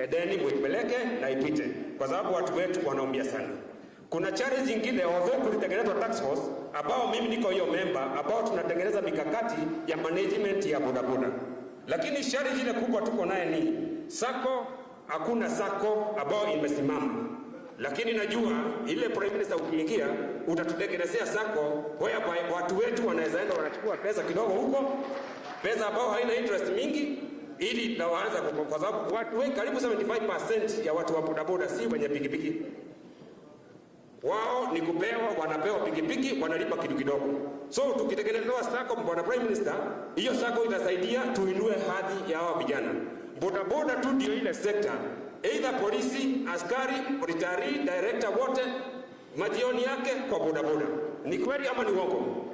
then muipeleke na ipite, kwa sababu watu wetu wanaumia sana. Kuna challenge nyingine, although kulitengenezwa task force ambao mimi niko hiyo member, ambao tunatengeneza mikakati ya management ya bodaboda, lakini challenge ile kubwa tuko naye ni sako. Hakuna sako ambao imesimama, lakini najua ile prime minister ukiingia utatutengenezea sako whereby watu wetu wanaweza enda wanachukua pesa kidogo huko, pesa ambao haina interest mingi, ili tawaanza, kwa sababu watu wengi, karibu 75% ya watu wa bodaboda si wenye pikipiki. Wao ni kupewa, wanapewa pikipiki, wanalipa kitu kidogo. So tukitekelezwa sako, bwana prime minister, hiyo sako itasaidia tuinue hadhi ya hao vijana. Bodaboda tu ndio ile sekta, either polisi, askari, retiree, director, wote majioni yake kwa bodaboda. Ni kweli ama ni uongo?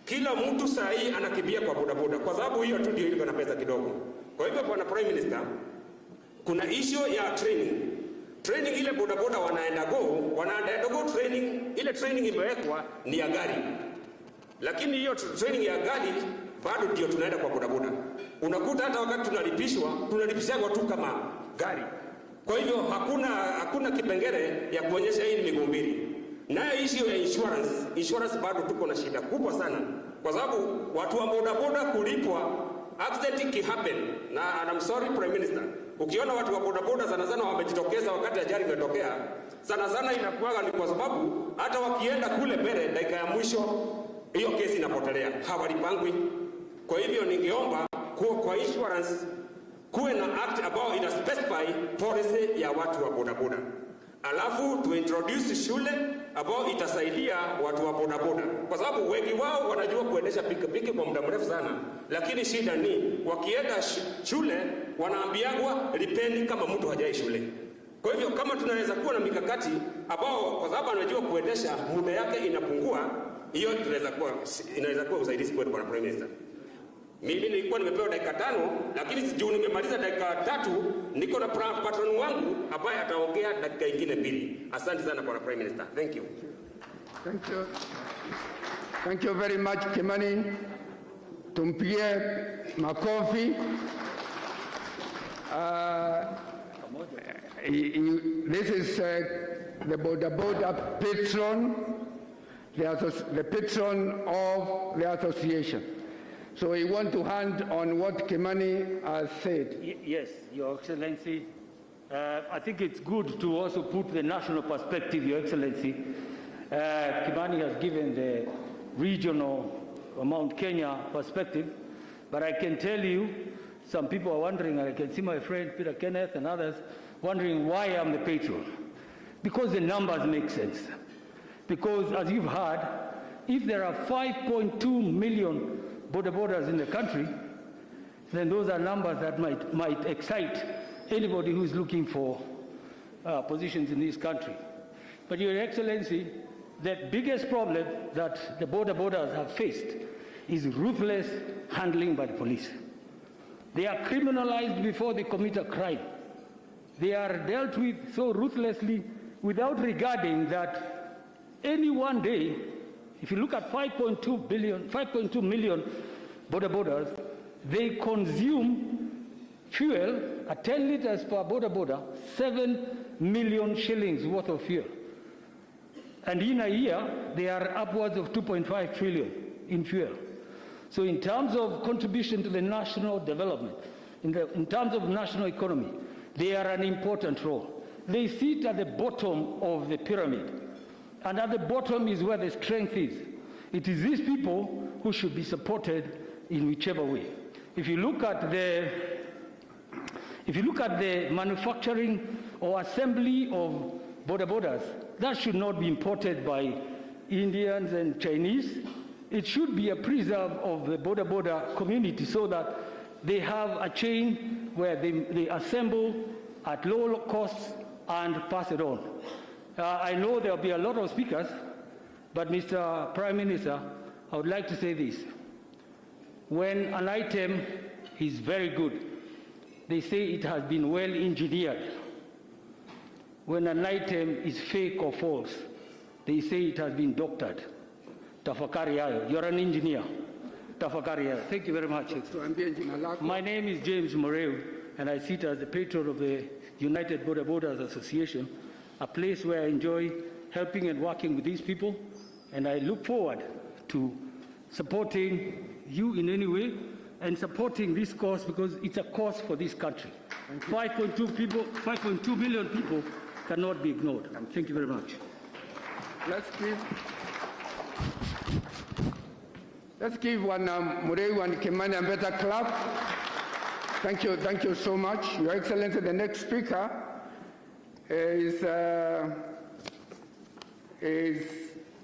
Kila mtu saa hii anakimbia kwa bodaboda, kwa sababu hiyo tu ndio ile na pesa kidogo. Kwa hivyo bwana prime minister, kuna issue ya training. Training ile bodaboda wanaenda go training, ile training imewekwa ni ya gari, lakini hiyo training ya gari bado ndio tunaenda kwa bodaboda. Unakuta hata wakati tunalipishwa tu kama gari. Kwa hivyo hakuna kipengele ya kuonyesha hii ni miguu mbili. Nayo issue ya insurance bado tuko na shida kubwa sana, kwa sababu watu wa bodaboda kulipwa accident ikihappen, na I'm sorry prime minister, ukiona watu wa bodaboda sana wamejitokeza wakati ajali imetokea, sana inakuwa ni kwa sababu hata wakienda kule mbele dakika ya mwisho hiyo kesi inapotelea, hawalipangwi. Kwa hivyo ningeomba kwa insurance kuwe na act ambao ina specify policy ya watu wa bodaboda, alafu tu introduce shule ambao itasaidia watu wa bodaboda, kwa sababu wengi wao wanajua kuendesha pikipiki kwa muda mrefu sana, lakini shida ni wakienda shule wanaambiagwa lipeni kama mtu hajai shule. Kwa hivyo kama tunaweza kuwa na mikakati ambao, kwa sababu anajua kuendesha muda yake inapungua, hiyo inaweza kuwa usaidizi kwetu bwana prime minister. Mimi nilikuwa nimepewa dakika 5, lakini sijui nimemaliza dakika 3, niko na patron wangu ambaye ataongea dakika nyingine 2. Asante sana bwana prime minister. Thank you. Thank you. Thank you very much Kimani. Tumpigie makofi. This is the bodaboda patron, the patron of the association. So we want to hand on what Kimani has said. Yes, Your Excellency. I think it's good to also put the national perspective, Your Excellency. Kimani has given the regional Mount Kenya perspective, but I can tell you, some people are wondering, and I can see my friend Peter Kenneth and others wondering why I'm the patron. Because the numbers make sense. Because as you've heard, if there are 5.2 million bodabodas in the country, then those are numbers that might excite anybody who is looking for positions in this country. But Your Excellency, the biggest problem that the bodabodas have faced is ruthless handling by the police. They are criminalized before they commit a crime. They are dealt with so ruthlessly without regarding that any one day, if you look at 5.2 million bodabodas, they consume fuel at 10 liters per bodaboda, 7 million shillings worth of fuel. And in a year, they are upwards of 2.5 trillion in fuel. So in terms of contribution to the national development, in terms of national economy, they are an important role. They sit at the bottom of the pyramid. And at the bottom is where the strength is. It is these people who should be supported in whichever way. If you look at the manufacturing or assembly of bodabodas, that should not be imported by Indians and Chinese. It should be a preserve of the boda community so that they have a chain where they assemble at low costs and pass it on. I know there will be a lot of speakers, but Mr. Prime Minister, I would like to say this. When an item is very good, they say it has been well engineered. When an item is fake or false, they say it has been doctored. Tafakari hayo. You're an engineer. Tafakari hayo. Thank you very much. My name is James Moreu, and I sit as the patron of the United Borders Association, a place where I enjoy helping and working with these people, and I look forward to supporting you in any way and supporting this cause because it's a cause for this country. 5.2 million people cannot be ignored. Thank you very much. Let's give one Murray and Kimani a better clap. Thank you so much. Your Excellency, the next speaker is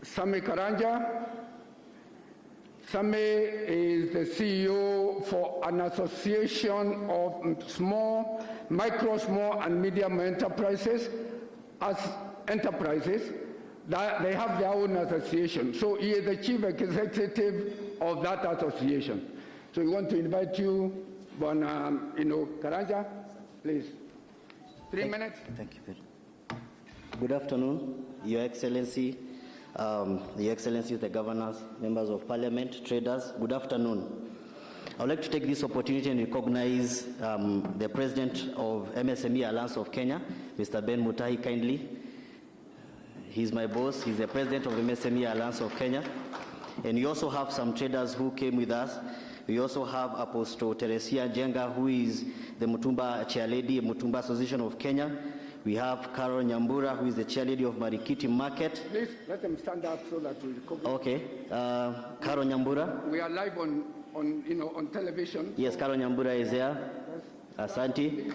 Sami Karanja. Sami is the CEO for an association of small, micro, small, and medium enterprises. As enterprises, they have their own association. So he is the chief executive of that association. So we want to invite you, Karanja, please. 3 minutes. Thank you. Good afternoon, Your Excellency, the governors, members of parliament, traders. Good afternoon. I would like to take this opportunity and recognize the president of Msmb Alliance of Kenya, Mr. Ben Mutahi, kindly. He's my boss. He's the president of Msmb Alliance of Kenya. And we also have some traders who came with us. We also have Apostle Teresia Jenga, who is the Mutumba chairlady, Mutumba Association of Kenya. We have Carol Nyambura, who is the chairlady of Marikiti Market. Please let them stand up so that we cover. Okay. Carol Nyambura. We are live on television. Yes, Carol Nyambura is there. Asante.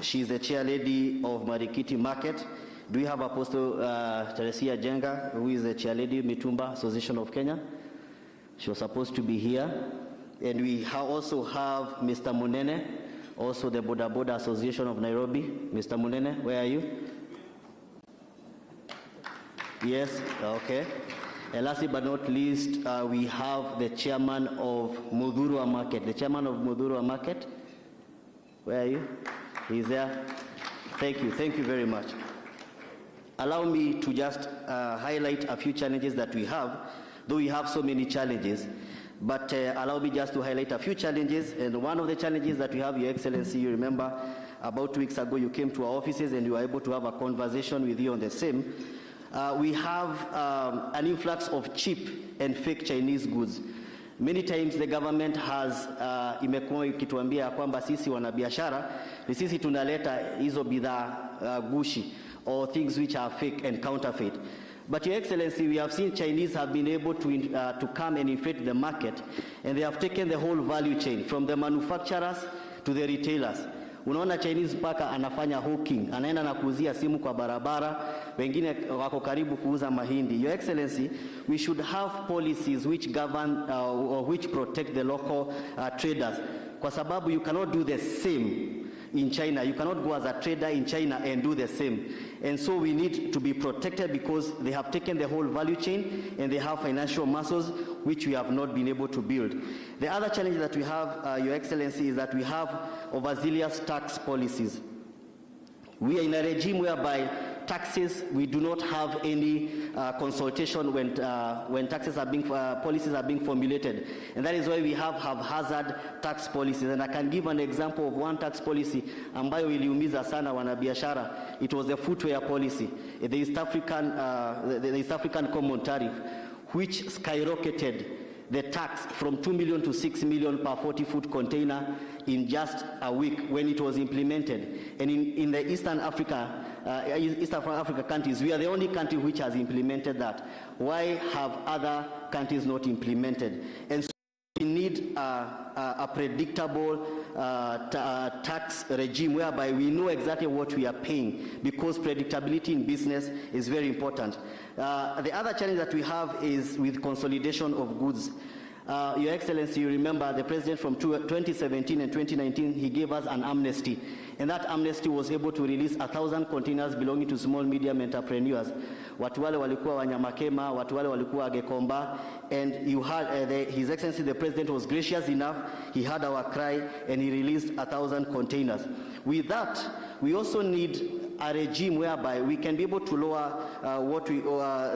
She's the chairlady of Marikiti Market. Do we have Apostle Teresia Jenga, who is the chairlady Mitumba Association of Kenya? She was supposed to be here. And we also have Mr. Munene, also the Boda Boda Association of Nairobi. Mr. Munene, where are you? Yes, okay. And lastly but not least, we have the chairman of Mudhurwa Market. The chairman of Mudhurwa Market, where are you? He's there. Thank you very much. Allow me to just highlight a few challenges that we have, though we have so many challenges. But allow me just to highlight a few challenges. And one of the challenges that we have, Your Excellency, you remember about 2 weeks ago you came to our offices and we were able to have a conversation with you on the same. We have an influx of cheap and fake Chinese goods. Many times the government has imekuwa ikituambia kwamba sisi wanabiashara ni sisi tunaleta hizo bidhaa gushi or things which are fake and counterfeit. But Your Excellency, we have seen Chinese have been able to come and inflate the market, and they have taken the whole value chain from the manufacturers to the retailers. Unaona Chinese mpaka anafanya hawking, anaenda na kuuzia simu kwa barabara, wengine wako karibu kuuza mahindi. Your Excellency, we should have policies which govern or which protect the local traders. Kwa sababu you cannot do the same in China. You cannot go as a trader in China and do the same. And so we need to be protected because they have taken the whole value chain and they have financial muscles which we have not been able to build. The other challenge that we have, Your Excellency, is that we have overzealous tax policies. We are in a regime whereby taxes, we do not have any consultation when taxes are being, policies are being formulated. And that is why we have haphazard tax policies. And I can give an example of one tax policy ambayo iliumiza sana wanabiashara. It was the footwear policy, the East African Common Tariff, which skyrocketed the tax from 2 million to 6 million per 40-foot container in just a week when it was implemented. And in the East African Africa countries, we are the only country which has implemented that. Why have other countries not implemented? And so we need a predictable tax regime whereby we know exactly what we are paying, because predictability in business is very important. The other challenge that we have is with consolidation of goods. Your Excellency, you remember the President from 2017 and 2019, he gave us an amnesty. And that amnesty was able to release 1,000 containers belonging to small, medium entrepreneurs. Watu wale walikuwa Wanyamakema, watu wale walikuwa Gekomba, and you had, His Excellency the President was gracious enough, he heard our cry, and he released 1,000 containers. With that, we also need a regime whereby we can be able to lower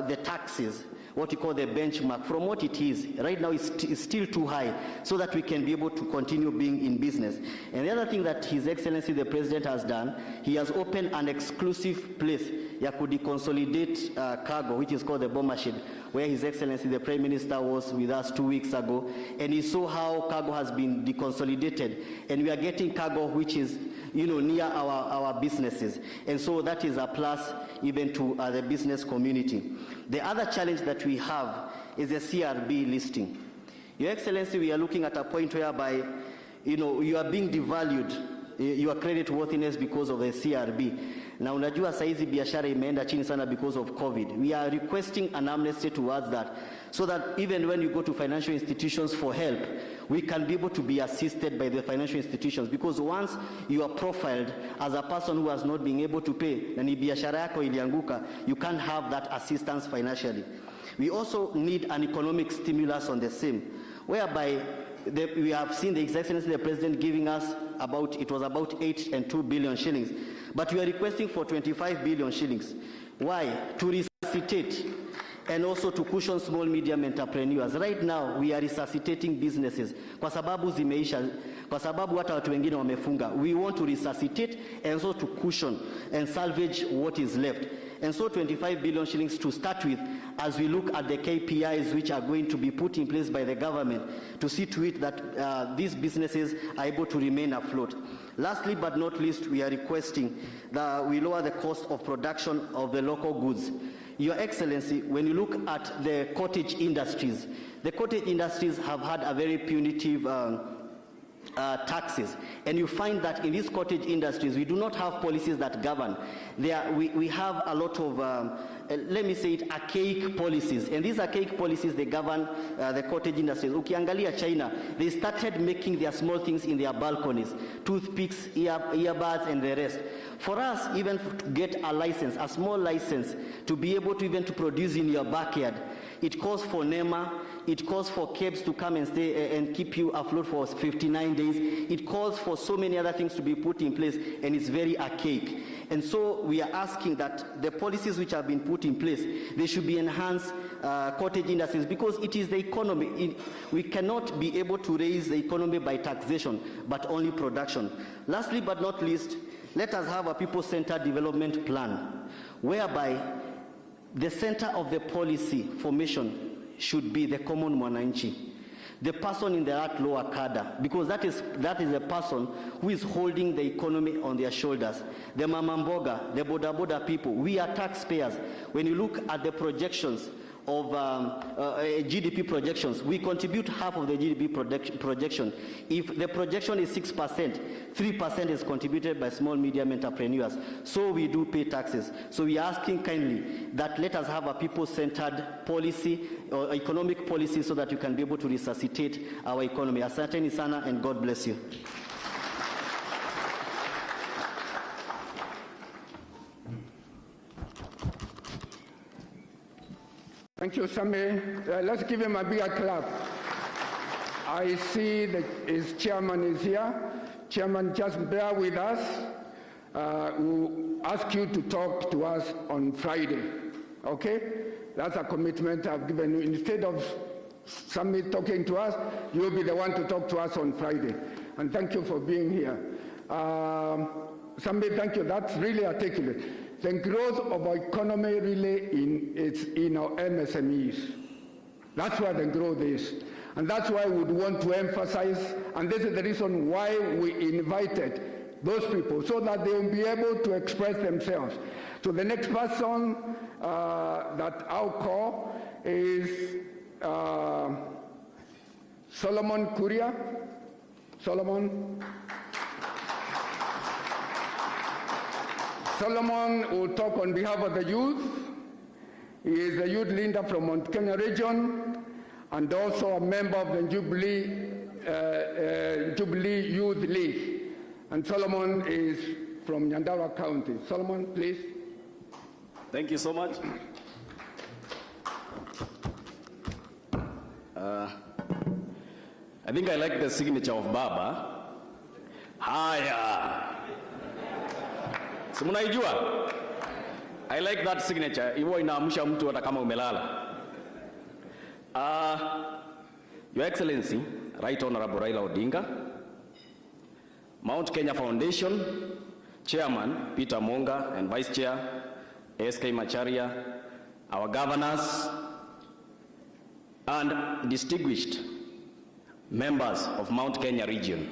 the taxes what you call the benchmark from what it is. Right now it's still too high, so that we can be able to continue being in business. And the other thing that His Excellency the President has done, he has opened an exclusive place ya consolidate cargo, which is called the bomber shed, where His Excellency the Prime Minister was with us 2 weeks ago, and he saw how cargo has been deconsolidated, and we are getting cargo which is, you know, near our businesses. And so that is a plus even to the business community. The other challenge that we have is the CRB listing. Your Excellency, we are looking at a point whereby, you know, you are being devalued, your credit worthiness because of the CRB. Na unajua saizi biashara imeenda chini sana because of COVID. We are requesting an amnesty towards that, so that even when you go to financial institutions for help, we can be able to be assisted by the financial institutions, because once you are profiled as a person who has not been able to pay, na ni biashara yako ilianguka, you can't have that assistance financially. We also need an economic stimulus on the same, whereby we have seen the His Excellency the President giving us about 8 and 2 billion shillings, but we are requesting for 25 billion shillings. Why? To resuscitate and also to cushion small medium entrepreneurs. Right now we are resuscitating businesses kwa sababu zimeisha, kwa sababu hata watu wengine wamefunga. We want to resuscitate and also to cushion and salvage what is left. And so 25 billion shillings to start with, as we look at the KPIs which are going to be put in place by the government to see to it that these businesses are able to remain afloat. Lastly but not least, we are requesting that we lower the cost of production of the local goods. Your Excellency, when you look at the cottage industries, the cottage industries have had a very punitive taxes, and you find that in these cottage industries we do not have policies that govern. We have a lot of let me say it, archaic policies, and these archaic policies, they govern the cottage industries. Ukiangalia China, they started making their small things in their balconies, toothpicks, earbuds and the rest. For us, even to get a license, a small license, to be able to even to produce in your backyard, it calls for NEMA, it calls for cabs to come and stay and keep you afloat for 59 days. It calls for so many other things to be put in place, and it's very archaic. And so we are asking that the policies which have been put in place, they should be enhanced cottage industries, because it is the economy. We cannot be able to raise the economy by taxation, but only production. Lastly but not least, let us have a people-centered development plan, whereby the center of the policy formation should be the common mwananchi, the person in that lower cadre, because that is the person who is holding the economy on their shoulders. The mama mboga, the boda boda people, we are taxpayers. When you look at the projections of GDP projections, we contribute half of the GDP projection. If the projection is 6%, 3% is contributed by small medium entrepreneurs. So we do pay taxes. So we are asking kindly that let us have a people-centered policy or economic policy, so that you can be able to resuscitate our economy. Asanteni sana, and God bless you. Thank you, Sami. Let's give him a bigger clap. I see that his chairman is here. Chairman, just bear with us. We'll ask you to talk to us on Friday, okay? That's a commitment I've given you. Instead of Sami talking to us, you'll be the one to talk to us on Friday. And thank you for being here. Sami, thank you. That's really articulate. The growth of our economy really is in our MSMEs. That's where the growth is. And that's why we would want to emphasize, and this is the reason why we invited those people, so that they will be able to express themselves. So the next person that I'll call is Solomon Kuria. Solomon. Solomon will talk on behalf of the youth. He is a youth leader from Mount Kenya region, and also a member of the Jubilee Youth League. And Solomon is from Nyandarua County. Solomon, please. Thank you so much. I think I like the signature of Baba. Haya. Si mnaijua? I like that signature. Iwo inaamsha mtu hata kama umelala. Your Excellency, Right Honorable Raila Odinga, Mount Kenya Foundation, Chairman Peter Monga and Vice Chair SK Macharia, our governors, and distinguished members of Mount Kenya region,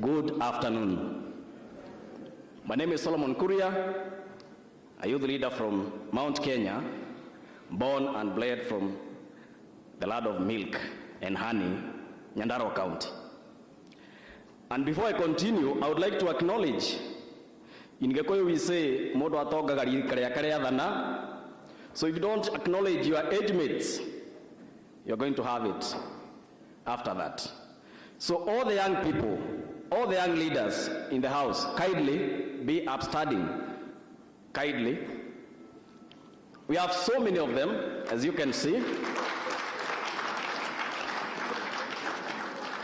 good afternoon. My name is Solomon Kuria, a youth leader from Mount Kenya, born and bred from the land of milk and honey, Nyandarua County. And before I continue, I would like to acknowledge, in Gikuyu we say, Modo atoga karea dhana. So if you don't acknowledge your age mates, you're going to have it after that. So all the young people, all the young leaders in the house, kindly be upstanding. Kindly. We have so many of them, as you can see.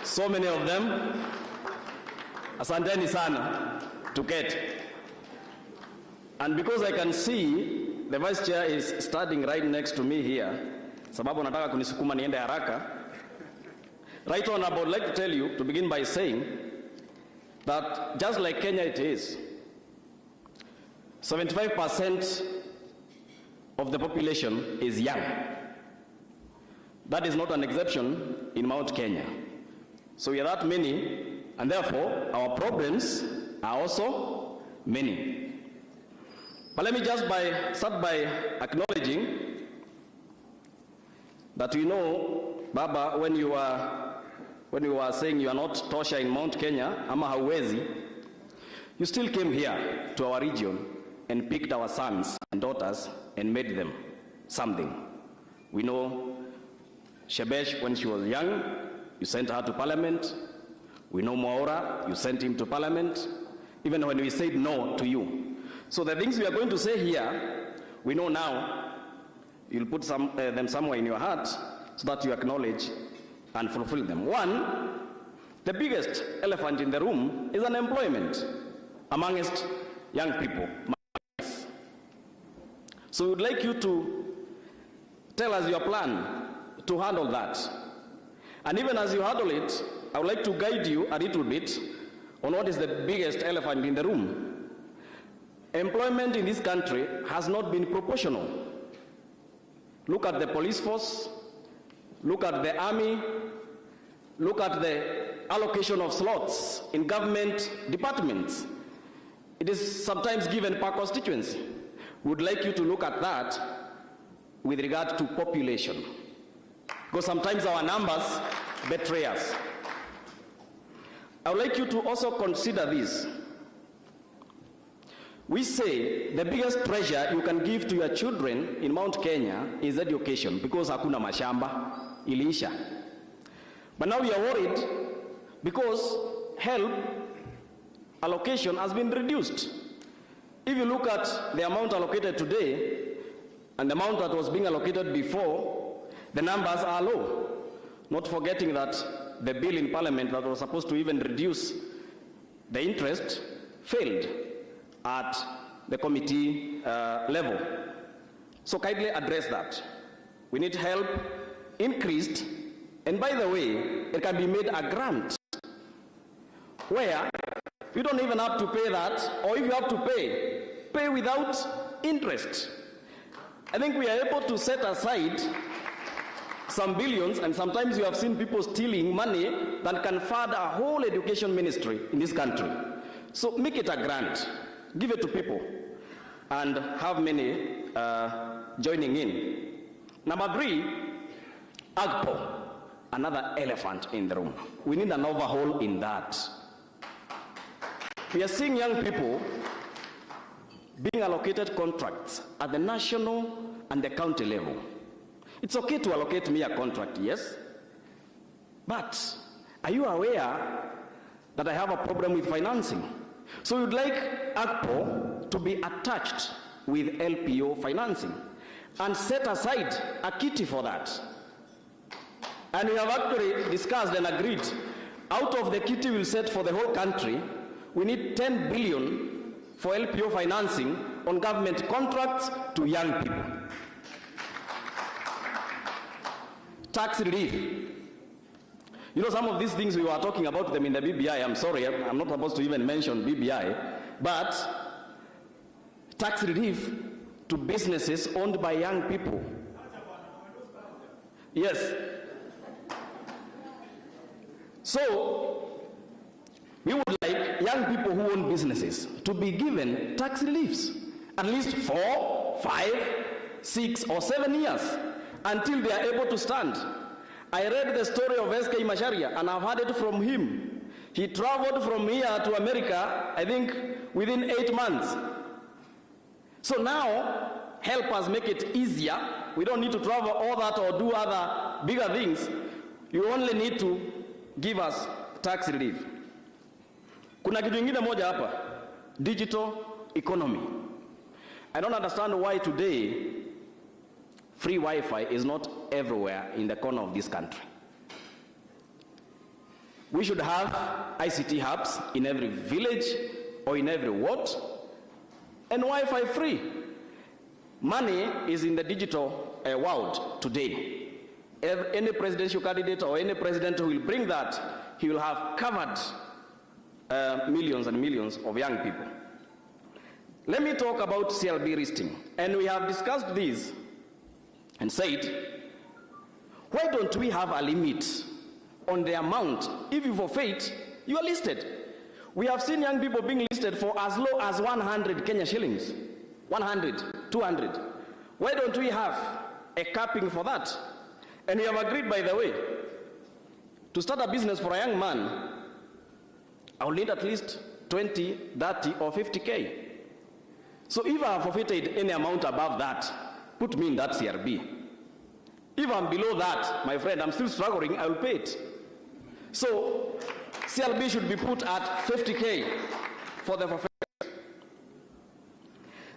So many of them. Asanteni sana to get. And because I can see the vice chair is standing right next to me here, sababu nataka kunisukuma niende haraka. Right on, I would like to tell you, to begin by saying that just like Kenya it is, 75% of the population is young. That is not an exception in Mount Kenya. So we are that many, and therefore our problems are also many. But let me just start by acknowledging that we know, Baba, when you were saying you are not tosha in Mount Kenya, ama hauwezi, you still came here to our region and picked our sons and daughters and made them something. We know Shebesh, when she was young, you sent her to parliament. We know Mwaura, you sent him to parliament, even when we said no to you. So the things we are going to say here, we know now, you'll put them somewhere in your heart so that you acknowledge and fulfill them. One, the biggest elephant in the room is unemployment amongst young people. So we would like you to tell us your plan to handle that. And even as you handle it, I would like to guide you a little bit on what is the biggest elephant in the room. Employment in this country has not been proportional. Look at the police force, look at the army, look at the allocation of slots in government departments. It is sometimes given per constituency. We would like you to look at that with regard to population, because sometimes our numbers betray us. I would like you to also consider this. We say the biggest treasure you can give to your children in Mount Kenya is education, because hakuna mashamba, iliisha. But now we are worried because help allocation has been reduced. If you look at the amount allocated today and the amount that was being allocated before, the numbers are low. Not forgetting that the bill in parliament that was supposed to even reduce the interest failed at the committee level. So kindly address that. We need help increased, and by the way, it can be made a grant where you don't even have to pay that, or if you have to pay without interest. I think we are able to set aside some billions, and sometimes you have seen people stealing money that can fund a whole education ministry in this country. So make it a grant, give it to people, and have many joining in. Number 3, AGPO, another elephant in the room. We need an overhaul in that. We are seeing young people being allocated contracts at the national and the county level. It's okay to allocate me a contract, yes? But are you aware that I have a problem with financing? So we'd like AGPO to be attached with LPO financing and set aside a kitty for that. And we have actually discussed and agreed, out of the kitty we'll set for the whole country, we need 10 billion for LPO financing on government contracts to young people. tax relief. You know, some of these things we were talking about them in the BBI. I'm sorry, I'm not supposed to even mention BBI, but tax relief to businesses owned by young people. Yes. So, we would like young people who own businesses to be given tax reliefs, at least 4, 5, 6, or 7 years, until they are able to stand. I read the story of SK Macharia, and I've heard it from him. He traveled from here to America, I think, within 8 months. So now, help us make it easier. We don't need to travel all that or do other bigger things. You only need to give us tax relief. Kuna kitu ingine moja hapa, digital economy. I don't understand why today free Wi-Fi is not everywhere in the corner of this country. We should have ICT hubs in every village or in every ward, and Wi-Fi free. Money is in the digital world today. Any presidential candidate or any president who will bring that, he will have covered millions and millions of young people. Let me talk about CLB listing. And we have discussed this and said, why don't we have a limit on the amount? If you forfeit, you are listed. We have seen young people being listed for as low as 100 Kenya shillings, 100, 200. Why don't we have a capping for that? And we have agreed, by the way, to start a business for a young man, I will need at least 20, 30, or 50K. So if I have forfeited any amount above that, put me in that CRB. If I'm below that, my friend, I'm still struggling, I will pay it. So CLB should be put at 50K for the forfeit.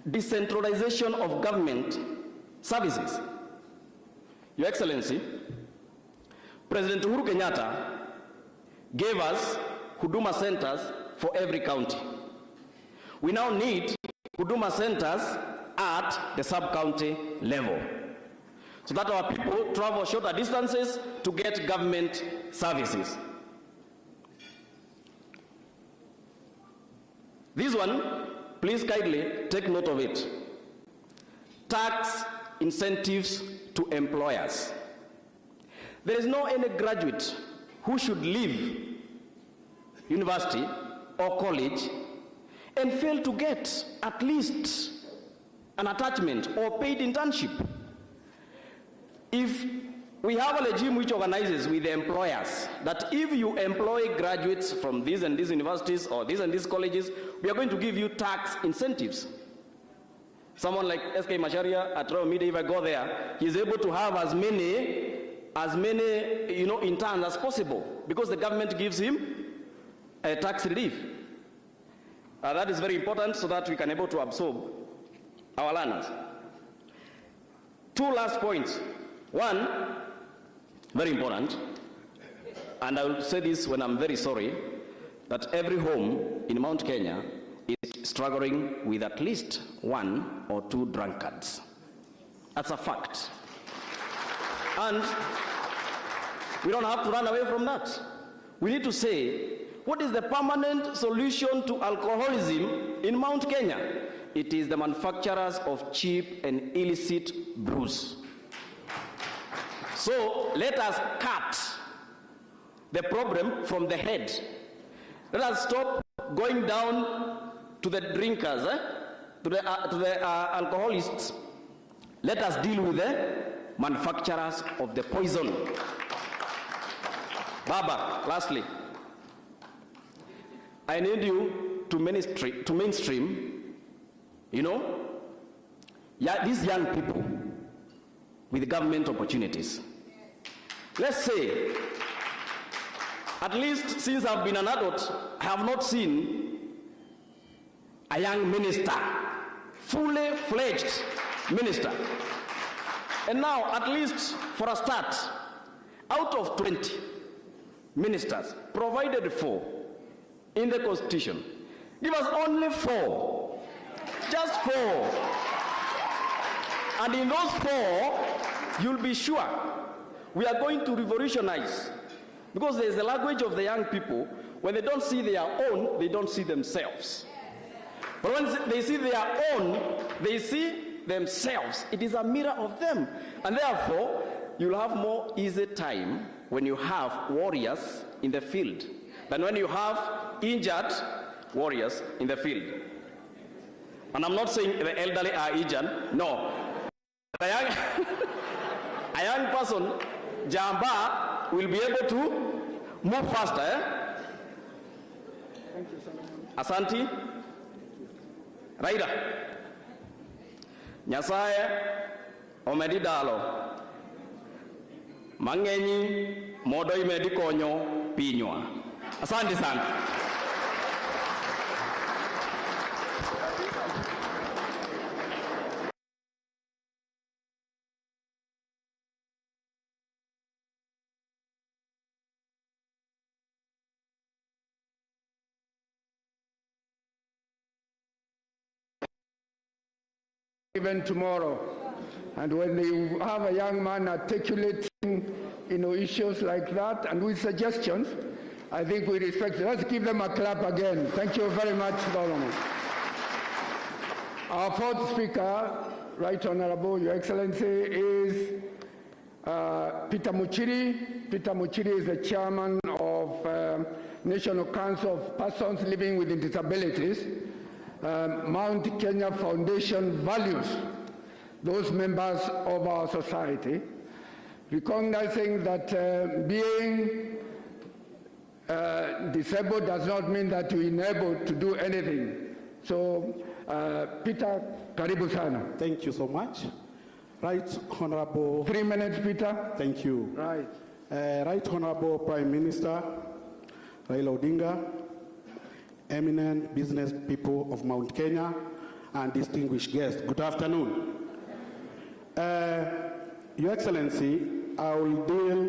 Decentralization of government services. Your Excellency, President Uhuru Kenyatta gave us Huduma centers for every county. We now need Huduma centers at the sub-county level, so that our people travel shorter distances to get government services. This one, please kindly take note of it. Tax incentives to employers. There is no any graduate who should leave university or college and fail to get at least an attachment or paid internship. If we have a regime which organizes with the employers that if you employ graduates from these and these universities or these and these colleges, we are going to give you tax incentives. Someone like SK Macharia at Royal Media, if I go there, he's able to have as many interns as possible because the government gives him a tax relief. That is very important so that we can able to absorb our learners. 2 last points. One, very important, and I will say this when I'm very sorry, that every home in Mount Kenya is struggling with at least 1 or 2 drunkards. That's a fact. And we don't have to run away from that. We need to say, what is the permanent solution to alcoholism in Mount Kenya? It is the manufacturers of cheap and illicit brews. So let us cut the problem from the head. Let us stop going down to the drinkers, to the alcoholists. Let us deal with the manufacturers of the poison. Baba, lastly, I need you to mainstream, these young people with government opportunities. Let's say, at least since I've been an adult, I have not seen a young minister, fully fledged minister. And now, at least for a start, out of 20 ministers provided for in the Constitution, give us only 4, just 4. And in those 4, you'll be sure we are going to revolutionize. Because there's the language of the young people, when they don't see their own, they don't see themselves. But when they see their own, they see themselves. It is a mirror of them. And therefore, you'll have more easy time when you have warriors in the field than when you have injured warriors in the field. And I'm not saying the elderly are injured, no. A young person, Jamba, will be able to move faster. Thank you, Solomon. Asanti. Raida. Nyasaye omedi dalo. Mangenyi modo imedi konyo pinywa. Asante sana. Even tomorrow. And when you have a young man articulating, issues like that and with suggestions, I think we respect it. Let's give them a clap again. Thank you very much, Solomon. Our fourth speaker, Right Honorable, Your Excellency, is Peter Mochiri. Peter Mochiri is the chairman of National Council of Persons Living with Disabilities. Mount Kenya Foundation values those members of our society, recognizing that being disabled does not mean that you're unable to do anything. So, Peter, karibu sana. Thank you so much. Right Honorable... 3 minutes, Peter. Thank you. Right. Right Honorable Prime Minister Raila Odinga, eminent business people of Mount Kenya, and distinguished guests, good afternoon. Your Excellency, I will deal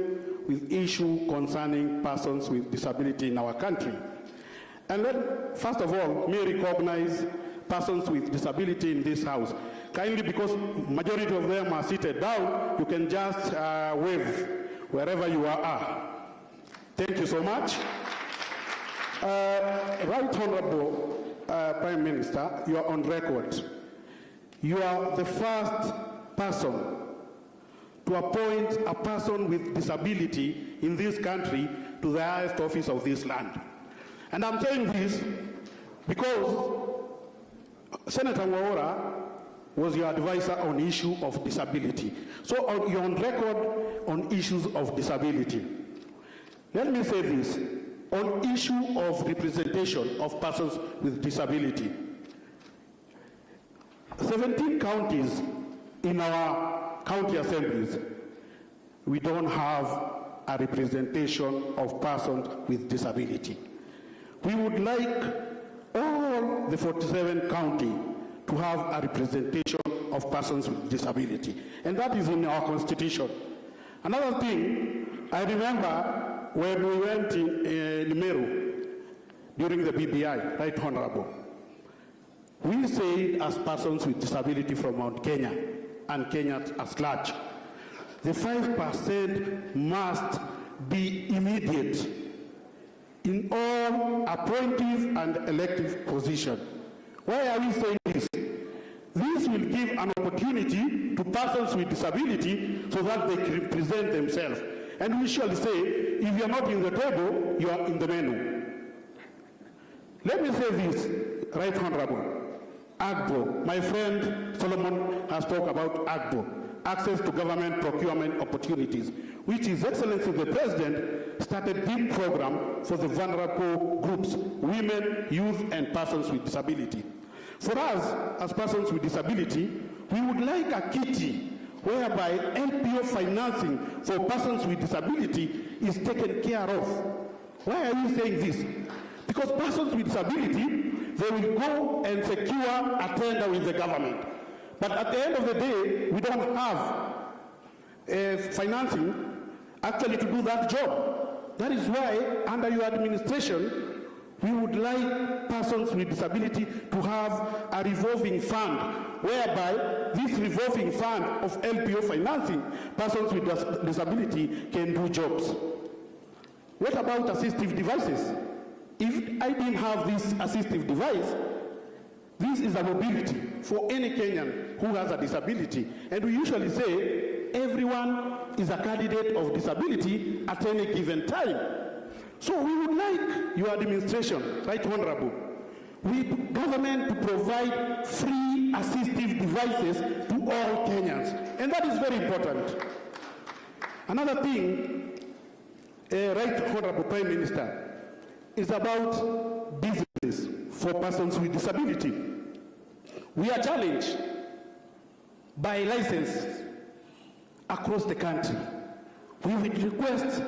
with issue concerning persons with disability in our country. And let, first of all, me recognize persons with disability in this house. Kindly, because majority of them are seated down, you can just wave wherever you are. Thank you so much. Right Honorable Prime Minister, you are on record. You are the first person to appoint a person with disability in this country to the highest office of this land. And I'm saying this because Senator Waora was your advisor on issue of disability. So you're on record on issues of disability. Let me say this. On issue of representation of persons with disability, 17 counties in our county assemblies, we don't have a representation of persons with disability. We would like all the 47 counties to have a representation of persons with disability, and that is in our constitution. Another thing, I remember when we went in Meru during the BBI, Right Honorable, we say as persons with disability from Mount Kenya and Kenya as large, the 5% must be immediate in all appointive and elective positions. Why are we saying this? This will give an opportunity to persons with disability so that they can present themselves. And we shall say, if you are not in the table, you are in the menu. Let me say this, Right Honorable. AGBO, my friend Solomon has talked about AGBO, access to government procurement opportunities, which His Excellency the President started this program for the vulnerable groups, women, youth, and persons with disability. For us, as persons with disability, we would like a kitty whereby NPO financing for persons with disability is taken care of. Why are we saying this? Because persons with disability, they will go and secure a tender with the government. But at the end of the day, we don't have financing actually to do that job. That is why, under your administration, We would like persons with disability to have a revolving fund, whereby this revolving fund of LPO financing, persons with disability can do jobs. What about assistive devices? If I didn't have this assistive device, this is a mobility for any Kenyan who has a disability. And we usually say everyone is a candidate of disability at any given time. So we would like your administration, Right Honorable, with government to provide free assistive devices to all Kenyans. And that is very important. Another thing, Right Honorable Prime Minister, is about business for persons with disability. We are challenged by licenses across the country. We would request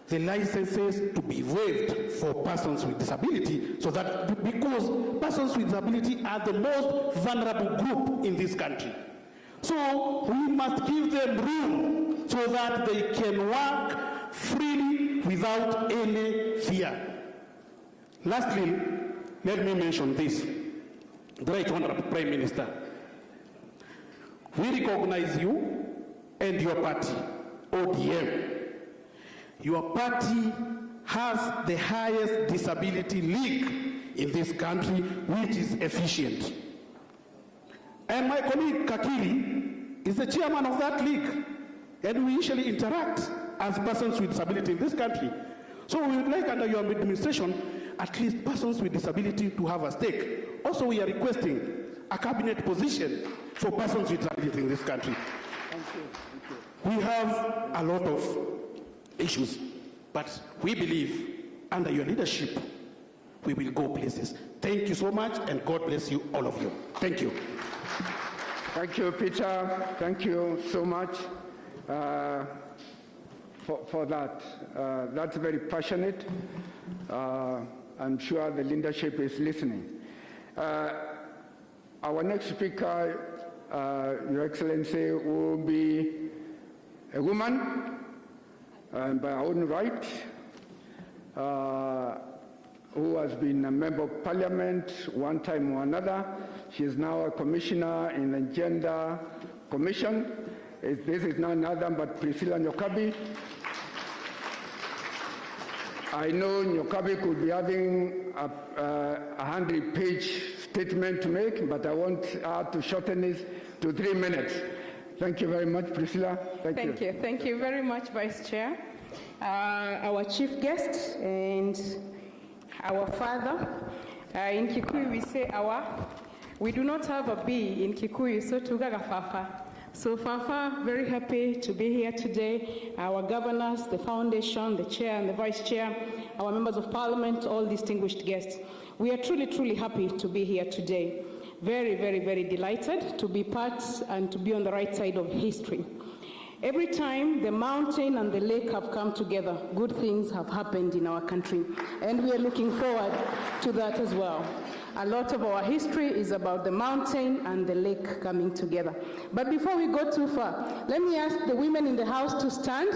the licenses to be waived for persons with disability, so that because persons with disability are the most vulnerable group in this country. So we must give them room so that they can work freely without any fear. Lastly, let me mention this. The Right Honorable Prime Minister, we recognize you and your party, ODM. Your party has the highest disability league in this country, which is efficient. And my colleague Kakiri is the chairman of that league, and we usually interact as persons with disability in this country. So we would like, under your administration, at least persons with disability to have a stake. Also, we are requesting a cabinet position for persons with disability in this country. Thank you. Thank you. We have a lot of issues, but we believe under your leadership, we will go places. Thank you so much, and God bless you, all of you. Thank you. Thank you, Peter. Thank you so much for that. That's very passionate. I'm sure the leadership is listening. Our next speaker, Your Excellency, will be a woman by her own right, who has been a member of parliament one time or another. She is now a commissioner in the Gender Commission. This is none other but Priscilla Nyokabi. I know Nyokabi could be having a 100-page statement to make, but I want her to shorten it to 3 minutes. Thank you very much, Priscilla. Thank you. Thank you very much, Vice Chair. Our chief guest and our father. In Kikuyu, we say our. We do not have a B in Kikuyu, so tugaga fafa. So Fafa, very happy to be here today. Our governors, the foundation, the chair and the vice chair, our members of parliament, all distinguished guests. We are truly, truly happy to be here today. Very, very, very delighted to be part and to be on the right side of history. Every time the mountain and the lake have come together, good things have happened in our country, and we are looking forward to that as well. A lot of our history is about the mountain and the lake coming together. But before we go too far, let me ask the women in the house to stand.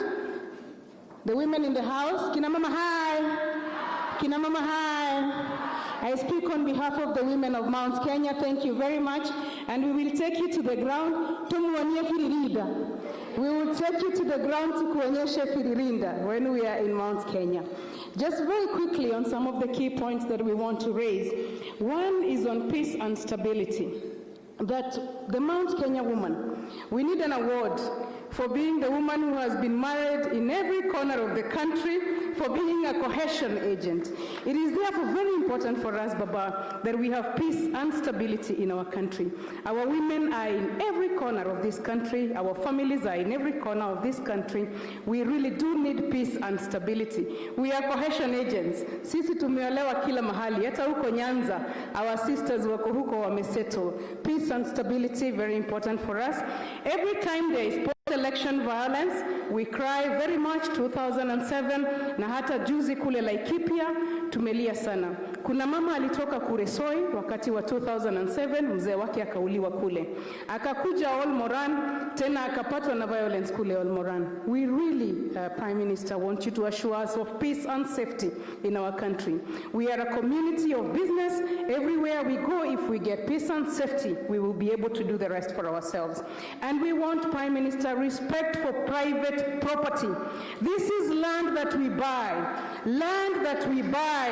The women in the house, Kina Mama hi. Kina Mama hi. I speak on behalf of the women of Mount Kenya. Thank you very much. And we will take you to the ground. We will take you to the ground to kuonyesha firirinda when we are in Mount Kenya. Just very quickly on some of the key points that we want to raise. One is on peace and stability. That the Mount Kenya woman, we need an award for being the woman who has been married in every corner of the country, for being a cohesion agent. It is therefore very important for us, Baba, that we have peace and stability in our country. Our women are in every corner of this country. Our families are in every corner of this country. We really do need peace and stability. We are cohesion agents. Sisi tumeolewa kila mahali. Hata huko Nyanza, our sisters wako huko wamesettle. Peace and stability, very important for us. Every time there is post-election violence, we cry very much. 2007 na hata juzi kule Laikipia, tumelia sana. Kuna mama alitoka Kuresoi wakati wa 2007, mzee wake akauliwa kule. Akakuja Olmoran, tena akapatwa na violence kule Olmoran. We really, Prime Minister, want you to assure us of peace and safety in our country. We are a community of business. Everywhere we go, if we get peace and safety, we will be able to do the rest for ourselves. And we want, Prime Minister, respect for private property. This is land that we buy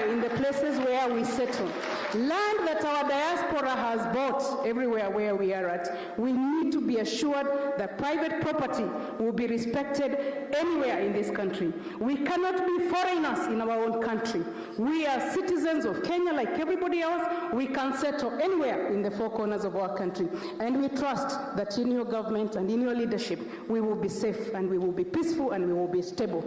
in the places where we settle, land that our diaspora has bought everywhere where we are at. We need to be assured that private property will be respected anywhere in this country. We cannot be foreigners in our own country. We are citizens of Kenya like everybody else. We can settle anywhere in the four corners of our country. And we trust that in your government and in your leadership, we will be safe and we will be peaceful and we will be stable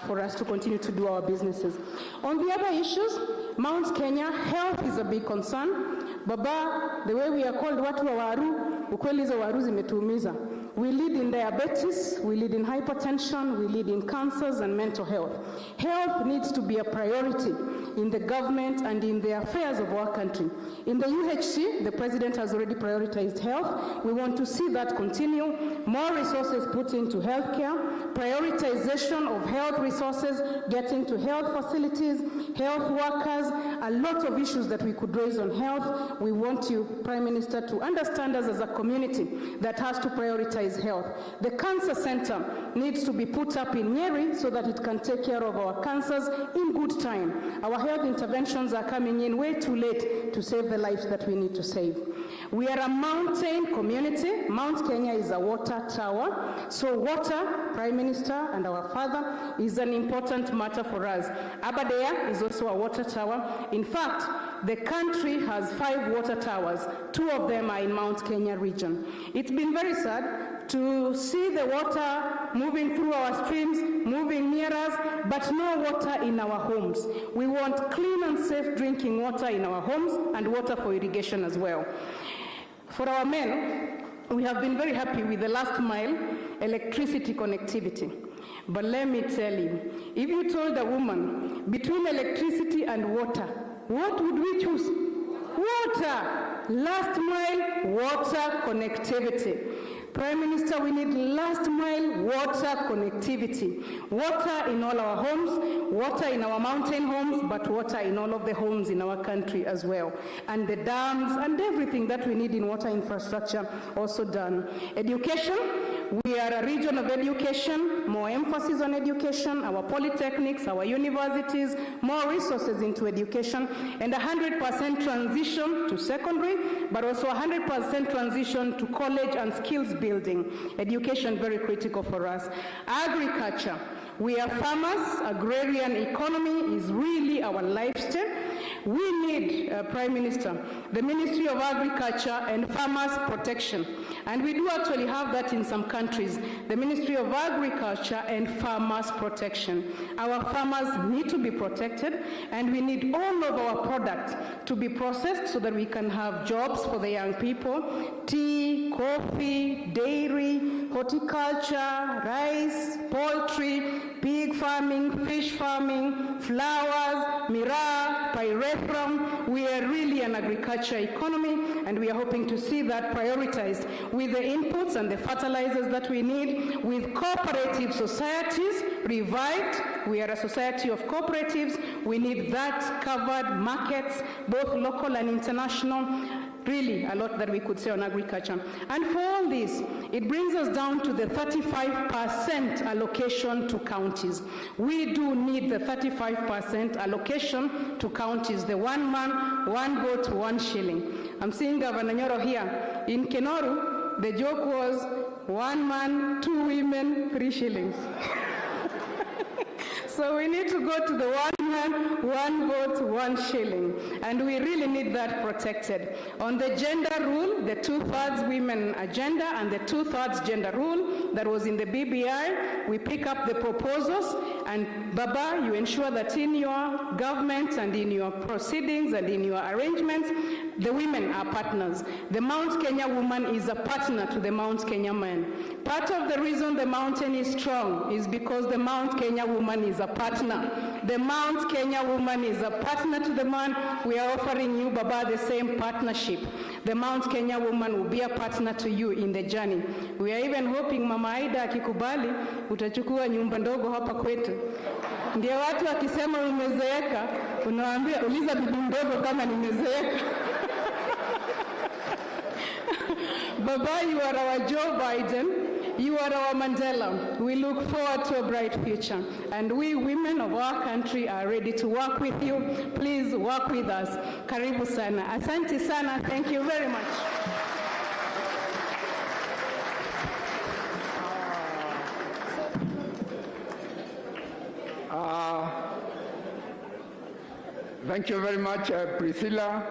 for us to continue to do our businesses. On the other issues, Mount Kenya, health is a big concern. Baba, the way we are called watu wa waru, ukweli hizo waru zimetuumiza. We lead in diabetes, we lead in hypertension, we lead in cancers and mental health. Health needs to be a priority in the government and in the affairs of our country. In the UHC, the President has already prioritized health. We want to see that continue. More resources put into healthcare, prioritization of health resources, getting to health facilities, health workers, a lot of issues that we could raise on health. We want you, Prime Minister, to understand us as a community that has to prioritize health. The cancer center needs to be put up in Nyeri so that it can take care of our cancers in good time. Our health interventions are coming in way too late to save the lives that we need to save. We are a mountain community. Mount Kenya is a water tower. So water, Prime Minister and our father, is an important matter for us. Aberdare is also a water tower. In fact, the country has 5 water towers. 2 of them are in Mount Kenya region. It's been very sad to see the water moving through our streams, moving near us, but no water in our homes. We want clean and safe drinking water in our homes and water for irrigation as well. For our men, we have been very happy with the last mile electricity connectivity. But let me tell you, if you told a woman between electricity and water, what would we choose? Water. Last mile water connectivity. Prime Minister, we need last mile water connectivity. Water in all our homes, water in our mountain homes, but water in all of the homes in our country as well. And the dams and everything that we need in water infrastructure also done. Education, we are a region of education, more emphasis on education, our polytechnics, our universities, more resources into education, and 100% transition to secondary, but also 100% transition to college and skills building. Education, very critical for us. Agriculture, we are farmers. Agrarian economy is really our lifestyle. We need, Prime Minister, the Ministry of Agriculture and Farmers Protection. And we do actually have that in some countries, the Ministry of Agriculture and Farmers Protection. Our farmers need to be protected, and we need all of our products to be processed so that we can have jobs for the young people. Tea, coffee, dairy, horticulture, rice, poultry, pig farming, fish farming, flowers, miraa, pyrethrum. We are really an agriculture economy, and we are hoping to see that prioritized with the inputs and the fertilizers that we need, with cooperative societies revived. We are a society of cooperatives. We need that covered, markets, both local and international. Really a lot that we could say on agriculture. And for all this, it brings us down to the 35% allocation to counties. We do need the 35% allocation to counties, the 1 man, 1 vote, 1 shilling. I'm seeing Governor Nyoro here. In Kenoru, the joke was 1 man, 2 women, 3 shillings. So we need to go to the 1 man, 1 vote, 1 shilling. And we really need that protected. On the gender rule, the 2/3 women agenda and the 2/3 gender rule that was in the BBI, we pick up the proposals, and Baba, you ensure that in your government and in your proceedings and in your arrangements, the women are partners. The Mount Kenya woman is a partner to the Mount Kenya man. Part of the reason the mountain is strong is because the Mount Kenya woman is a partner. The Mount Mount Kenya woman is a partner to the man, we are offering you, Baba, the same partnership. The Mount Kenya woman will be a partner to you in the journey. We are even hoping Mama Aida akikubali, utachukua nyumba ndogo hapa kwetu. Ndio watu wakisema umezeeka, unawaambia uliza bibi mdogo kama nimezeeka. Baba, you are our Joe Biden, you are our Mandela. We look forward to a bright future. And we women of our country are ready to work with you. Please work with us. Karibu sana. Asante sana. Thank you very much. Thank you very much, Priscilla.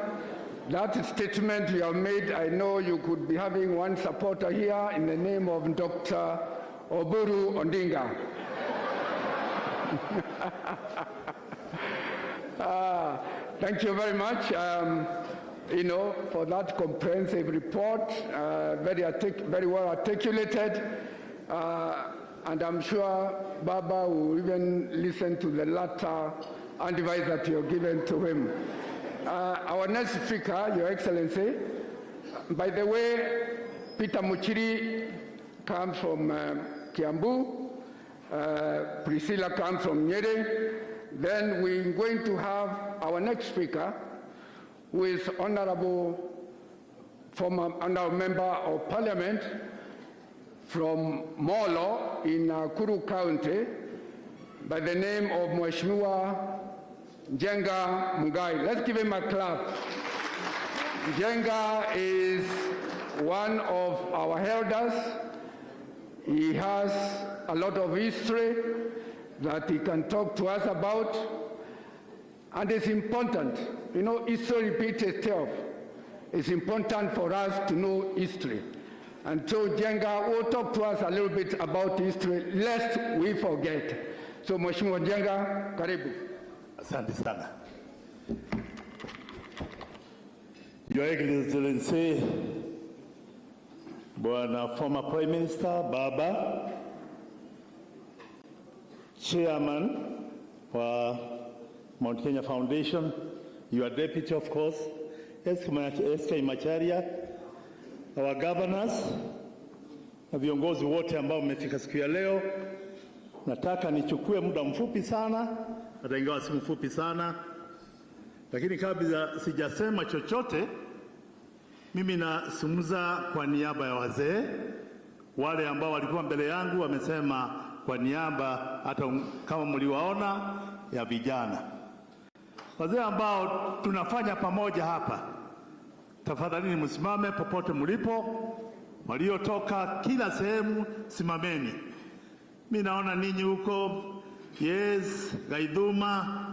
That statement you have made, I know you could be having one supporter here in the name of Dr. Oburu Odinga. Thank you very much, for that comprehensive report, very well articulated, and I'm sure Baba will even listen to the latter advice that you've given to him. Our next speaker, Your Excellency, by the way, Peter Mochiri comes from Kiambu, Priscilla comes from Nyeri. Then we're going to have our next speaker, who is Honorable Member of Parliament from Molo in Kuru County, by the name of Mheshimiwa Jenga Mungai. Let's give him a clap. Jenga is one of our elders. He has a lot of history that he can talk to us about. And it's important. History repeats itself. It's important for us to know history. And so Jenga will talk to us a little bit about history, lest we forget. So Mheshimiwa Jenga, karibu. Asante sana. Your Excellency, Bwana former Prime Minister, Baba, Chairman for Mount Kenya Foundation, your deputy of course, SK Macharia, our governors, na viongozi wote ambao mmefika siku ya leo. Nataka nichukue muda mfupi sana, hata ingawa si mfupi sana, lakini kabla sijasema chochote, mimi nasumuza kwa niaba ya wazee, wale ambao walikuwa mbele yangu wamesema kwa niaba, hata kama mliwaona, ya vijana. Wazee ambao tunafanya pamoja hapa, tafadhali msimame popote mlipo, waliotoka kila sehemu simameni. Mimi naona ninyi huko, yes, Gaiduma,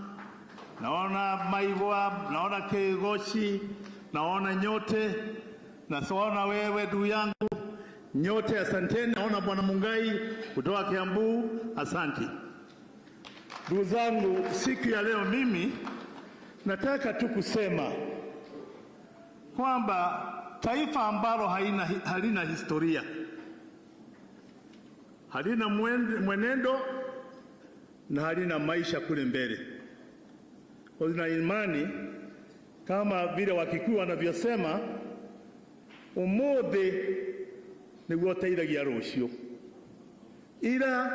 naona Maigwa, naona Kegoshi, naona nyote, naona wewe ndugu yangu, nyote asanteni. Naona Bwana Mungai kutoka Kiambu, asante. Ndugu zangu, siku ya leo mimi nataka tu kusema kwamba taifa ambalo halina historia, halina mwenendo na halina maisha kule mbele. Kwa imani kama vile Wakikuyu wanavyosema, umuthi niguo uteithagia rucio, ira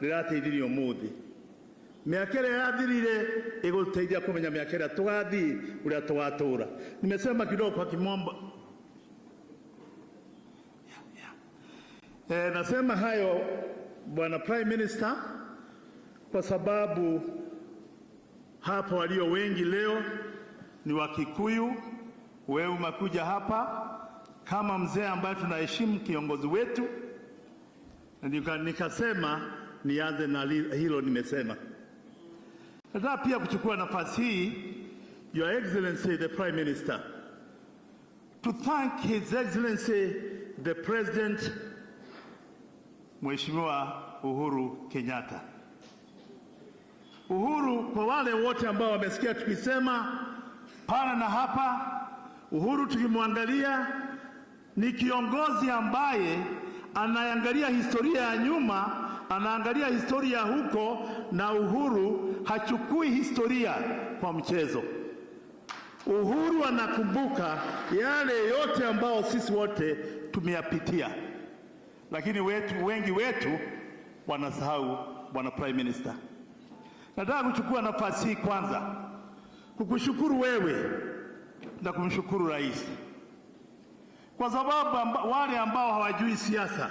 rirateithirie umuthi. Miaka ĩrĩa yathirire ĩgũteithia kũmenya miaka ĩrĩa tũgathiĩ ũrĩa tũgatura. Nimesema kidogo kwa kimombo. Nasema hayo Bwana Prime Minister kwa sababu hapa walio wengi leo ni Wakikuyu. Wewe umekuja hapa kama mzee ambaye tunaheshimu kiongozi wetu, na nikasema nianze na hilo nimesema. Nataka pia kuchukua nafasi hii, Your Excellency the Prime Minister, to thank His Excellency the President Mheshimiwa Uhuru Kenyatta. Uhuru, kwa wale wote ambao wamesikia tukisema pale na hapa, Uhuru tukimwangalia ni kiongozi ambaye anaangalia historia ya nyuma, anaangalia historia huko, na Uhuru hachukui historia kwa mchezo. Uhuru anakumbuka yale yote ambao sisi wote tumeyapitia, lakini wengi wetu wanasahau. Bwana Prime Minister, nataka kuchukua nafasi hii kwanza kukushukuru wewe na kumshukuru Rais, kwa sababu wale ambao hawajui siasa,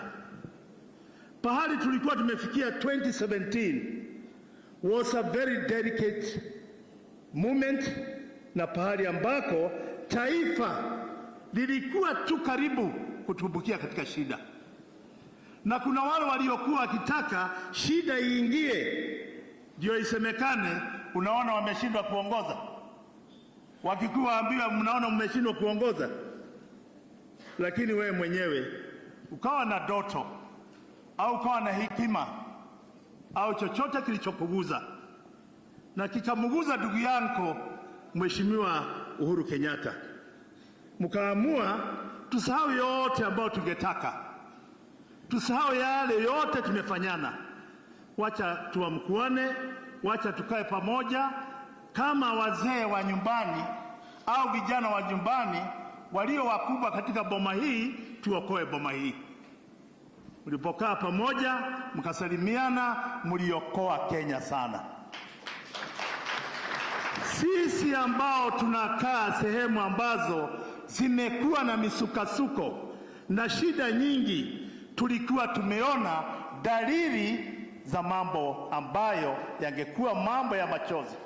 pahali tulikuwa tumefikia 2017 was a very delicate moment, na pahali ambako taifa lilikuwa tu karibu kutumbukia katika shida, na kuna wale waliokuwa wakitaka shida iingie ndio isemekane, unaona wameshindwa kuongoza. Wakikuwa ambiwa mnaona mmeshindwa kuongoza, lakini wewe mwenyewe ukawa na doto au ukawa na hekima au chochote kilichokuguza na kikamguza ndugu yako Mheshimiwa Uhuru Kenyatta, mkaamua tusahau yote ambayo tungetaka, tusahau yale yote tumefanyana, wacha tuamkuane, wacha tukae pamoja kama wazee wa nyumbani au vijana wa nyumbani walio wakubwa katika boma hii, tuokoe boma hii. Mlipokaa pamoja mkasalimiana, mliokoa Kenya sana. Sisi ambao tunakaa sehemu ambazo zimekuwa na misukasuko na shida nyingi, tulikuwa tumeona dalili za mambo ambayo yangekuwa mambo ya machozi,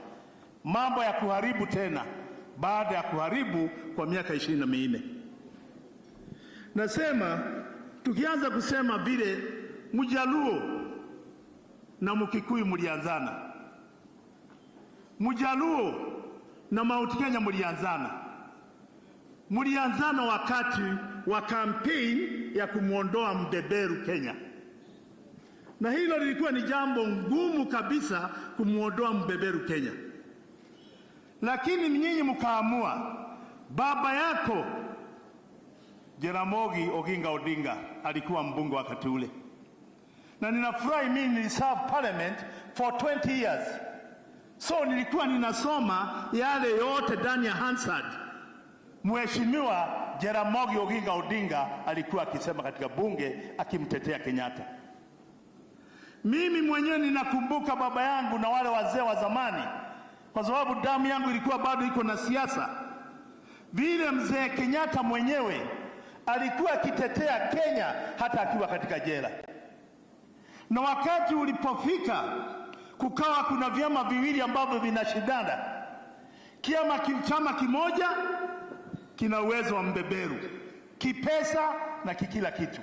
mambo ya kuharibu tena baada ya kuharibu kwa miaka 24. Nasema tukianza kusema vile Mjaluo na Mkikuyu mlianzana, Mjaluo na Mount Kenya mlianzana wakati wa campaign ya kumuondoa mbeberu Kenya, na hilo lilikuwa ni jambo ngumu kabisa kumuondoa mbeberu Kenya, lakini nyinyi mkaamua. Baba yako Jaramogi Oginga Odinga alikuwa mbunge wakati ule, na ninafurahi mimi niliserve parliament for 20 years, so nilikuwa ninasoma yale yote ndani ya Hansard Mheshimiwa Jaramogi Oginga Odinga alikuwa akisema katika bunge akimtetea Kenyatta. Mimi mwenyewe ninakumbuka baba yangu na wale wazee wa zamani, kwa sababu damu yangu ilikuwa bado iko na siasa, vile mzee Kenyatta mwenyewe alikuwa akitetea Kenya hata akiwa katika jela. Na wakati ulipofika kukawa kuna vyama viwili ambavyo vinashindana, chama kimoja kina uwezo wa mbeberu kipesa na kikila kitu,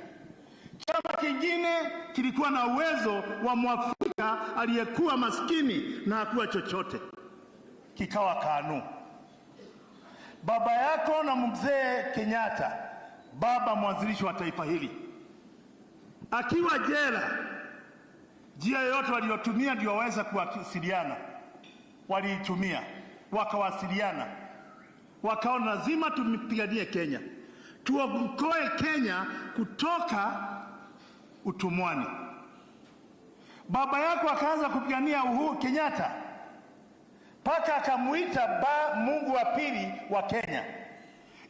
chama kingine kilikuwa na uwezo wa Mwafrika aliyekuwa maskini na hakuwa chochote, kikawa KANU. Baba yako na mzee Kenyatta, baba mwanzilishi wa taifa hili, akiwa jela, njia yote waliotumia ndio waweza kuwasiliana, waliitumia wakawasiliana, wakaona lazima tumpiganie Kenya, tuokoe Kenya kutoka utumwani. Baba yako akaanza kupigania Uhuru Kenyatta mpaka akamuita Mungu wa pili wa Kenya.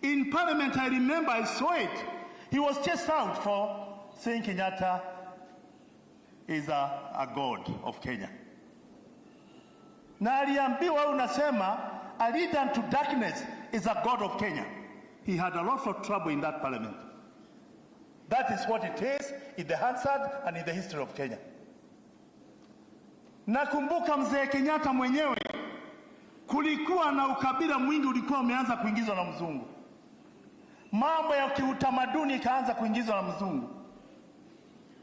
In parliament, I remember I saw it. He was chased out for saying Kenyatta is a god of Kenya. Na aliambiwa unasema a leader unto darkness is a god of Kenya. He had a lot of trouble in that parliament. That is what it is in the Hansard and in the history of Kenya. Nakumbuka mzee Kenyatta mwenyewe, kulikuwa na ukabila mwingi ulikuwa umeanza kuingizwa na mzungu. Mambo ya kiutamaduni ikaanza kuingizwa na mzungu.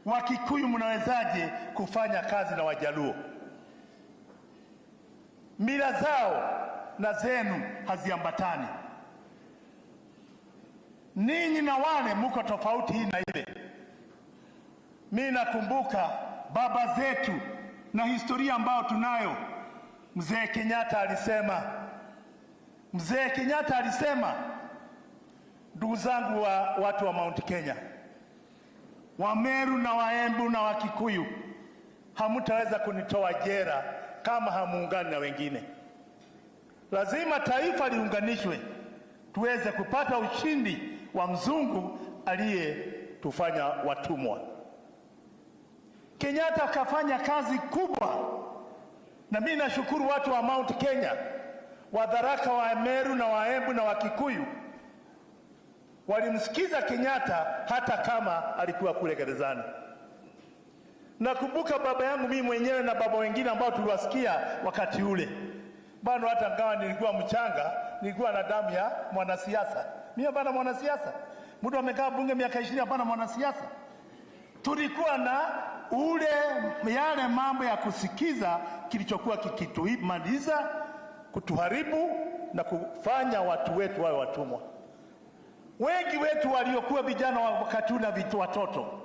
Wakikuyu mnawezaje kufanya kazi na Wajaluo? Mila zao na zenu haziambatani. Ninyi na wale muko tofauti hii na ile. Mimi nakumbuka baba zetu na historia ambayo tunayo. Mzee Kenyatta alisema, ndugu zangu wa watu wa Mount Kenya, Wameru na Waembu na Wakikuyu, hamtaweza kunitoa jela kama hamuungani na wengine. Lazima taifa liunganishwe tuweze kupata ushindi wa mzungu aliyetufanya watumwa. Kenyatta akafanya kazi kubwa, na mimi nashukuru watu wa Mount Kenya, wa Tharaka, wa Meru na wa Embu na wa Kikuyu walimsikiza Kenyatta hata kama alikuwa kule gerezani. Nakumbuka baba yangu mimi mwenyewe na baba wengine ambao tuliwasikia wakati ule. Bado hata ngawa nilikuwa mchanga, nilikuwa na damu ya mwanasiasa. Mimi hapana mwanasiasa. Mtu amekaa bunge miaka 20 hapana mwanasiasa. Tulikuwa na yale mambo ya kusikiza kilichokuwa kikitumaliza, kutuharibu na kufanya watu wetu wawe watumwa. Wengi wetu waliokuwa vijana wakati ule watoto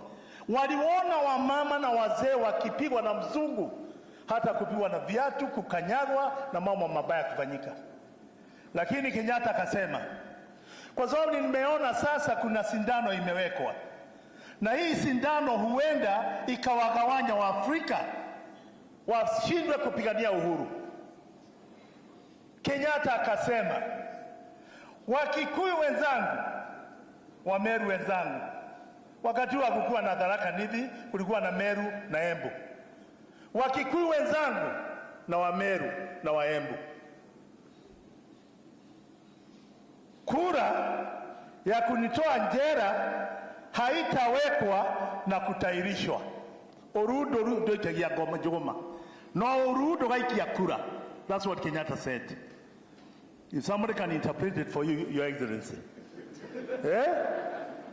waliona wamama na wazee wakipigwa na mzungu, hata kupigwa na viatu, kukanyagwa na mambo mabaya kufanyika. Lakini Kenyatta akasema, kwa sababu nimeona sasa kuna sindano imewekwa, na hii sindano huenda ikawagawanya Waafrika washindwe kupigania uhuru. Kenyatta akasema, Wakikuyu wenzangu, Wameru wenzangu, wakati huo hakukuwa na Tharaka Nithi, kulikuwa na Meru na Embu. Wakikuyu wenzangu na Wameru na Waembu, kura ya kunitoa njera haitawekwa na kutairishwa. Orudo itagia goma joma. No orudo gaikia kura. That's what Kenyatta said. If somebody can interpret it for you, Your Excellency.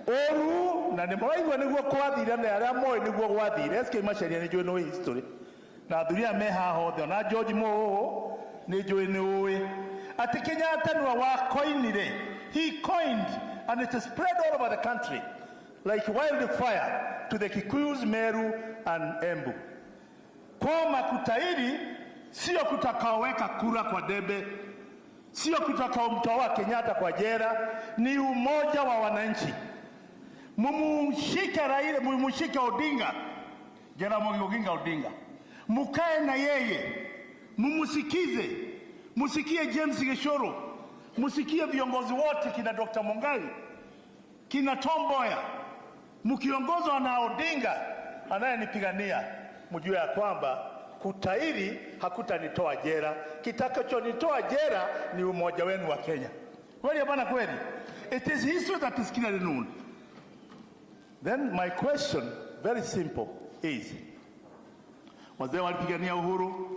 Oru na nimwaigwa niguo kwathire na aria moy niguo gwathire. Eske macharia ni jwe no history. Na thuria me haho the na George Mo ni jwe ni uwe. Ati Kenyatta ni wa coinire. He coined, and it is spread all over the country like wildfire to the Kikuyus, Meru and Embu. Kwamba kutairi sio kutakaoweka kura kwa debe, sio kutakaomtoa Kenyatta kwa jera, ni umoja wa wananchi. Mumushike Raila, mumushike Odinga, Jaramogi Oginga Odinga, mukae na yeye, mumusikize, musikie James Gishoro, musikie viongozi wote kina Dr. Mungai, kina Tom Mboya, mukiongozwa na Odinga anayenipigania, mjue ya kwamba kutairi hakutanitoa jera. Kitakachonitoa jera ni umoja wenu wa Kenya. Kweli hapana kweli? It is history that is clearly known. Then my question, very simple, is wazee walipigania uhuru,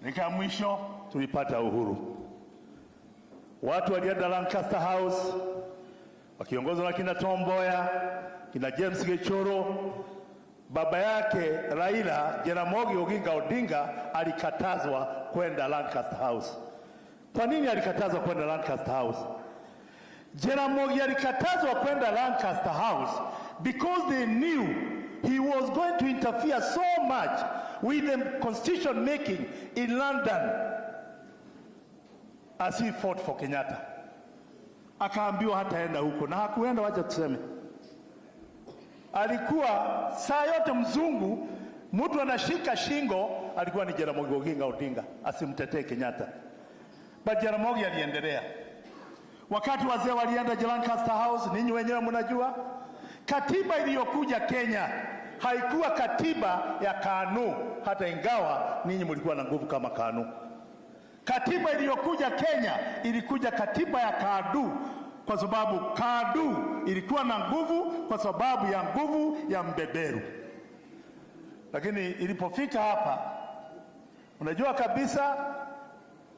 nika mwisho tulipata uhuru. Watu walienda Lancaster House wakiongozwa na kina Tom Mboya, kina James Gishoro. Baba yake Raila, Jaramogi Oginga Odinga, alikatazwa kwenda Lancaster House. Kwa nini alikatazwa kwenda Lancaster House? Jaramogi alikatazwa kwenda Lancaster House because they knew he was going to interfere so much with the constitution making in London as he fought for Kenyatta. Akaambiwa hataenda huko, na hakuenda. Wacha tuseme alikuwa saa yote mzungu, mtu anashika shingo, alikuwa ni Jaramogi Oginga Odinga asimtetee Kenyatta. But Jaramogi aliendelea. Wakati wazee walienda Lancaster House, ninyi wenyewe mnajua katiba iliyokuja Kenya haikuwa katiba ya KANU, hata ingawa ninyi mlikuwa na nguvu kama KANU. Katiba iliyokuja Kenya ilikuja katiba ya KADU, kwa sababu KADU ilikuwa na nguvu kwa sababu ya nguvu ya mbeberu. Lakini ilipofika hapa, unajua kabisa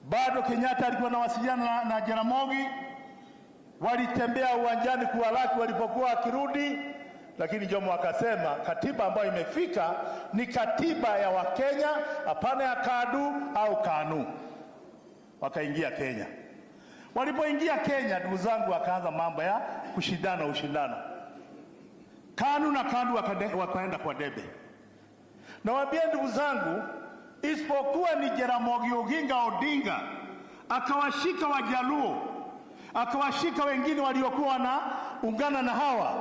bado Kenyatta alikuwa anawasiliana na Jaramogi. Walitembea uwanjani kuwalaki walipokuwa akirudi, lakini Jomo akasema katiba ambayo imefika ni katiba ya Wakenya, hapana ya KADU au KANU. Wakaingia Kenya. Walipoingia Kenya, ndugu zangu, wakaanza mambo ya ushindano. KANU na KADU wakaenda kwa debe. Nawaambia ndugu zangu, isipokuwa ni Jaramogi Oginga Odinga akawashika Wajaluo, akawashika wengine waliokuwa na ungana na hawa,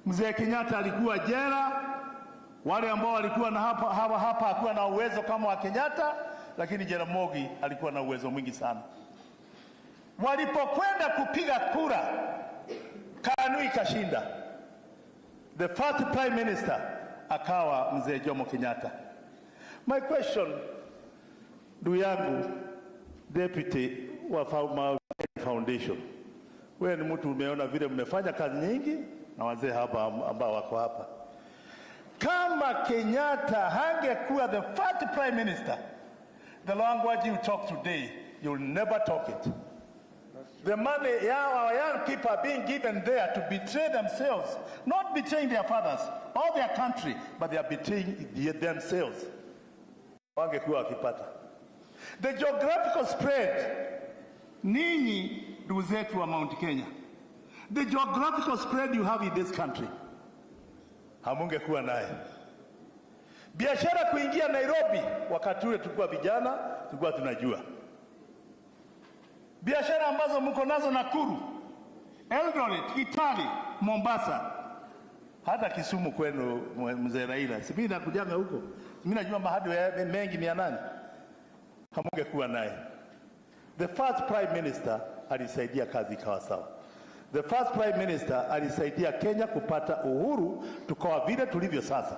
mzee Kenyatta alikuwa jela Wale ambao walikuwa na hapa hakuwa na uwezo kama wa Kenyatta, lakini Jaramogi alikuwa na uwezo mwingi sana. Walipokwenda kupiga kura, KANU ikashinda. The first prime minister akawa mzee Jomo Kenyatta. My question, ndugu yangu deputy wa foundation, wewe ni mtu umeona vile mmefanya kazi nyingi na wazee hapa ambao wako hapa. Kama Kenyatta hangekuwa the first prime minister, the language you talk today, you'll never talk it. The money our young people are being given there to betray themselves, not betraying their fathers or their country, but they are betraying themselves. Wangekuwa wakipata. The geographical spread, ninyi ndugu zetu wa Mount Kenya, the geographical spread you have in this country, hamungekuwa naye. Biashara kuingia Nairobi, wakati ule tulikuwa vijana, tulikuwa tunajua. Biashara ambazo mko nazo Nakuru, Eldoret, Kitale, Mombasa, hata Kisumu kwenu mzee Raila. Si mimi nakujanga huko. Mimi najua mahali mengi 800. Hamungekuwa naye. The first prime minister alisaidia kazi ikawa sawa. The first prime minister alisaidia Kenya kupata uhuru tukawa vile tulivyo sasa.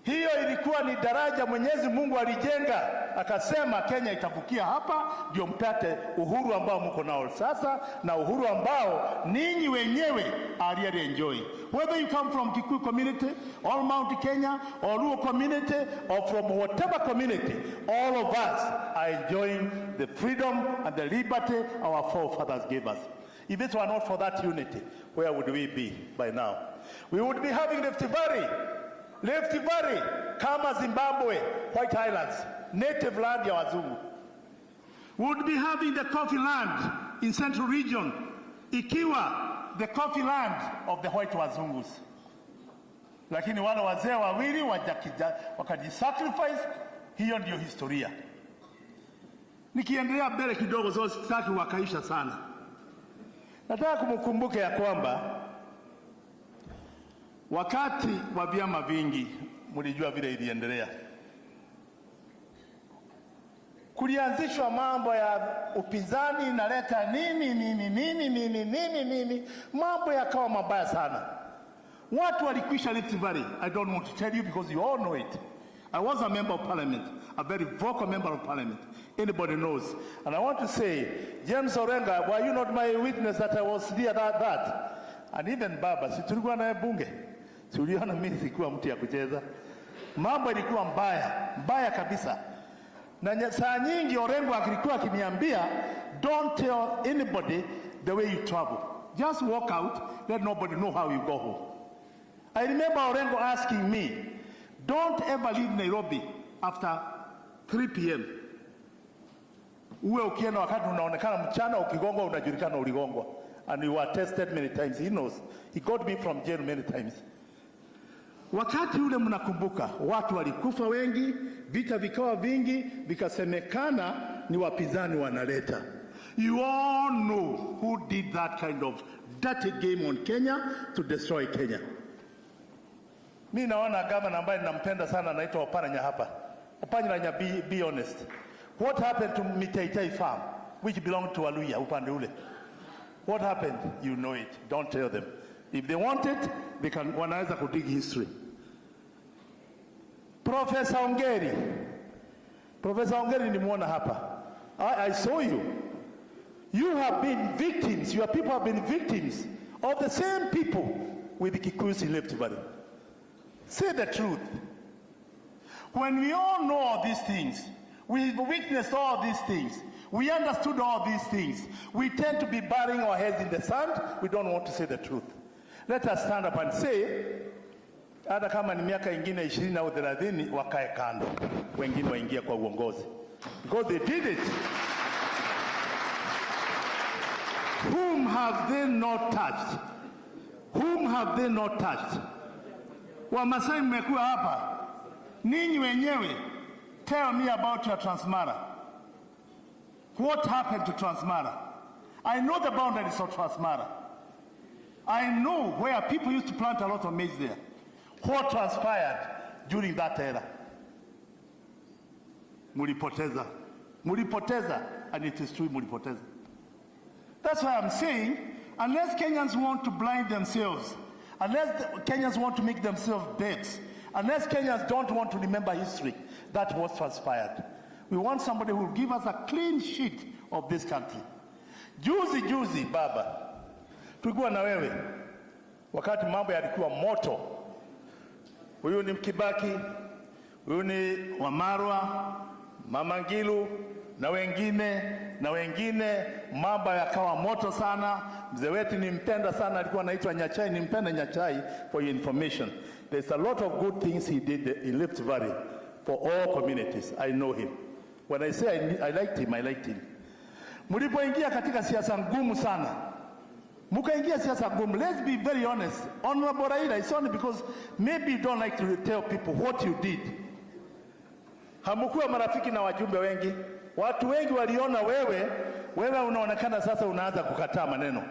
Hiyo ilikuwa ni daraja Mwenyezi Mungu alijenga, akasema Kenya itavukia hapa ndio mpate uhuru ambao mko nao sasa, na uhuru ambao ninyi wenyewe are really enjoying. Whether you come from Kikuyu community or Mount Kenya or Luo community or from whatever community, all of us are enjoying the freedom and the liberty our forefathers gave us. If it were not for that unity, where would we be by now? We would be having Rift Valley, kama Zimbabwe, White Islands, native land ya wazungu. We would be having the coffee land in Central Region, ikiwa the coffee land of the white wazungus. Lakini wale wazee wawili wakajisacrifice, hiyo ndio historia. Nikiendelea mbele kidogo, so sitaki wakaisha sana. Nataka kumkumbuke ya kwamba wakati wa vyama vingi, mlijua vile iliendelea. Kulianzishwa mambo ya upinzani inaleta nini, mambo yakawa mabaya sana. Watu walikwisha Rift Valley. I don't want to tell you because you all know it. I was a member of parliament, a very vocal member of parliament. Anybody knows. And I want to say, James Orenga, were you not my witness that I was there that? And even Baba, si tulikuwa na bunge. Si uliona mimi sikuwa mtu ya kucheza. Mambo ilikuwa mbaya kabisa. Na saa nyingi Orengo alikuwa akiniambia, don't tell anybody the way you travel. Just walk out, let nobody know how you go home. I remember Orengo asking me, don't ever leave Nairobi after 3 p.m. Uwe ukienda wakati unaonekana mchana, ukigongwa unajulikana uligongwa. And you were tested many times. He knows. He got me from jail many times. Wakati ule mnakumbuka, watu walikufa wengi, vita vikawa vingi, vikasemekana ni wapinzani wanaleta. You all know who did that kind of dirty game on Kenya to destroy Kenya. Mimi naona gavana ambaye ninampenda sana anaitwa Oparanya hapa. Oparanya, be honest. What happened to Mitaitai farm, which belonged to Waluya upande ule? What happened? You know it. Don't tell them. If they want it, they can wanaweza kudig history. Professor Ongeri nimuona hapa. I saw you. You have been victims, your people have been victims of the same people with the Kikuyus in Rift Valley. Say the truth. When we all know all these things, we've witnessed all these things, we understood all these things, we tend to be burying our heads in the sand. We don't want to say the truth. Let us stand up and say, hata kama ni miaka ingine 20 au 30 wakae kando, wengine waingie kwa uongozi. Because they did it. Whom have they not touched? Whom have they not touched? Wamasai mmekuwa hapa. Ninyi wenyewe, tell me about your Transmara. What happened to Transmara? I know the boundaries of Transmara. I know where people used to plant a lot of maize there. what transpired during that era. Mulipoteza. Mulipoteza, and it is true, mulipoteza. That's why I'm saying, unless Kenyans want to blind themselves, unless Kenyans want to make themselves dead, unless Kenyans don't want to remember history, that was transpired. We want somebody who will give us a clean sheet of this country. Juzi baba, tulikuwa na wewe wakati mambo yalikuwa moto. Huyu ni Kibaki, huyu ni Wamarwa, Mama Ngilu na wengine, mambo yakawa moto sana. Mzee wetu nimpenda sana, alikuwa anaitwa Nyachai, nimpenda Nyachai. For your information, there's a lot of good things he did in Rift Valley for all communities. I know him. When I say I liked him, I liked him. Mlipoingia katika siasa ngumu sana, mukaingia siasa ngumu. Let's be very honest. Honorable Raila, it's only because maybe you don't like to tell people what you did. Hamukuwa marafiki na wajumbe wengi. Watu wengi waliona wewe unaonekana sasa unaanza kukataa maneno.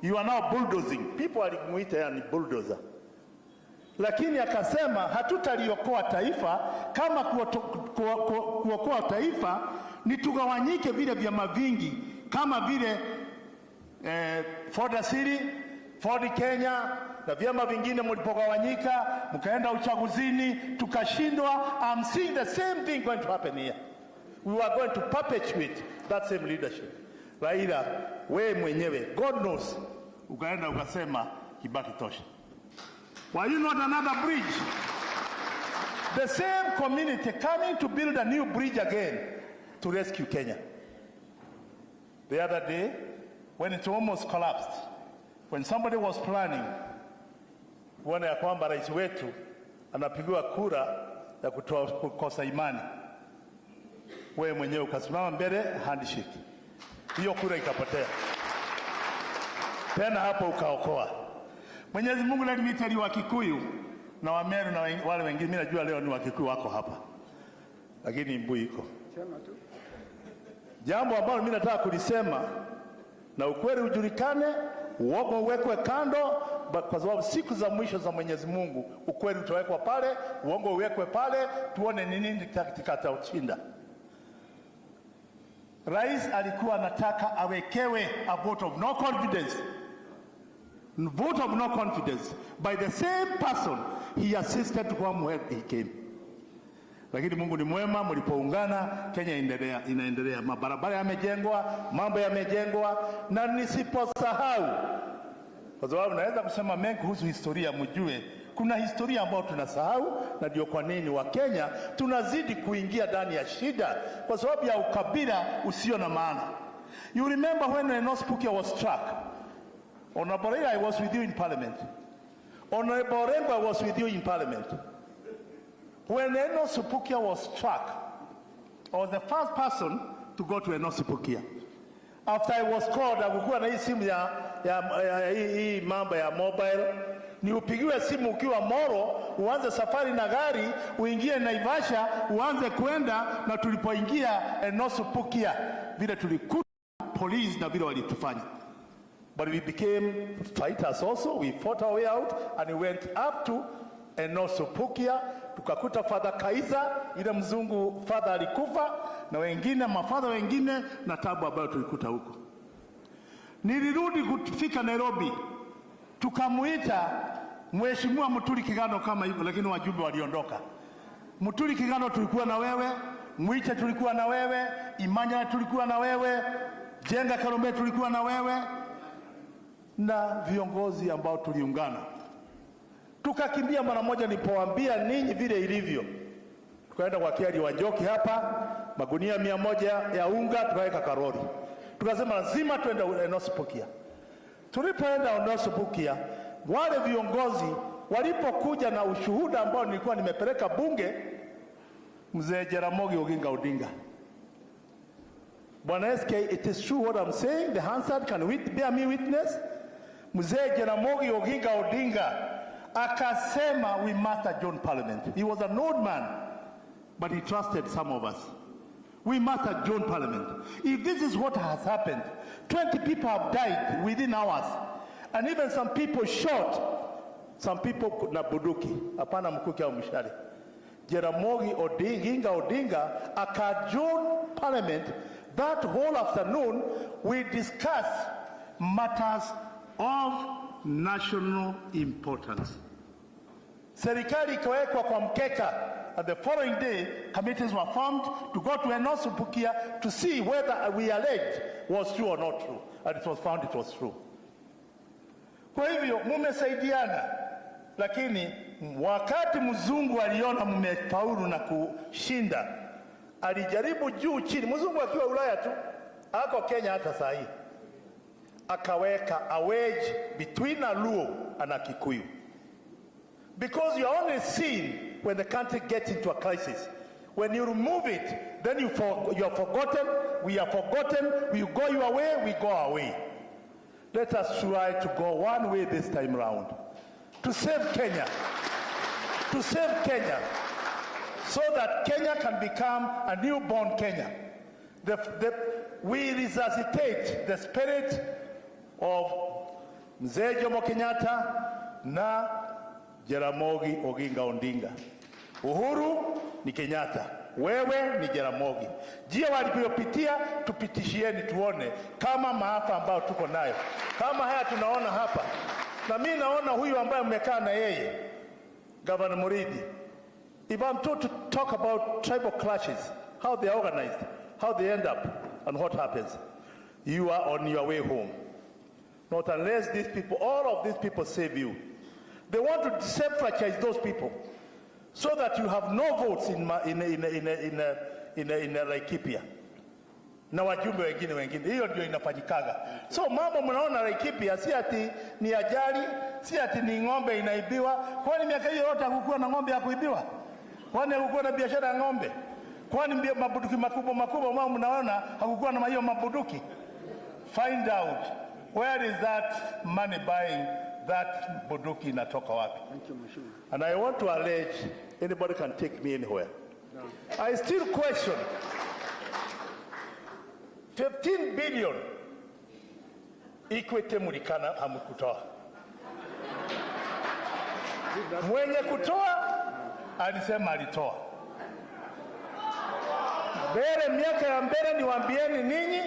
You are now bulldozing. People walimuita yani bulldozer. Lakini akasema hatutaliokoa taifa kama kuokoa taifa ni tugawanyike vile vyama vingi kama vile Ford Asili, Ford Kenya na vyama vingine mlipogawanyika mkaenda uchaguzini tukashindwa. I'm seeing the same thing going to happen here. We are going to perpetuate that same leadership. Raila, wewe mwenyewe, God knows, ukaenda ukasema Kibaki tosha. Why you not another bridge? The same community coming to build a new bridge again to rescue Kenya. The other day, when it almost collapsed, when somebody was planning kuona ya kwamba rais wetu anapigiwa kura ya kukosa imani, wewe mwenyewe ukasimama mbele, handshake. Hiyo kura ikapotea. Tena hapo ukaokoa. Mwenyezi Mungu, let me tell you, Wakikuyu na Wameru na wale wengine, mimi najua leo ni Wakikuyu wako hapa, lakini mbu iko jambo ambalo mimi nataka kulisema na ukweli ujulikane, uongo uwekwe kando, kwa sababu siku za mwisho za Mwenyezi Mungu ukweli utawekwa pale, uongo uwekwe pale, tuone ni nini kitakachoushinda. Rais alikuwa anataka awekewe a vote of no confidence. Vote of no confidence by the same person he assisted from where he came. Lakini Mungu ni mwema, mlipoungana Kenya inaendelea. Mabarabara yamejengwa, mambo yamejengwa, na nisiposahau, kwa sababu naweza kusema mengi kuhusu historia, mjue kuna historia ambayo tunasahau, na ndio kwa nini wa Kenya tunazidi kuingia ndani ya shida kwa sababu ya ukabila usio na maana. You remember when Msmb was struck? Honorable Raila, I was with you in parliament. Honorable Odinga, I was with you in parliament. When Msmb was struck, I was the first person to go to Msmb. After I was called, akukuwa na hii simu hii mambo ya mobile, ni upigiwe simu ukiwa Moro, uanze safari na gari, uingie Naivasha, uanze kwenda, na tulipoingia Msmb vile tulikuta police na vile walitufanya. But we became fighters also. We fought our way out and we went up to Msmb. Tukakuta Father Kaiza, ile mzungu father alikufa, na wengine mafadha wengine, na tabu ambayo tulikuta huko. Nilirudi kufika Nairobi, tukamuita Mheshimiwa Muturi Kigano kama hivyo, lakini wajumbe waliondoka. Muturi Kigano tulikuwa na wewe, Mwite tulikuwa na wewe, Imanya tulikuwa na wewe, Jenga Karume tulikuwa na wewe, na viongozi ambao tuliungana. Tukakimbia mara moja nilipowaambia ninyi vile ilivyo. Tukaenda kwa Kiari wa Njoki hapa, magunia 100 ya unga tukaweka karori. Tukasema lazima tuende Msmb. Tulipoenda Msmb, wale viongozi walipokuja na ushuhuda ambao nilikuwa nimepeleka bunge, Mzee Jaramogi Odinga, Bwana SK, it is true what I'm saying, the Hansard can bear me witness. Mzee Jaramogi Odinga akasema we must adjourn parliament. He was an old man, but he trusted some of us. We must adjourn parliament. If this is what has happened, 20 people have died within hours, and even some people shot. some people na buduki, hapana mkuki au mshale. Jaramogi Odinga adjourned Parliament that whole afternoon. We discussed matters of national importance. Serikali ikawekwa kwa mkeka, and the following day committees were formed to go to Enoch Pukia to see whether we alleged was true or not true, and it was found it was true. Kwa hivyo mumesaidiana, lakini wakati mzungu aliona mmefaulu na kushinda, alijaribu juu chini, mzungu akiwa Ulaya tu, ako Kenya hata saa hii, akaweka a wedge between a Luo and a Kikuyu. Because you are only seen when the country gets into a crisis. When you remove it, then you are forgotten, we are forgotten, you go your way, we go our way. Let us try to go one way this time round. To save Kenya. To save Kenya. So that Kenya can become a newborn Kenya. We resuscitate the spirit of Mzee Jomo Kenyatta na Jaramogi Oginga Odinga. Uhuru ni Kenyatta, wewe ni Jaramogi. Njia walipopitia tupitishieni tuone kama maafa ambayo tuko nayo. Kama haya tunaona hapa. Na mimi naona huyu ambaye mmekaa na yeye, Governor Muridi. If I'm told to talk about tribal clashes, how they are organized, how they end up, and what happens, you are on your way home. Not unless these people, all of these people save you. They want to disenfranchise those people so that you have no votes in Laikipia. Na wajumbe wengine. Hiyo ndio inafanyikaga. So mambo mnaona Laikipia si ati ni ajali, si ati ni ng'ombe inaibiwa. Kwani miaka hiyo yote hakukuwa na ng'ombe ya kuibiwa? Kwani hakukuwa na biashara ya ng'ombe? Kwani mabuduki makubwa mambo mnaona hakukuwa na hiyo mabuduki? Find out where is that money buying that buduki inatoka wapi? And I want to allege anybody can take me anywhere. No. I still question 15 billion Ikwete Murikana hamukutoa. Mwenye kutoa alisema alitoa. Miaka ya mbele niwaambieni ninyi,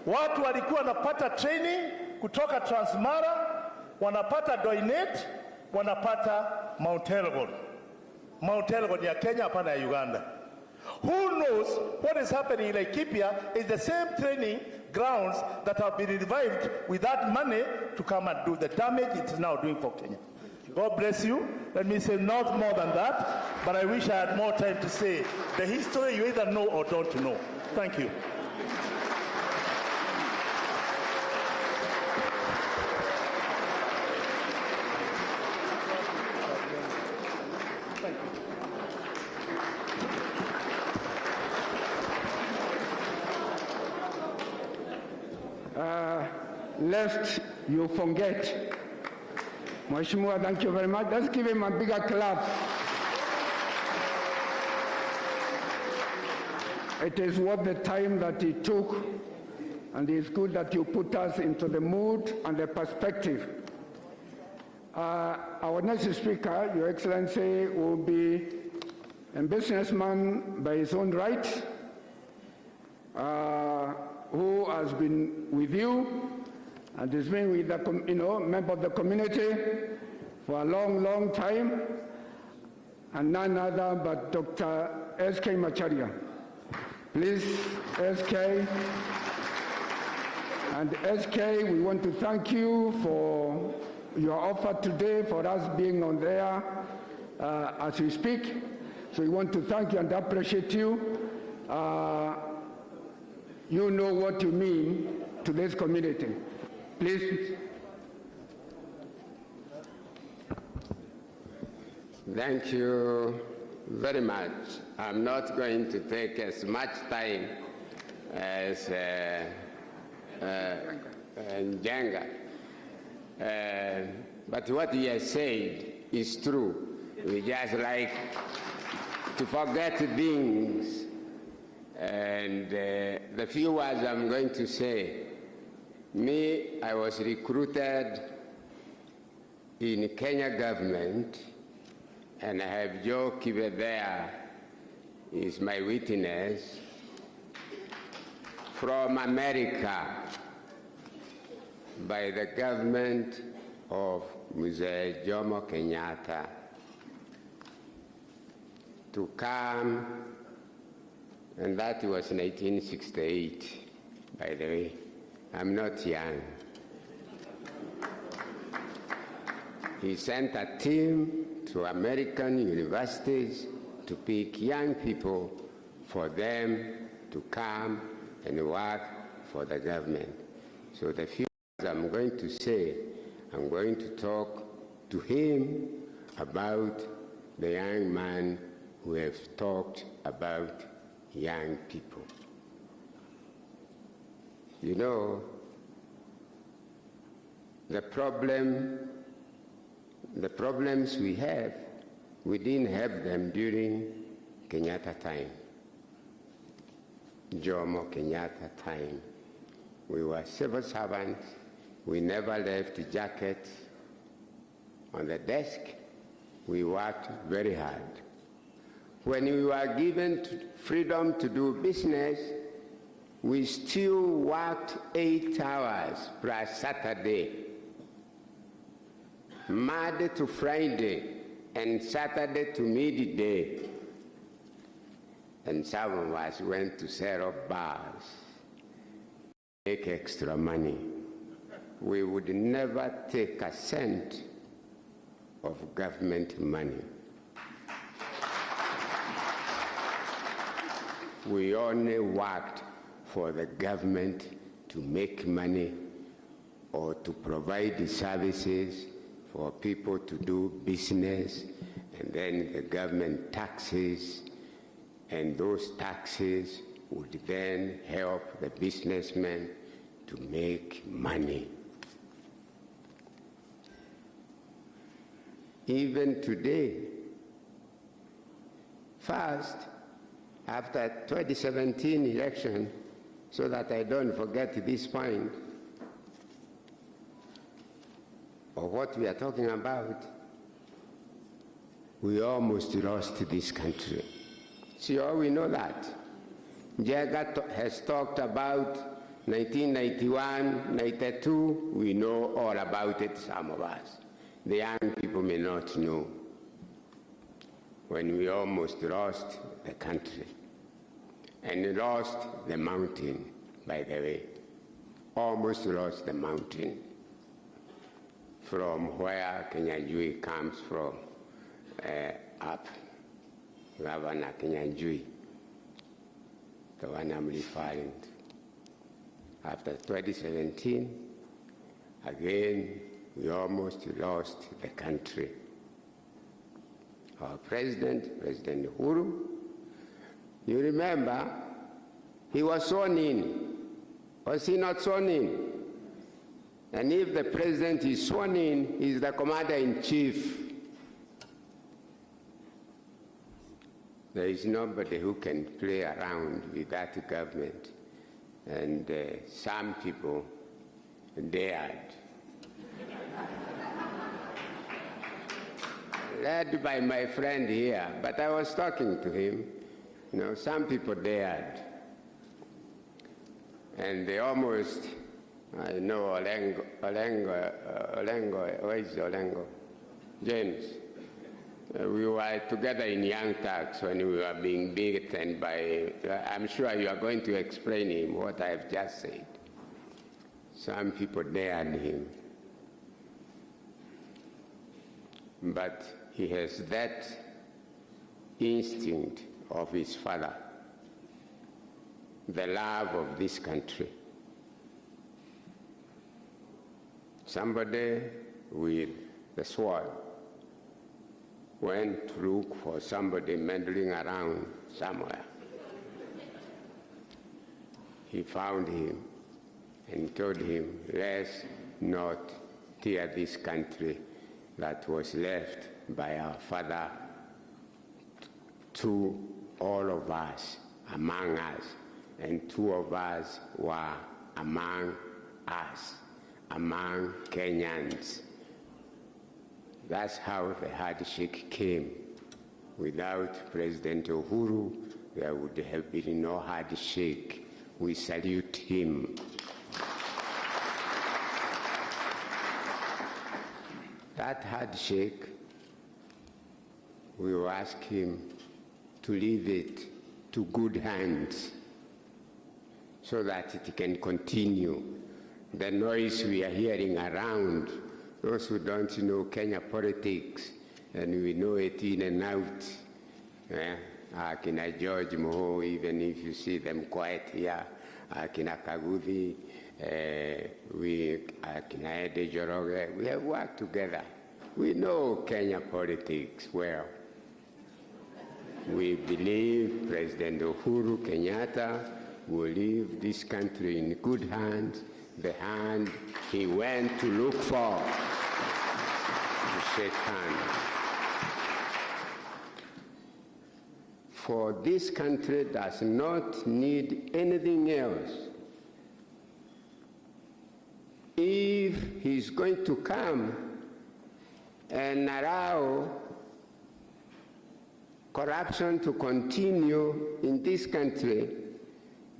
watu walikuwa wanapata training kutoka Transmara, wanapata Doinet, wanapata Mount Elgon. Mount Elgon ya Kenya, hapana ya Uganda. Who knows what is happening in Laikipia is the same training grounds that have been revived with that money to come and do the damage it is now doing for Kenya. God bless you. Let me say not more than that, but I wish I had more time to say the history you either know or don't know. Thank you. Lest you forget, Mheshimiwa, thank you very much. Let's give him a bigger clap. It is worth the time that he took, and it's good that you put us into the mood and the perspective. Our next speaker, Your Excellency, will be a businessman by his own right, who has been with you and has been with the member of the community for a long, long time, and none other but Dr. S.K. Macharia. Please, S.K. And S.K., we want to thank you for your offer today for us being on there as we speak. So we want to thank you and appreciate you. You know what you mean to this community. Please. Thank you very much. I'm not going to take as much time as Njenga. But what he has said is true. We just like to forget things. And the few words I'm going to say, me, I was recruited in Kenya government, and I have Gotv there, is my witness, from America by the government of Mzee Jomo Kenyatta to come, and that was 1968, by the way. I'm not young. He sent a team to American universities to pick young people for them to come and work for the government. So the few words I'm going to say, I'm going to talk to him about the young man who have talked about young people. You know, the problems we have, we didn't have them during Kenyatta time, Jomo Kenyatta time. We were civil servants. We never left jackets on the desk. We worked very hard. When we were given freedom to do business, we still worked 8 hours plus Saturday, Monday to Friday, and Saturday to midday. And some of us went to set up bars, make extra money. We would never take a cent of government money. We only worked for the government to make money or to provide the services for people to do business, and then the government taxes, and those taxes would then help the businessmen to make money. Even today, first, after 2017 election, so that I don't forget this point of what we are talking about, we almost lost this country. See, all we know that. Jagat has talked about 1991, 92, we know all about it, some of us. The young people may not know. When we almost lost the country, and lost the mountain, by the way, almost lost the mountain from where Kenyanjui comes from, up, Governor Kenyanjui, the one I'm referring to. After 2017, again, we almost lost the country. Our president, President Uhuru, you remember, he was sworn in. Was he not sworn in? And if the president is sworn in, he's the commander-in-chief. There is nobody who can play around with that government. And some people dared. Led by my friend here, but I was talking to him. You know, some people dared. And they almost, I know Olengo, where is Olengo? James. We were together in Young Turks when we were being beaten by, I'm sure you are going to explain him what I have just said. Some people dared him. But he has that instinct of his father, the love of this country. Somebody with the sword went to look for somebody meddling around somewhere. He found him and told him, let's not tear this country that was left by our father to all of us, among us, and 2 of us were among us, among Kenyans. That's how the handshake came. Without President Uhuru, there would have been no handshake. We salute him. That handshake, we will ask him to leave it to good hands so that it can continue. The noise we are hearing around, those who don't know Kenya politics, and we know it in and out, Akina George Moho, even if you see them quiet here, Akina Kaguthi, Akina Ede Joroge, we have worked together. We know Kenya politics well. We believe President Uhuru Kenyatta will leave this country in good hands, the hand he went to look for, to shake hands. For this country does not need anything else. If he's going to come and allow corruption to continue in this country,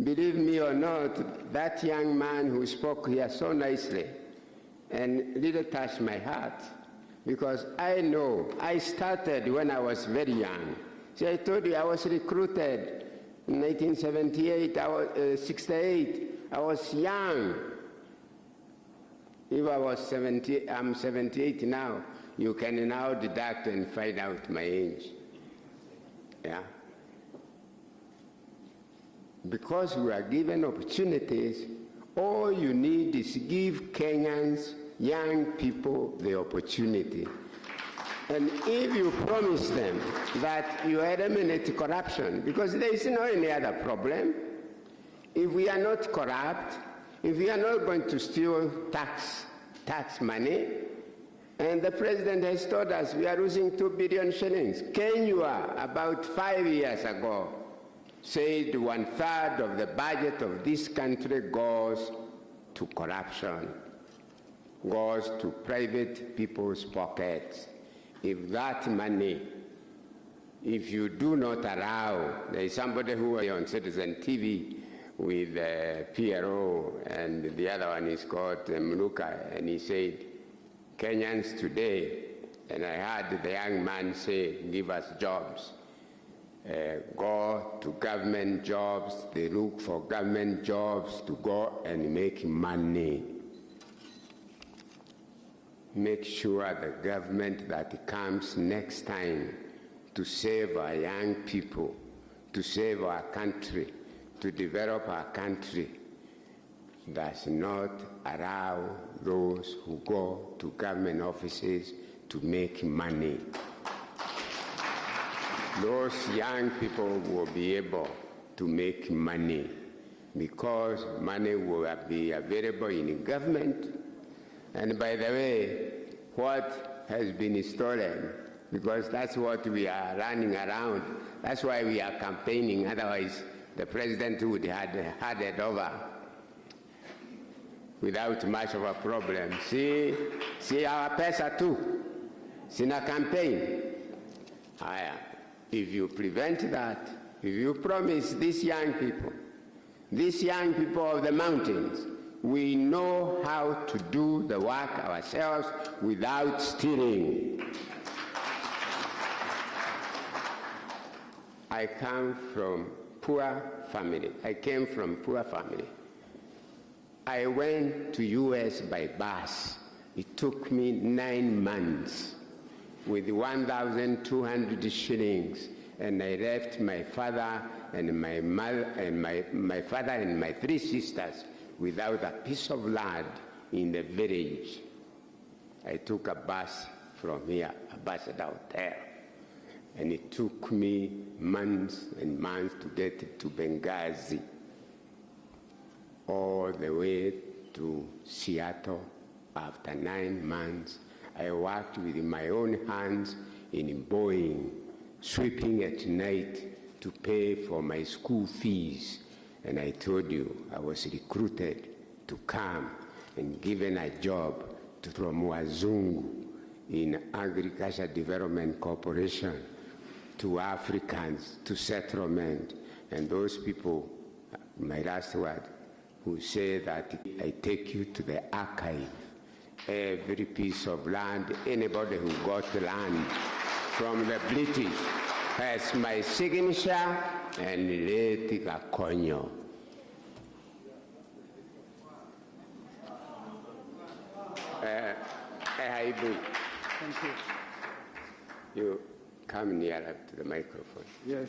believe me or not, that young man who spoke here so nicely and really touched my heart, because I know I started when I was very young. See, I told you I was recruited in 1978, I was 68. I was young. If I was 70, I'm 78 now. You can now deduct and find out my age. Yeah. Because we are given opportunities, all you need is give Kenyans, young people, the opportunity. And if you promise them that you eliminate corruption, because there is no any other problem, if we are not corrupt, if we are not going to steal tax money, and the president has told us we are losing 2 billion shillings. Kenya, about 5 years ago, said 1/3 of the budget of this country goes to corruption, goes to private people's pockets. If that money, if you do not allow, there is somebody who was on Citizen TV with PRO, and the other one is called Mnuka, and he said, Kenyans today, and I heard the young man say, give us jobs. Go to government jobs, they look for government jobs to go and make money. Make sure the government that comes next time to save our young people, to save our country, to develop our country, does not allow those who go to government offices to make money. Those young people will be able to make money because money will be available in government. And by the way, what has been stolen, because that's what we are running around, that's why we are campaigning, otherwise the president would have had it over without much of a problem. See our pesa too. Sina campaign. If you prevent that, if you promise these young people of the mountains, we know how to do the work ourselves without stealing. I come from poor family. I came from poor family. I went to US by bus. It took me 9 months with 1,200 shillings, and I left my father and my mother and my father and my 3 sisters without a piece of land in the village. I took a bus from here, a bus down there, and it took me months and months to get to Benghazi, all the way to Seattle. After 9 months, I worked with my own hands in Boeing, sweeping at night to pay for my school fees. And I told you, I was recruited to come and given a job from Wazungu in Agriculture Development Corporation to Africans, to settlement, and those people, my last word, who say that I take you to the archive, every piece of land, anybody who got land from the British has my signature and Leti Gakonyo. Thank you. You come nearer to the microphone. Yes.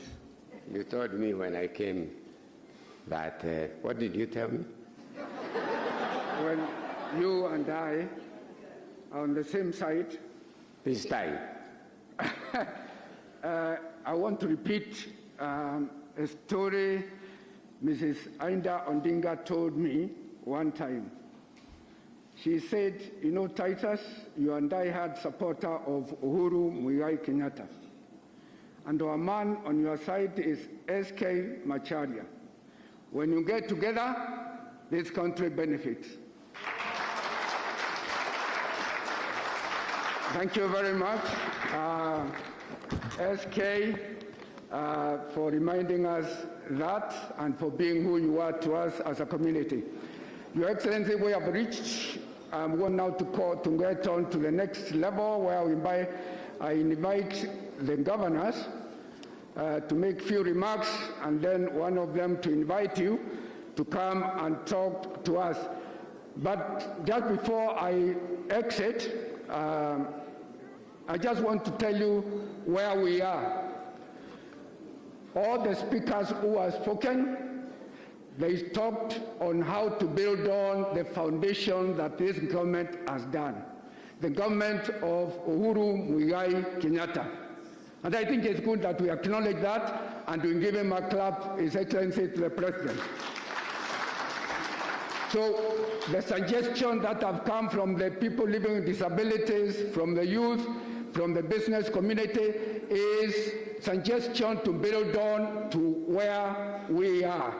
You told me when I came that, what did you tell me? When you and I are on the same side, This time. I want to repeat a story Mrs. Raila Odinga told me one time. She said, you know, Titus, you and I had supporter of Uhuru Muigai Kenyatta. And our man on your side is SK Macharia. When you get together, this country benefits. Thank you very much, SK, for reminding us that and for being who you are to us as a community. Your Excellency, we have reached, I'm going now to get on to the next level where I invite the governors to make few remarks, and then one of them to invite you to come and talk to us. But just before I exit, I just want to tell you where we are. All the speakers who have spoken, they talked on how to build on the foundation that this government has done. The government of Uhuru Muigai Kenyatta. And I think it's good that we acknowledge that and we give him a clap, His Excellency, to the President. So the suggestions that have come from the people living with disabilities, from the youth, from the business community is suggestion to build on to where we are.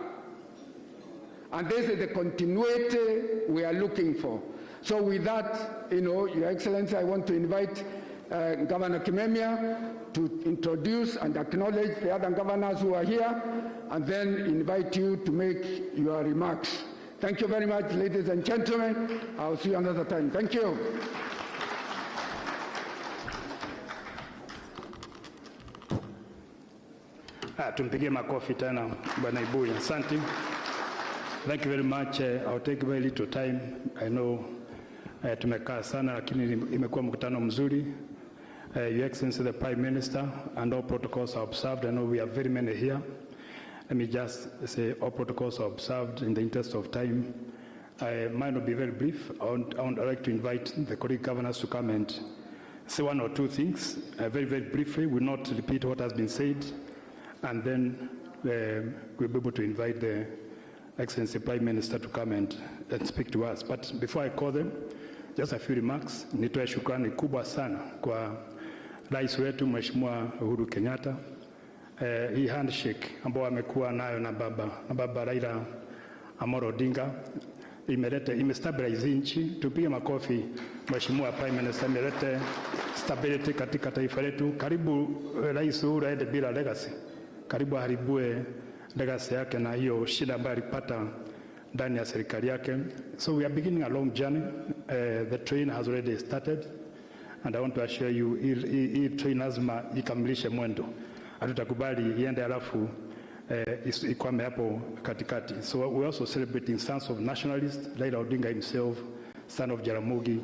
And this is the continuity we are looking for. So with that, Your Excellency, I want to invite Governor Kimemia to introduce and acknowledge the other governors who are here, and then invite you to make your remarks. Thank you very much, ladies and gentlemen. I'll see you another time. Thank you. Tumpigie makofi tena Bwana Ibuya. Asante. Thank you very much. I'll take very little time. I know tumekaa sana, lakini imekuwa mkutano mzuri. Your Excellency the Prime Minister, and all protocols are observed. I know we have very many here. Let me just say all protocols are observed in the interest of time. I might not be very brief. I would like to invite the colleague governors to come and say one or two things very, very briefly. We will not repeat what has been said. And then we'll be able to invite the Excellency Prime Minister to come and speak to us. But before I call them, just a few remarks. Nitoe shukrani kubwa sana kwa Rais wetu Mheshimiwa Uhuru Kenyatta. Hii handshake ambao amekuwa nayo na baba Raila Odinga imestabilize nchi. Tupige makofi Mheshimiwa Prime Minister, imeleta stability katika taifa letu. Karibu Rais Uhuru aende bila legacy. Karibu haribue legacy yake na hiyo shida ambayo alipata ndani ya serikali yake. So we are beginning a long journey. The train has already started, and I want to assure you, hii train lazima ikamilishe mwendo. Hatutakubali iende alafu ikwame hapo katikati. So we also celebrating sons of nationalists, Raila Odinga himself, son of Jaramogi,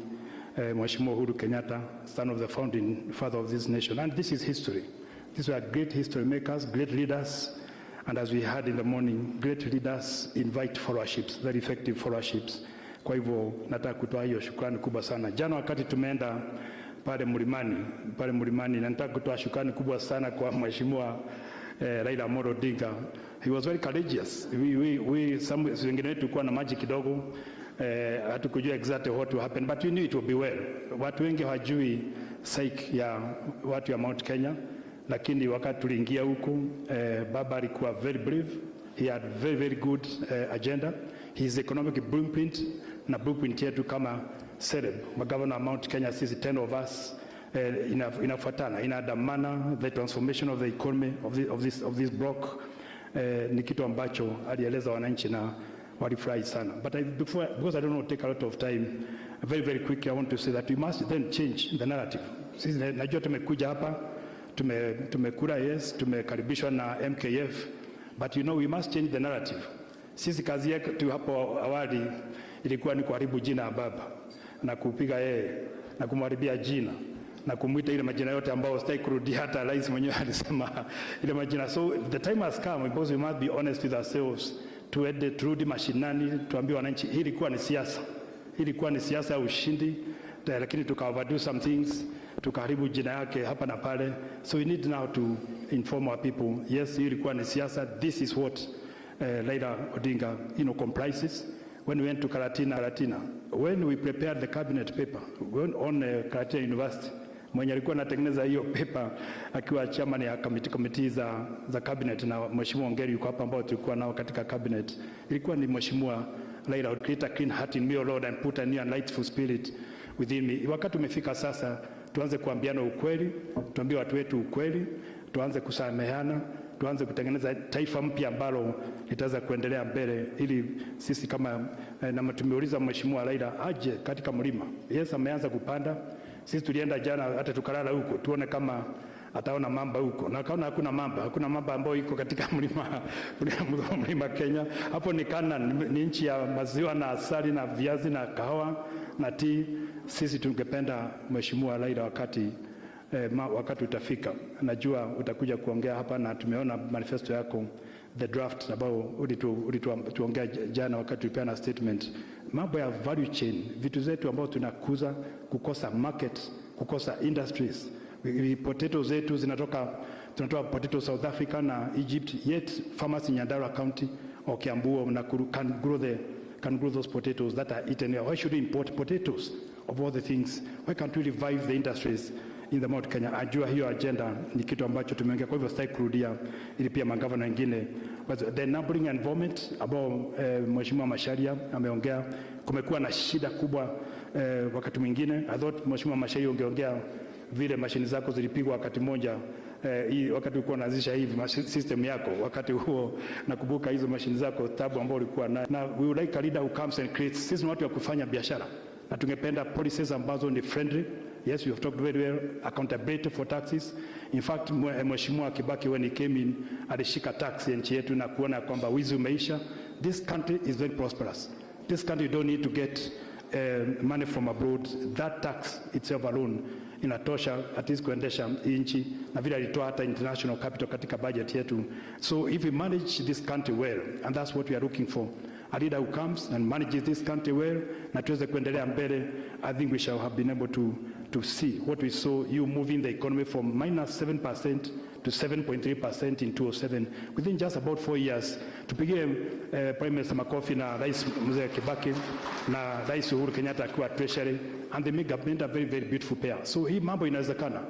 Mheshimiwa Uhuru Kenyatta, son of the founding father of this nation. And this is history. These were great history makers, great leaders, and as we heard in the morning, great leaders invite fellowships, very effective fellowships. Kwa hivyo nataka kutoa hiyo shukrani kubwa sana. Jana wakati tumeenda pale Mlimani, na nataka kutoa shukrani kubwa sana kwa Mheshimiwa Raila Odinga. He was very courageous. Wengine wetu tulikuwa na maji kidogo, hatukujua exactly what will happen, but we knew it will be well. Watu wengi hawajui psyche ya watu ya Mount Kenya, lakini wakati tuliingia huku, baba alikuwa very brave. He had very, very good agenda. His economic blueprint na blueprint yetu kama celeb, magavana wa Mount Kenya, sisi 10 of us, inafuatana, inaandamana the transformation of the economy of this block. Ni kitu ambacho alieleza wananchi na walifurahi sana. But because I don't want to take a lot of time, very, very quickly, I want to say that we must then change the narrative. Sisi najua tumekuja hapa, tumekura yes, tumekaribishwa na MKF, but we must change the narrative. Sisi kazi yetu hapo awali ilikuwa ni kuharibu jina ya baba na kupiga yeye na kumharibia jina na kumuita ile majina yote ambayo sitaki kurudia, hata rais mwenyewe alisema ile majina. So the time has come because we must be honest with ourselves, turudi mashinani, tuambie wananchi hii ilikuwa ni siasa. Hii ilikuwa ni siasa ya ushindi, lakini overdo some things, tukaharibu jina yake hapa na pale. So we need now to inform our people, yes, hii ilikuwa ni siasa. This is what Raila Odinga comprises. When we went to Karatina, when we prepared the cabinet paper on Karatina University, mwenye alikuwa anatengeneza hiyo paper akiwa chairman ya committee za cabinet, na mheshimiwa Ongeri yuko hapa ambao tulikuwa nao katika cabinet, ilikuwa ni mheshimiwa Raila would create a clean heart in me, O Lord, and put a new and lightful spirit within me. Wakati umefika sasa tuanze kuambiana ukweli, tuambie watu wetu ukweli, tuanze kusameheana, tuanze kutengeneza taifa mpya ambalo litaweza kuendelea mbele, ili sisi kama na tumeuliza mheshimiwa Raila aje katika mlima. Yes, ameanza kupanda. Sisi tulienda jana hata tukalala huko tuone kama ataona mamba huko, na kaona hakuna mamba ambayo iko katika mlima Kenya. Hapo ni Canaan, ni nchi ya maziwa na asali na viazi na kahawa na tea. Sisi tungependa mheshimiwa Raila wakati utafika, najua utakuja kuongea hapa, na tumeona manifesto yako, the draft ambao ulituongea jana wakati tulipeana statement, mambo ya value chain, vitu zetu ambao tunakuza, kukosa market, kukosa industries. Potato zetu tunatoa potato South Africa na Egypt, yet farmers in Nyandarua County or Kiambu can grow those potatoes that are eaten here. Why should we import potatoes of all the things? Why can't we revive the industries in the Mount Kenya? Ajua hiyo agenda ni kitu ambacho tumeongea, kwa hivyo sitaki kurudia, ili pia magavana wengine. The numbering environment ambao mheshimiwa Macharia ameongea, kumekuwa na shida kubwa wakati mwingine. I thought mheshimiwa Macharia ungeongea vile mashini zako zilipigwa wakati mmoja, wakati ulikuwa unaanzisha hivi system yako, wakati huo nakumbuka hizo mashini zako tabu ambao ulikuwa na we would like a leader who comes and creates. Sisi ni watu wa kufanya biashara, na tungependa policies ambazo ni friendly. Yes, we have talked very well, accountability for taxes. In fact, mheshimiwa Kibaki when he came in alishika tax ya nchi yetu na kuona kwamba wizi umeisha. This country is very prosperous. This country don't need to get money from abroad. That tax itself alone inatosha at least kuendesha nchi, na vile alitoa hata international capital katika budget yetu. So if we manage this country well, and that's what we are looking for, a leader who comes and manages this country well, na tuweze kuendelea mbele, I think we shall have been able to see what we saw, you moving the economy from -7% to 7.3% in 2007 within just about 4 years. Tupigie Prime Minister makofi na Rais Mzee Kibaki na Rais Uhuru Kenyatta akiwa treasury, and they made a very, very beautiful pair. So hii mambo inawezekana,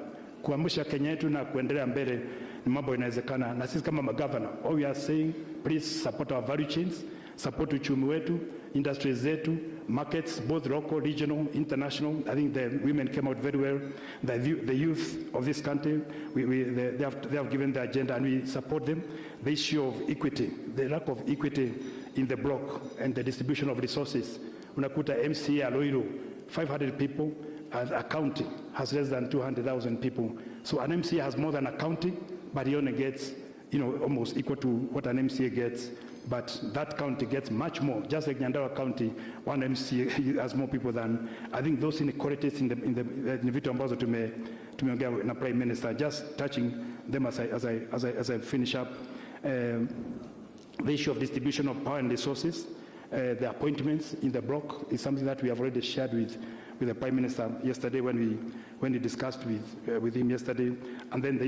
kuamsha Kenya yetu na kuendelea mbele ni mambo inawezekana. Na sisi kama magavana, all we are saying, please support our value chains, support uchumi wetu, industries zetu, markets, both local, regional, international. I think the women came out very well. The youth of this country, they have given the agenda, and we support them. The issue of equity, the lack of equity in the block and the distribution of resources. Unakuta MCA Aloiro, 500 people, a county has less than 200,000 people. So an MCA has more than a county, but he only gets, almost equal to what an MCA gets. But that county gets much more. Just like Nyandarua County, one MCA has more people than. I think those inequalities in the vitu ambazo tumeongea na Prime Minister, just touching them as I finish up. The issue of distribution of power and resources, the appointments in the block is something that we have already shared with the Prime Minister yesterday when we discussed with him yesterday. And then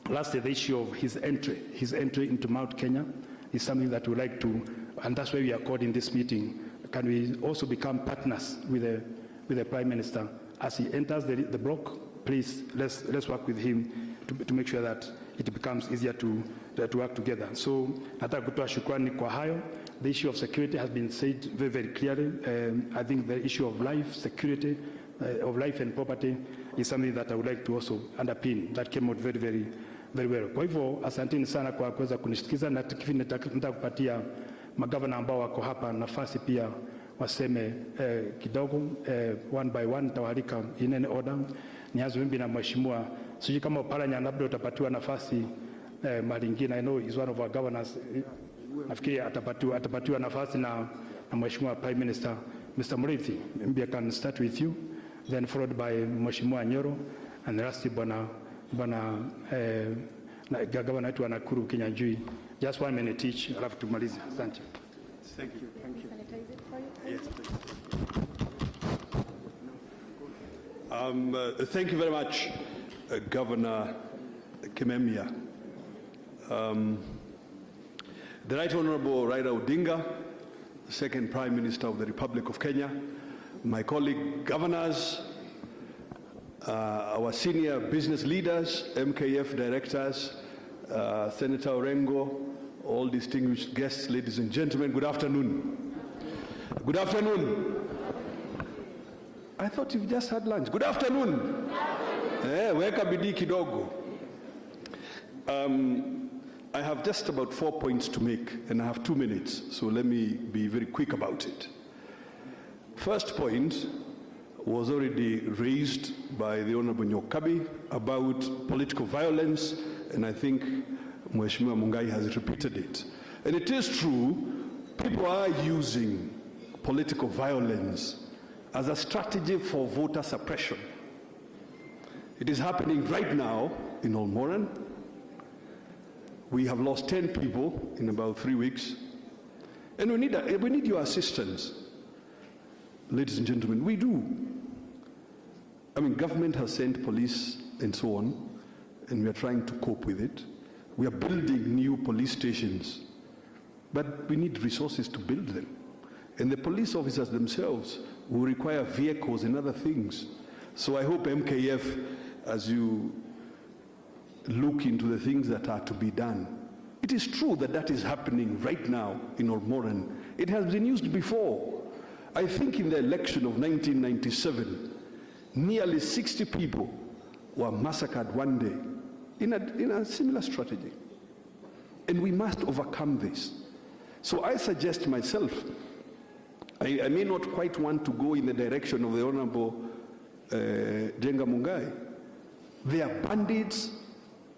lastly, the issue of his entry into Mount Kenya is something that we like to, and that's why we are called in this meeting. Can we also become partners with the Prime Minister as he enters the block? Please, let's work with him to make sure that it becomes easier to work together. So nataka kutoa shukrani kwa hayo, The issue of security has been said very, very clearly. I think the issue of life, security, of life and property is something that I would like to also underpin. That came out very, very, very well. Kwa hivyo, asanteni sana kwa kuweza kunisikiza, na nataka kupatia magavana ambao wako hapa nafasi pia waseme kidogo, one by one, tawarika in any order. Nianze mimi na mheshimiwa, sijui kama Oparanya labda utapatiwa nafasi mahali ingine. I know he's one of our governors. Nafikiri atapatiwa nafasi na mheshimiwa Prime Minister Mr. Murithi. Maybe I can start with you, then followed by mheshimiwa Nyoro, and lastly bwana gavana wetu wa Nakuru Kinyanjui. Just 1 minute each, alafu tumalize. Asante. Thank you. Thank you. Yes, thank you very much, Governor Kimemia. The Right Honorable Raila Odinga, the second Prime Minister of the Republic of Kenya, my colleague governors, our senior business leaders, MKF directors, Senator Orengo, all distinguished guests, ladies and gentlemen, good afternoon. Good afternoon. I thought you've just had lunch. Good afternoon. Weka bidii kidogo. I have just about 4 points to make, and I have 2 minutes, so let me be very quick about it. First point was already raised by the Honorable Nyokabi about political violence, and I think Mheshimiwa Mungai has repeated it. And it is true, people are using political violence as a strategy for voter suppression. It is happening right now in Olmoran. We have lost 10 people in about 3 weeks, and we need your assistance. Ladies and gentlemen, we do. I mean, government has sent police and so on, and we are trying to cope with it. We are building new police stations, but we need resources to build them. And the police officers themselves will require vehicles and other things. So I hope MKF, as you look into the things that are to be done, it is true that that is happening right now in Olmoran. It has been used before. I think in the election of 1997, nearly 60 people were massacred one day in a similar strategy. And we must overcome this. So I suggest myself, I may not quite want to go in the direction of the Honorable Jenga Mungai. They are bandits,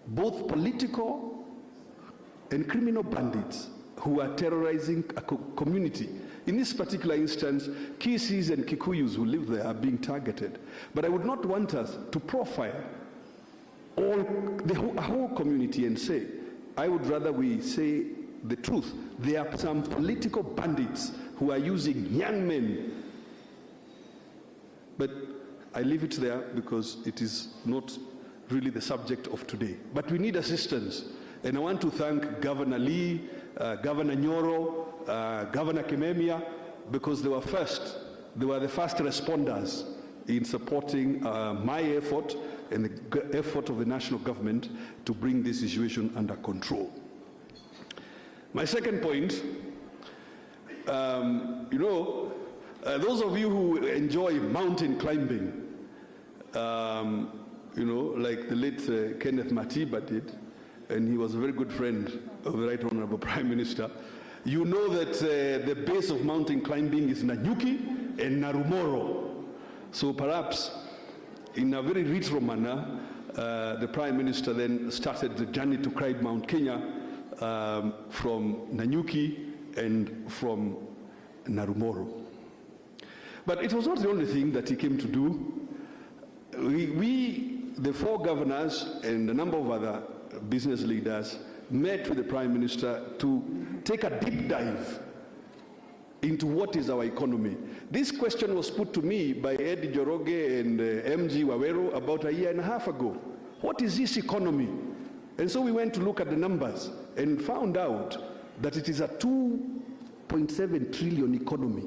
both political and criminal bandits, who are terrorizing a community. In this particular instance, Kisis and Kikuyus who live there are being targeted. But I would not want us to profile a whole community and say, I would rather we say the truth. There are some political bandits who are using young men. But I leave it there because it is not really the subject of today. But we need assistance. And I want to thank Governor Lee, Governor Nyoro, Governor Kimemia, because they were the first responders in supporting my effort and the effort of the national government to bring this situation under control. My second point, those of you who enjoy mountain climbing, like the late Kenneth Matiba did, and he was a very good friend of the Right Honorable Prime Minister, you know that the base of mountain climbing is Nanyuki and Narumoro. So perhaps in a very retro manner, the Prime Minister then started the journey to climb Mount Kenya from Nanyuki and from Narumoro. But it was not the only thing that he came to do. We, the 4 governors and a number of other business leaders, met with the Prime Minister to take a deep dive into what is our economy. This question was put to me by Eddie Joroge and MG Wawero about a year and a half ago. What is this economy? And so we went to look at the numbers and found out that it is a 2.7 trillion economy.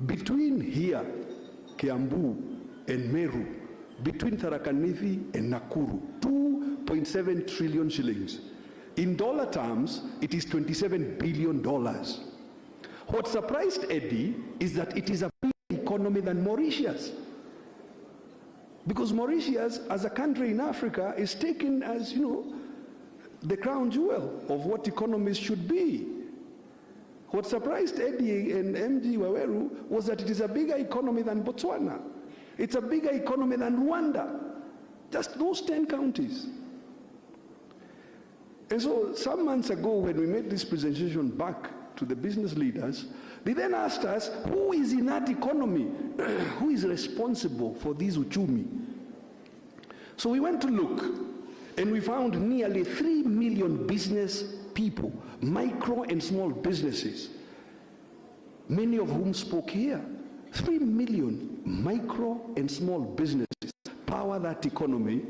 Between here, Kiambu and Meru, between Tharaka Nithi and Nakuru, 2.7 trillion shillings. In dollar terms, it is $27 billion. What surprised Eddie is that it is a bigger economy than Mauritius. Because Mauritius, as a country in Africa, is taken as, the crown jewel of what economies should be. What surprised Eddie and MG Waweru was that it is a bigger economy than Botswana. It's a bigger economy than Rwanda. Just those 10 counties. And so some months ago, when we made this presentation back to the business leaders, they then asked us, who is in that economy? Who is responsible for these uchumi? So we went to look, and we found nearly 3 million business people, micro and small businesses, many of whom spoke here. 3 million micro and small businesses power that economy.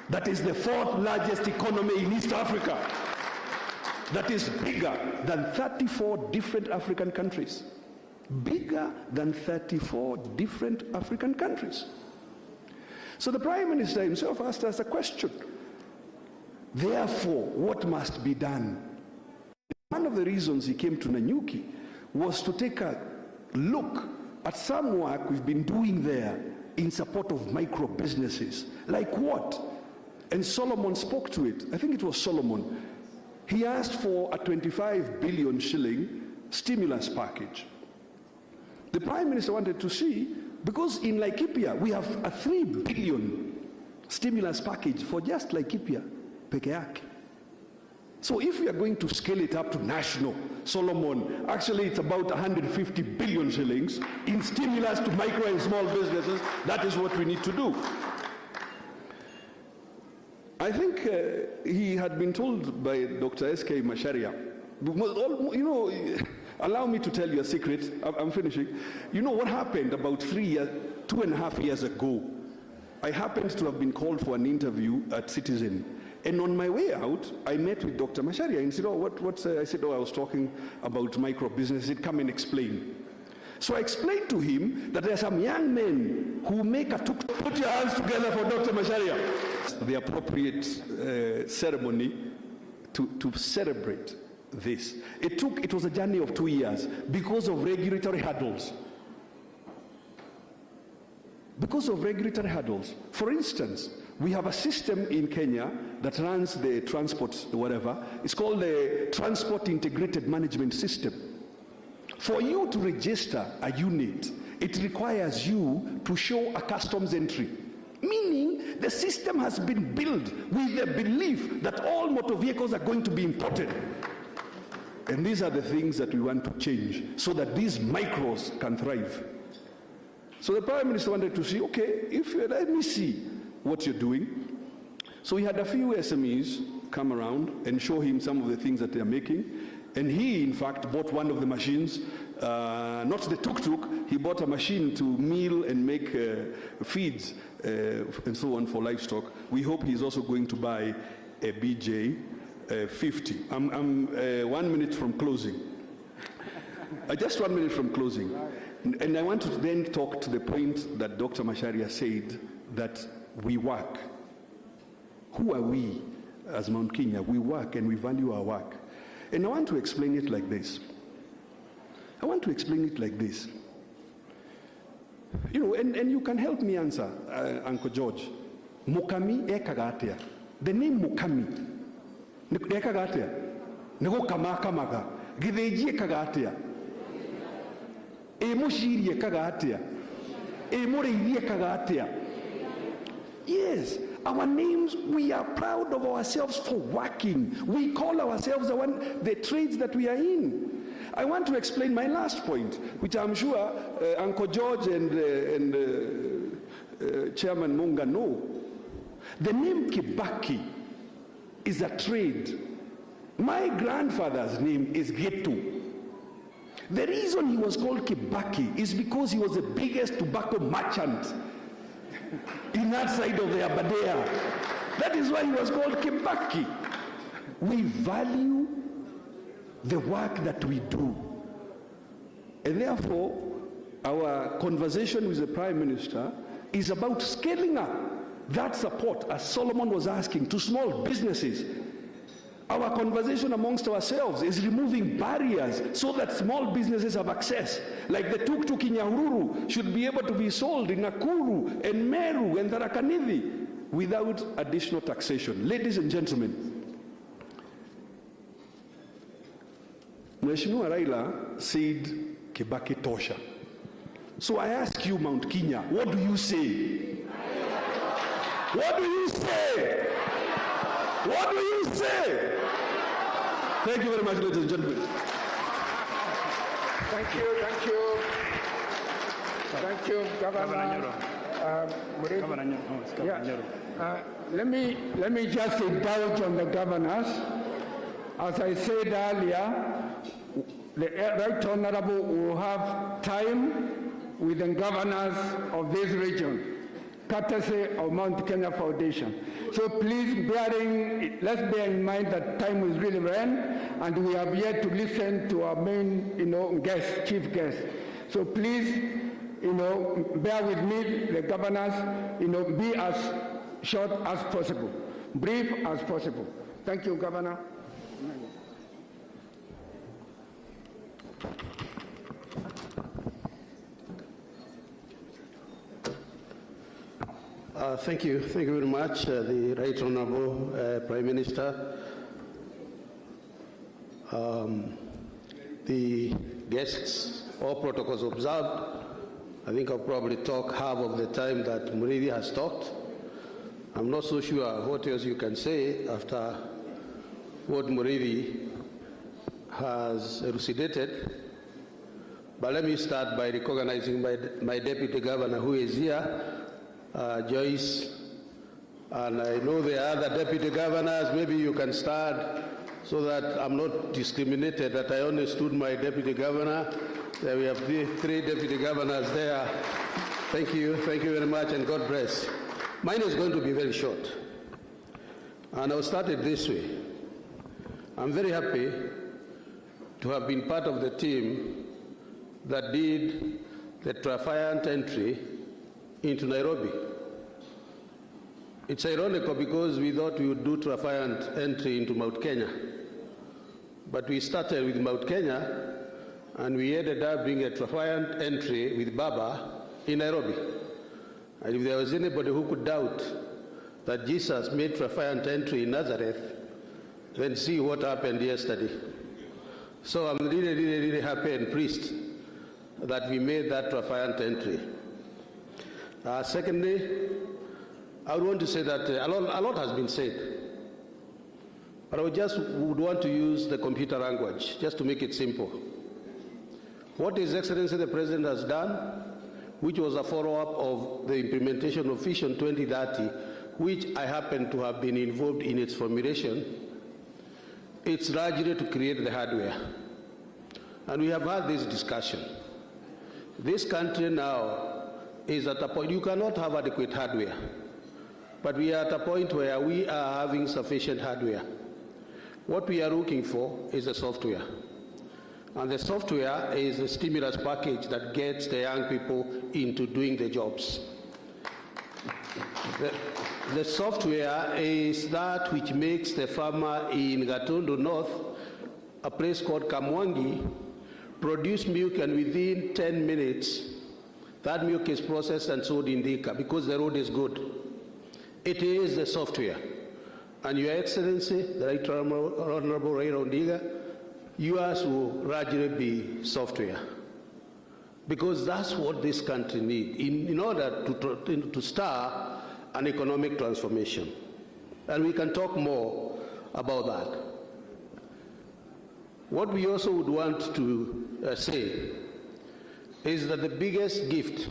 That is the 4th largest economy in East Africa. That is bigger than 34 different African countries. Bigger than 34 different African countries. So the Prime Minister himself asked us a question. Therefore, what must be done? One of the reasons he came to Nanyuki was to take a look at some work we've been doing there in support of micro businesses. Like what? And Solomon spoke to it. I think it was Solomon. He asked for a 25 billion shilling stimulus package. The Prime Minister wanted to see, because in Laikipia we have a 3 billion stimulus package for just Laikipia, peke yake. So if we are going to scale it up to national, Solomon, actually it's about 150 billion shillings in stimulus to micro and small businesses. That is what we need to do. I think he had been told by Dr. S.K. Macharia, allow me to tell you a secret, I'm finishing. You know what happened about 2.5 years ago? I happened to have been called for an interview at Citizen. And on my way out, I met with Dr. Macharia and said, I said, I was talking about micro business. He said, come and explain. So I explained to him that there are some young men who make a tuk-tuk. Put your hands together for Dr. Macharia. The appropriate ceremony to celebrate this. It was a journey of 2 years because of regulatory hurdles. Because of regulatory hurdles. For instance, we have a system in Kenya that runs the transport, whatever. It's called the Transport Integrated Management System. For you to register a unit, it requires you to show a customs entry. Meaning, the system has been built with the belief that all motor vehicles are going to be imported. And these are the things that we want to change so that these micros can thrive. So the Prime Minister wanted to see, okay, let me see what you're doing. So he had a few SMEs come around and show him some of the things that they're making. And he, in fact, bought one of the machines, not the tuk-tuk, he bought a machine to mill and make feeds and so on for livestock. We hope he's also going to buy a BJ 50. I'm 1 minute from closing. Just 1 minute from closing. And I want to then talk to the point that Dr. Macharia said, that we work. Who are we as Mount Kenya? We work and we value our work. And I want to explain it like this. And you can help me answer, Uncle George. Mukami ekagatia. The name Mukami. Ekagatia. Nego kamakamaga. Gideji ekagatia. Mochiri ekagatia. Mochiri ekagatia. Yes, our names, we are proud of ourselves for working. We call ourselves the trades that we are in. I want to explain my last point, which I'm sure Uncle George and Chairman Munga know. The name Kibaki is a trade. My grandfather's name is Getu. The reason he was called Kibaki is because he was the biggest tobacco merchant in that side of the Aberdare. That is why he was called Kibaki. We value the work that we do. And therefore, our conversation with the Prime Minister is about scaling up that support, as Solomon was asking, to small businesses. Our conversation amongst ourselves is removing barriers so that small businesses have access. Like the tuk-tuk in Nyahururu should be able to be sold in Nakuru and Meru and Tharaka Nithi without additional taxation. Ladies and gentlemen, Mheshimiwa Raila said Kibaki tosha. So I ask you, Mount Kenya, what do you say? What do you say? What do you say? Thank you very much, ladies and gentlemen. Thank you, thank you. Thank you, Governor. Let me just indulge on the governors. As I said earlier, the Right Honorable will have time with the governors of this region, courtesy of Mount Kenya Foundation. So please, let's bear in mind that time is really ran, and we have yet to listen to our main, guest, chief guest. So please, bear with me, the governors, be as short as possible, brief as possible. Thank you, Governor. Thank you very much, the Right Honorable Prime Minister, the guests, all protocols observed. I think I'll probably talk half of the time that Muridi has talked. I'm not so sure what else you can say after what Muridi has elucidated. But let me start by recognizing my Deputy Governor who is here, Joyce, and I know the other Deputy Governors. Maybe you can start so that I'm not discriminated, that I only stood my Deputy Governor. There we have three Deputy Governors there. Thank you very much, and God bless. Mine is going to be very short, and I'll start it this way. I'm very happy to have been part of the team that did the triumphant entry into Nairobi. It's ironical because we thought we would do triumphant entry into Mount Kenya. But we started with Mount Kenya, and we ended up doing a triumphant entry with Baba in Nairobi. And if there was anybody who could doubt that Jesus made triumphant entry in Nazareth, then see what happened yesterday. So I'm really happy and pleased that we made that triumphant entry. Secondly, I would want to say that a lot has been said, but I would want to use the computer language just to make it simple. What His Excellency the President has done, which was a follow-up of the implementation of Vision 2030, which I happen to have been involved in its formulation, it's largely to create the hardware. And we have had this discussion. This country now is at a point, you cannot have adequate hardware, but we are at a point where we are having sufficient hardware. What we are looking for is the software. And the software is a stimulus package that gets the young people into doing the jobs. The software is that which makes the farmer in Gatundu North, a place called Kamwangi, produce milk, and within 10 minutes, that milk is processed and sold in Thika because the road is good. It is the software. And Your Excellency, the Right Honorable Raila Odinga, yours will largely be software. Because that's what this country needs in order to start an economic transformation. And we can talk more about that. What we also would want to say is that the biggest gift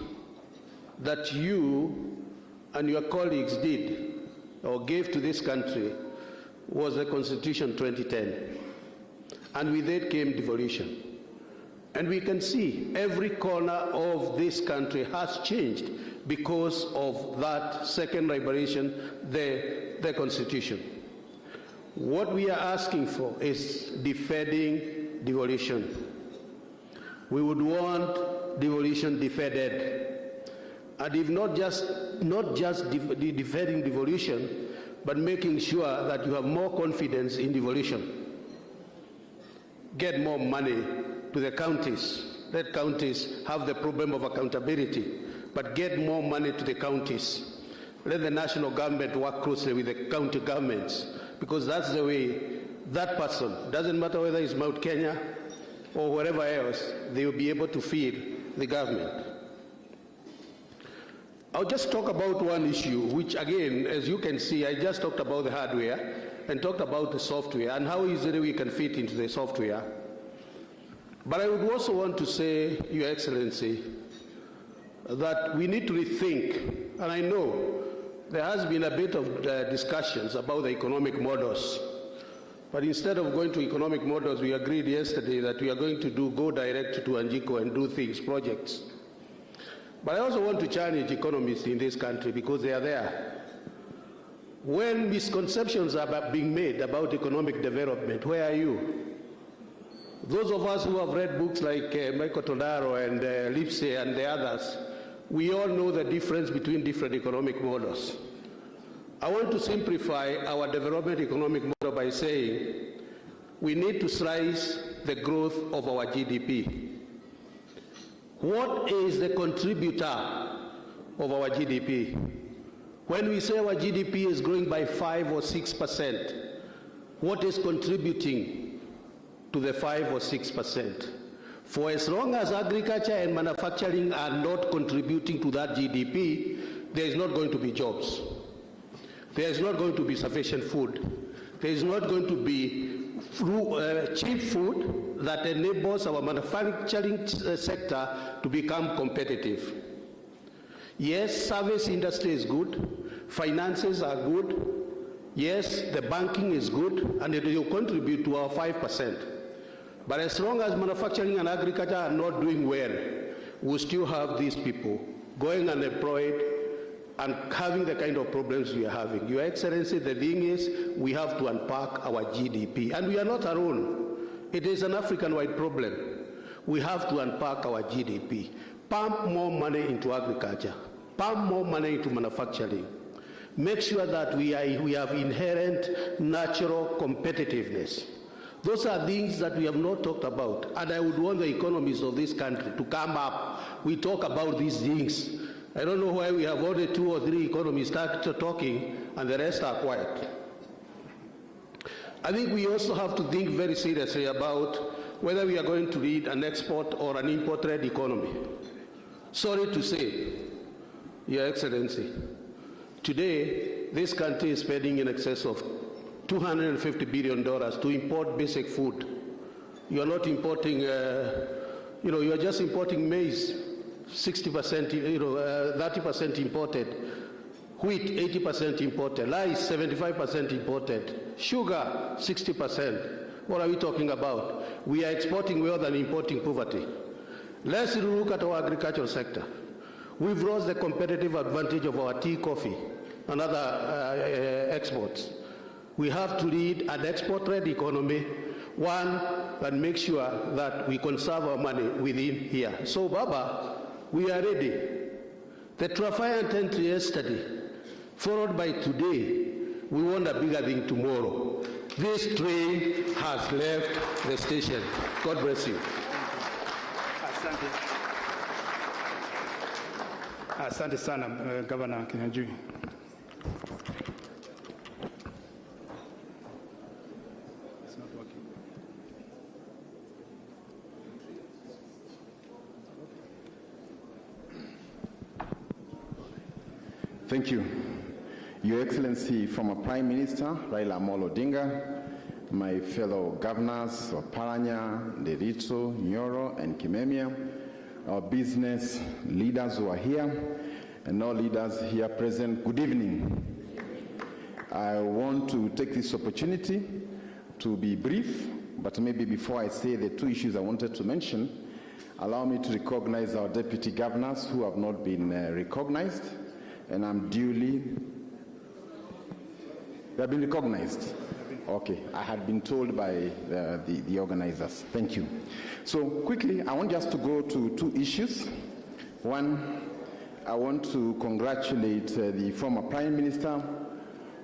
that you and your colleagues did or gave to this country was the Constitution 2010. And with it came devolution. And we can see every corner of this country has changed because of that second liberation, the Constitution. What we are asking for is defending devolution. We would want devolution defended. And if not just defending devolution, but making sure that you have more confidence in devolution. Get more money to the counties. Let counties have the problem of accountability, but get more money to the counties. Let the national government work closely with the county governments, because that's the way that person, doesn't matter whether it's Mount Kenya or wherever else, they will be able to feed the government. I'll just talk about one issue, which again, as you can see, I just talked about the hardware and talked about the software and how easily we can fit into the software. But I would also want to say, Your Excellency, that we need to rethink, and I know there has been a bit of discussions about the economic models, but instead of going to economic models, we agreed yesterday that we are going to go direct to Anjiko and do things, projects. But I also want to challenge economists in this country because they are there. When misconceptions are being made about economic development, where are you? Those of us who have read books like Michael Todaro and Lipsey and the others, we all know the difference between different economic models. I want to simplify our development economic model by saying we need to slice the growth of our GDP. What is the contributor of our GDP? When we say our GDP is growing by 5 or 6%, what is contributing to the 5 or 6%? For as long as agriculture and manufacturing are not contributing to that GDP, there is not going to be jobs. There is not going to be sufficient food. There is not going to be cheap food that enables our manufacturing sector to become competitive. Yes, service industry is good, finances are good, yes, the banking is good, and it will contribute to our 5%. But as long as manufacturing and agriculture are not doing well, we still have these people going unemployed and having the kind of problems we are having. Your Excellency, the thing is, we have to unpack our GDP. And we are not alone. It is an African-wide problem. We have to unpack our GDP. Pump more money into agriculture. Pump more money into manufacturing. Make sure that we have inherent natural competitiveness. Those are things that we have not talked about. And I would want the economists of this country to come up. We talk about these things. I don't know why we have only 2 or 3 economists start talking and the rest are quiet. I think we also have to think very seriously about whether we are going to lead an export or an import-led economy. Sorry to say, Your Excellency, today this country is spending in excess of $250 billion to import basic food. You are not importing, you are just importing maize. 60%, 30% imported, wheat 80% imported, rice 75% imported, sugar 60%. What are we talking about? We are exporting wealth and importing poverty. Let's look at our agricultural sector. We've lost the competitive advantage of our tea, coffee, and other exports. We have to lead an export-led economy, one that makes sure that we conserve our money within here. So, Baba, we are ready. The triumphant entry yesterday, followed by today, we want a bigger thing tomorrow. This train has left the station. God bless you. Asante sana, Governor Kinyanjui. Thank you. Your Excellency, former Prime Minister Raila Odinga, my fellow governors of Paranya, Nderitu, Nyoro, and Kimemia, our business leaders who are here, and all leaders here present, good evening. I want to take this opportunity to be brief, but maybe before I say the 2 issues I wanted to mention, allow me to recognize our deputy governors who have not been recognized. And I'm duly, they have been recognized. Okay, I had been told by the organizers. Thank you. So quickly, I want just to go to 2 issues. One, I want to congratulate the former Prime Minister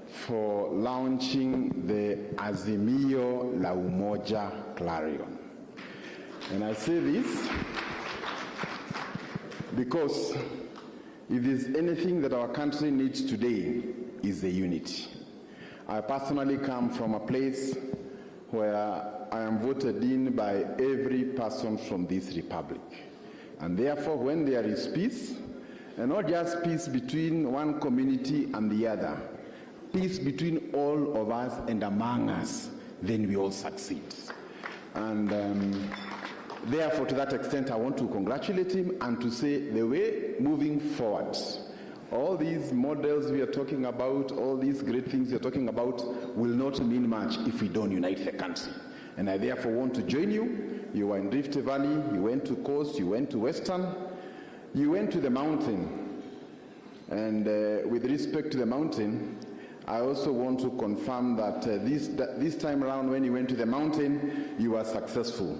for launching the Azimio la Umoja Clarion. And I say this because if there's anything that our country needs today is the unity. I personally come from a place where I am voted in by every person from this republic. And therefore, when there is peace, and not just peace between one community and the other, peace between all of us and among us, then we all succeed. And therefore, to that extent, I want to congratulate him and to say the way moving forward, all these models we are talking about, all these great things we are talking about will not mean much if we don't unite the country. And I therefore want to join you. You were in Rift Valley, you went to Coast, you went to Western, you went to the mountain. And with respect to the mountain, I also want to confirm that this time around when you went to the mountain, you were successful.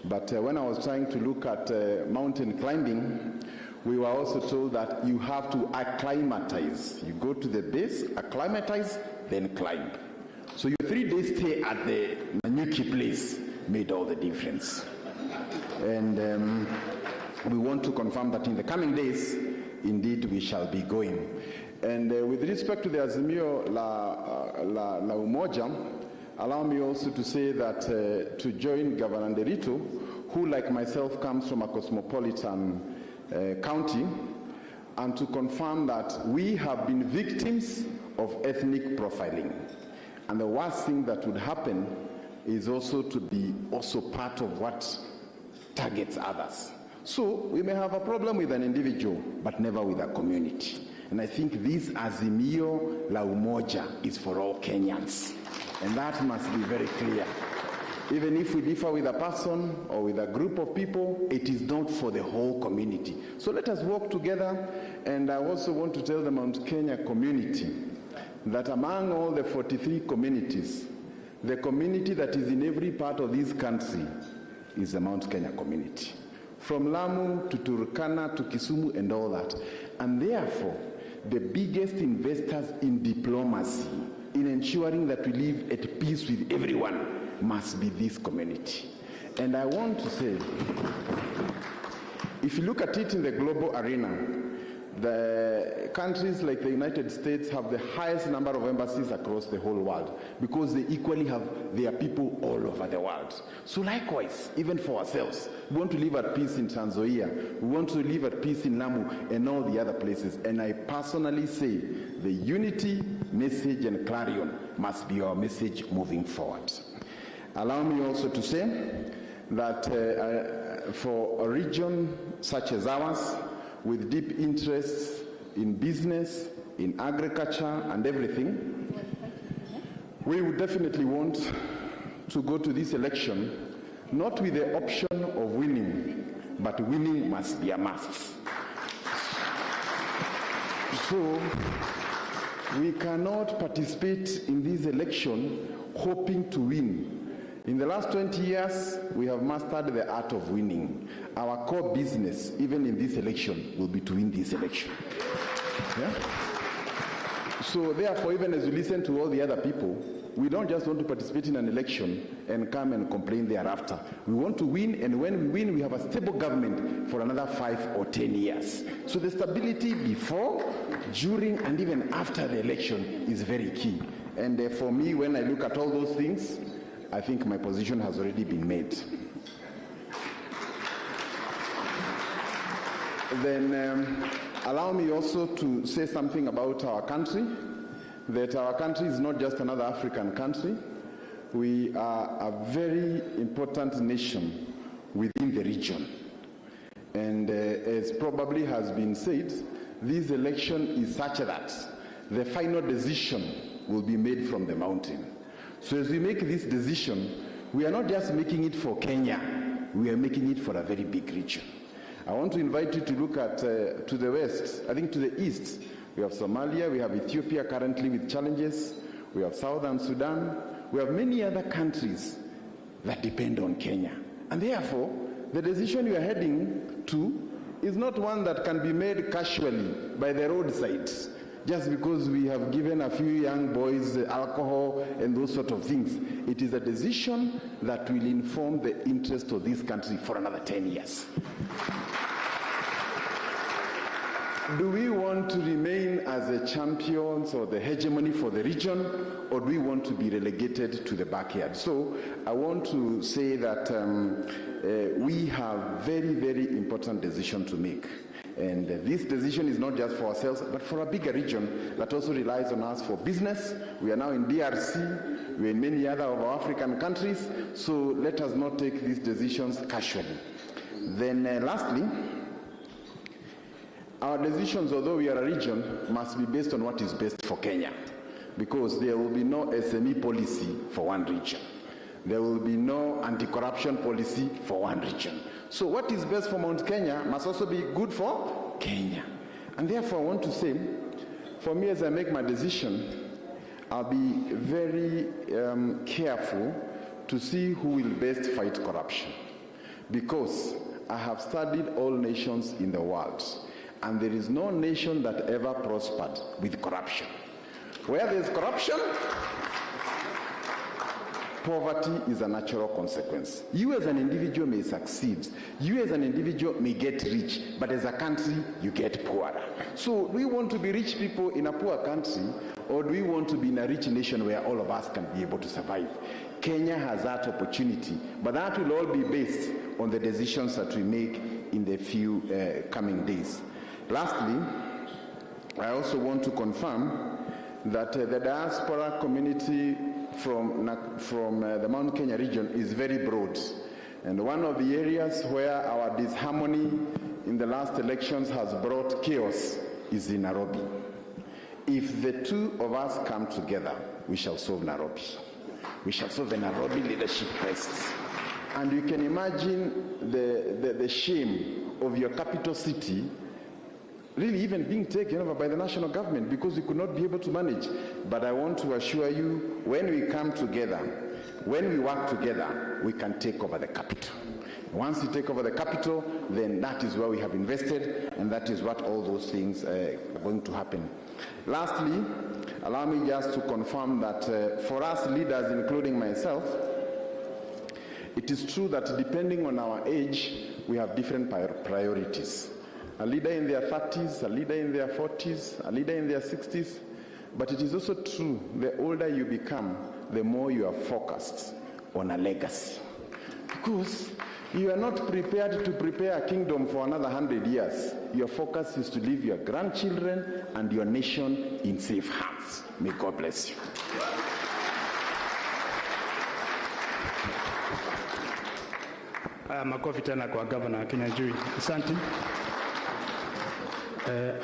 But when I was trying to look at mountain climbing, we were also told that you have to acclimatize. You go to the base, acclimatize, then climb. So your 3-day stay at the Nanyuki place made all the difference. And we want to confirm that in the coming days, indeed, we shall be going. And with respect to the Azimio la Umoja, allow me also to say that to join Governor Nderito, who like myself comes from a cosmopolitan county, and to confirm that we have been victims of ethnic profiling. And the worst thing that would happen is also to be also part of what targets others. So we may have a problem with an individual, but never with a community. And I think this Azimio la Umoja is for all Kenyans. And that must be very clear. Even if we differ with a person or with a group of people, it is not for the whole community. So let us work together. And I also want to tell the Mount Kenya community that among all the 43 communities, the community that is in every part of this country is the Mount Kenya community. From Lamu to Turkana to Kisumu and all that. And therefore, the biggest investors in diplomacy, in ensuring that we live at peace with everyone, must be this community. And I want to say, if you look at it in the global arena, the countries like the United States have the highest number of embassies across the whole world because they equally have their people all over the world. So likewise, even for ourselves, we want to live at peace in Tanzania, we want to live at peace in Lamu and all the other places. And I personally say the unity message and clarion must be our message moving forward. Allow me also to say that for a region such as ours, with deep interests in business, in agriculture and everything, we would definitely want to go to this election not with the option of winning, but winning must be a must. So we cannot participate in this election hoping to win. In the last 20 years, we have mastered the art of winning. Our core business, even in this election, will be to win this election. Yeah? So therefore, even as we listen to all the other people, we don't just want to participate in an election and come and complain thereafter. We want to win, and when we win, we have a stable government for another 5 or 10 years. So the stability before, during, and even after the election is very key. And for me, when I look at all those things, I think my position has already been made. Then allow me also to say something about our country, that our country is not just another African country. We are a very important nation within the region. And as probably has been said, this election is such that the final decision will be made from the mountain. So as we make this decision, we are not just making it for Kenya, we are making it for a very big region. I want to invite you to look at to the west, I think to the east. We have Somalia, we have Ethiopia currently with challenges, we have Southern Sudan, we have many other countries that depend on Kenya. And therefore, the decision you are heading to is not one that can be made casually by the roadside. just because we have given a few young boys alcohol and those sort of things. It is a decision that will inform the interest of this country for another 10 years. Do we want to remain as the champions or the hegemony for the region, or do we want to be relegated to the backyard? So I want to say that we have very, very important decision to make. And this decision is not just for ourselves, but for a bigger region that also relies on us for business. We are now in DRC, we're in many other of our African countries, so let us not take these decisions casually. Then lastly, our decisions, although we are a region, must be based on what is best for Kenya, because there will be no SME policy for one region. There will be no anti-corruption policy for one region. So what is best for Mount Kenya must also be good for Kenya. And therefore I want to say, for me as I make my decision, I'll be very careful to see who will best fight corruption. Because I have studied all nations in the world, and there is no nation that ever prospered with corruption. Where there is corruption, poverty is a natural consequence. You as an individual may succeed. You as an individual may get rich, but as a country, you get poorer. So do we want to be rich people in a poor country, or do we want to be in a rich nation where all of us can be able to survive? Kenya has that opportunity, but that will all be based on the decisions that we make in the few coming days. Lastly, I also want to confirm that the diaspora community from the Mount Kenya region is very broad. And one of the areas where our disharmony in the last elections has brought chaos is in Nairobi. If the two of us come together, we shall solve Nairobi. We shall solve the Nairobi leadership crisis. And you can imagine the shame of your capital city really even being taken over by the national government because we could not be able to manage. But I want to assure you, when we come together, when we work together, we can take over the capital. Once you take over the capital, then that is where we have invested, and that is what all those things are going to happen. Lastly, allow me just to confirm that for us leaders, including myself, it is true that depending on our age, we have different priorities. A leader in their 30s, a leader in their 40s, a leader in their 60s. But it is also true, the older you become, the more you are focused on a legacy. Because you are not prepared to prepare a kingdom for another 100 years. Your focus is to leave your grandchildren and your nation in safe hands. May God bless you. Makofi tena kwa Governor Kinyajui. Asante.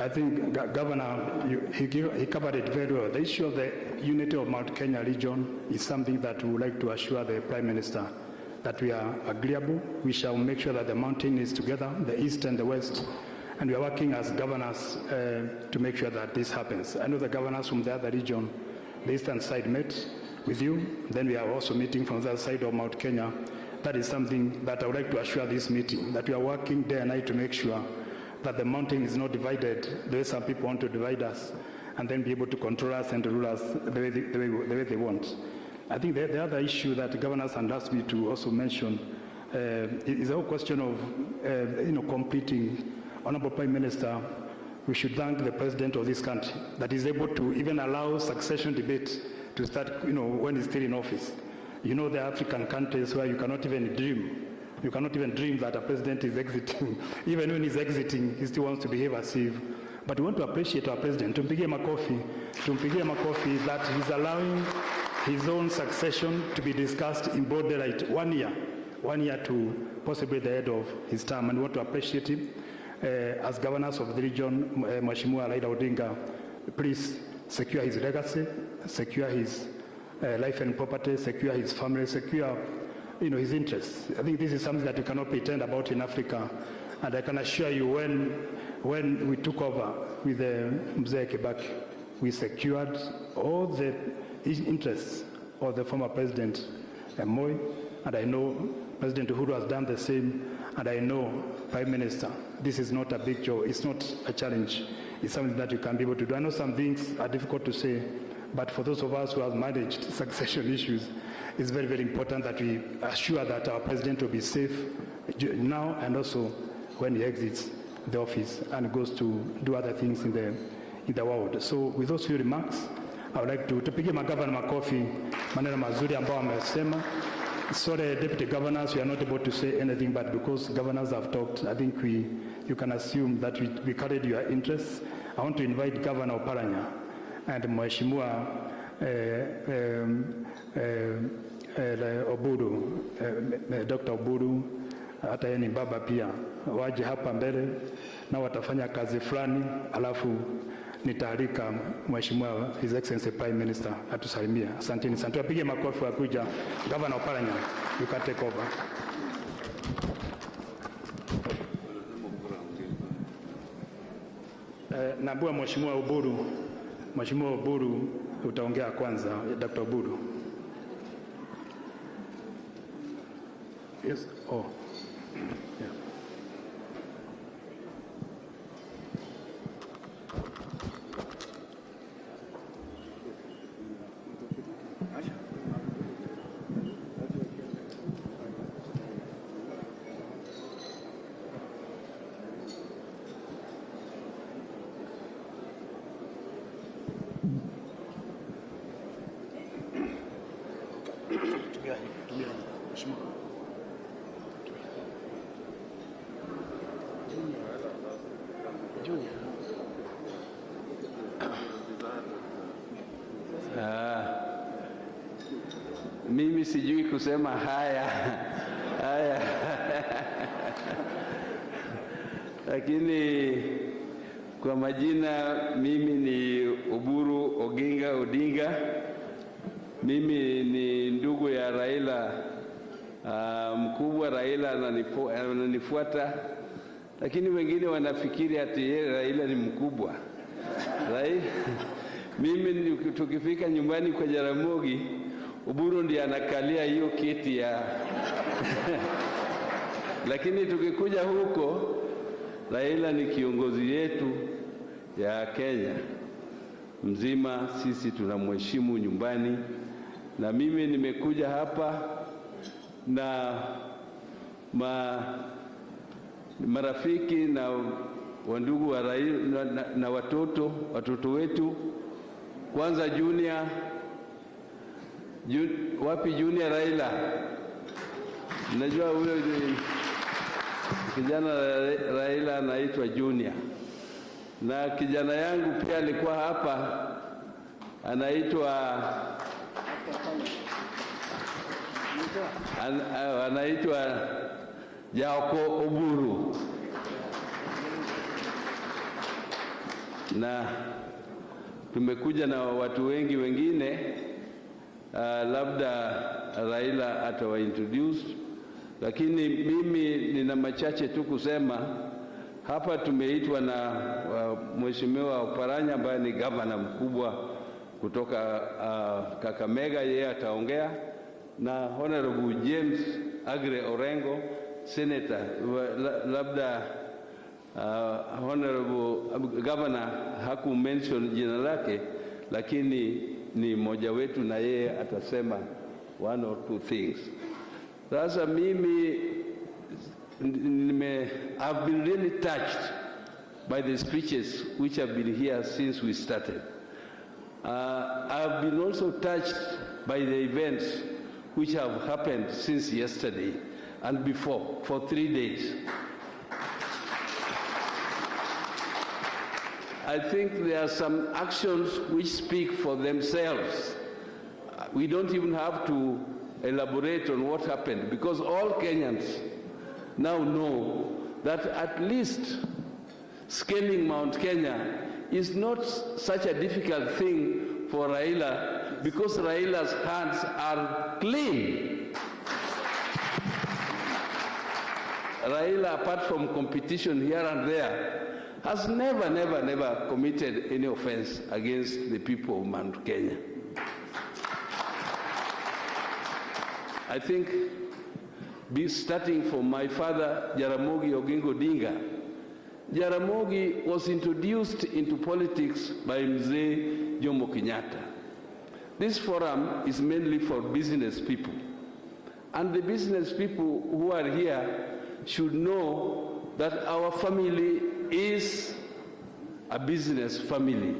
I think Governor, he covered it very well. The issue of the unity of Mount Kenya region is something that we would like to assure the Prime Minister that we are agreeable. We shall make sure that the mountain is together, the east and the west, and we are working as governors to make sure that this happens. I know the governors from the other region, the eastern side, met with you. Then we are also meeting from the other side of Mount Kenya. That is something that I would like to assure this meeting, that we are working day and night to make sure that the mountain is not divided the way some people want to divide us and then be able to control us and to rule us the way they want. I think the other issue that the governors had asked me to also mention is the whole question of completing. Honorable Prime Minister, we should thank the President of this country that is able to even allow succession debate to start when he's still in office. You know, there are African countries where you cannot even dream. You cannot even dream that a president is exiting. Even when he's exiting, he still wants to behave as if. But we want to appreciate our president. Tumpigie makofi that he's allowing his own succession to be discussed in broad daylight 1 year. 1 year to possibly the end of his term. And we want to appreciate him. As governors of the region, Msmb Raila Odinga, please secure his legacy, secure his life and property, secure his family, secure his interests. I think this is something that we cannot pretend about in Africa. And I can assure you, when we took over with Mzee Kibaki, we secured all the interests of the former President Moi, and I know President Uhuru has done the same, and I know Prime Minister, this is not a big job, it's not a challenge. is something that you can be able to do. I know some things are difficult to say, but for those of us who have managed succession issues, it's very, very important that we assure that our president will be safe now and also when he exits the office and goes to do other things in the world. So with those few remarks, I would like to pigia magavana makofi maneno mazuri ambao wamesema. Sorry, deputy governors, we are not able to say anything, but because governors have talked, I think you can assume that we carried your interests. I want to invite Governor Oparanya and Mheshimiwa Oburu, Dr. Oburu, hata yeye ni baba pia, waje hapa mbele na watafanya kazi fulani, alafu nitaarika Mheshimiwa His Excellency Prime Minister atusalimia. Asanteni sana. Tupige makofi ya kuja. Governor Oparanya, you can take over. Naambia Mheshimiwa Oburu utaongea kwanza, Dr. Oburu. Yes. Oh. Yeah. Mimi sijui kusema haya lakini kwa majina mimi ni Oburu Oginga Odinga. Mimi ni ndugu ya Raila, mkubwa Raila ananifuata, lakini wengine wanafikiri ati Raila ni mkubwa. Mimi tukifika nyumbani kwa Jaramogi, Oburu ndiye anakalia hiyo kiti ya lakini tukikuja huko, Raila ni kiongozi yetu ya Kenya mzima, sisi tunamheshimu nyumbani. Na mimi nimekuja hapa na marafiki na wandugu wa Raila na watoto wetu. Kwanza Junior, wapi Junior Raila? Najua huyo kijana Raila anaitwa Junior. Na kijana yangu pia alikuwa hapa, anaitwa Jaoko Oburu. Na tumekuja na watu wengi wengine, labda Raila atawaintroduce, lakini mimi nina machache tu kusema. Hapa tumeitwa na Mheshimiwa Oparanya ambaye ni gavana mkubwa kutoka Kakamega, yeye ataongea, na Honorable James Agre Orengo, Senator. Labda Honorable Governor haku mention jina lake, lakini ni mmoja wetu na yeye atasema one or two things. Sasa mimi I've been really touched by the speeches which have been here since we started. I've been also touched by the events which have happened since yesterday and before, for 3 days. I think there are some actions which speak for themselves. We don't even have to elaborate on what happened, because all Kenyans now know that at least scaling Mount Kenya is not such a difficult thing for Raila, because Raila's hands are clean. Raila, apart from competition here and there, has never committed any offense against the people of Mount Kenya. I think, starting from my father, Jaramogi Oginga Odinga, Jaramogi was introduced into politics by Mzee Jomo Kenyatta. This forum is mainly for business people. And the business people who are here should know that our family is a business family.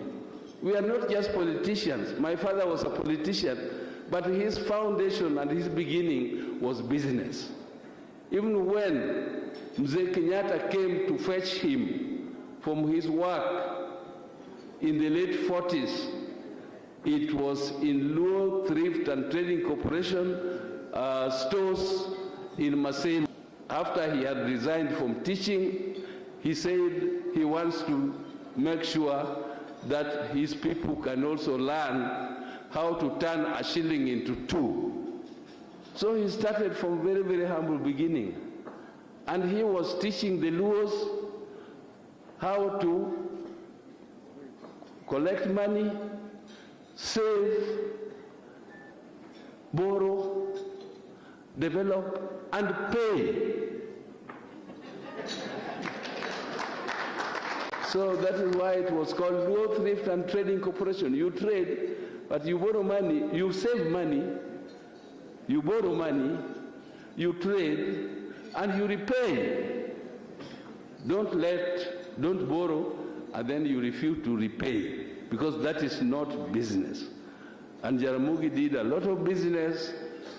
We are not just politicians. My father was a politician, but his foundation and his beginning was business. Even when Mzee Kenyatta came to fetch him from his work in the late 40s, it was in Luo Thrift and Trading Corporation stores in Msmb. After he had resigned from teaching, he said he wants to make sure that his people can also learn how to turn a shilling into two. So he started from very, very humble beginning. And he was teaching the Luos how to collect money, save, borrow, develop, and pay. So that is why it was called Luo Thrift and Trading Corporation. You trade, but you borrow money, you save money, you borrow money, you trade, and you repay. Don't borrow, and then you refuse to repay, because that is not business. And Jaramogi did a lot of business.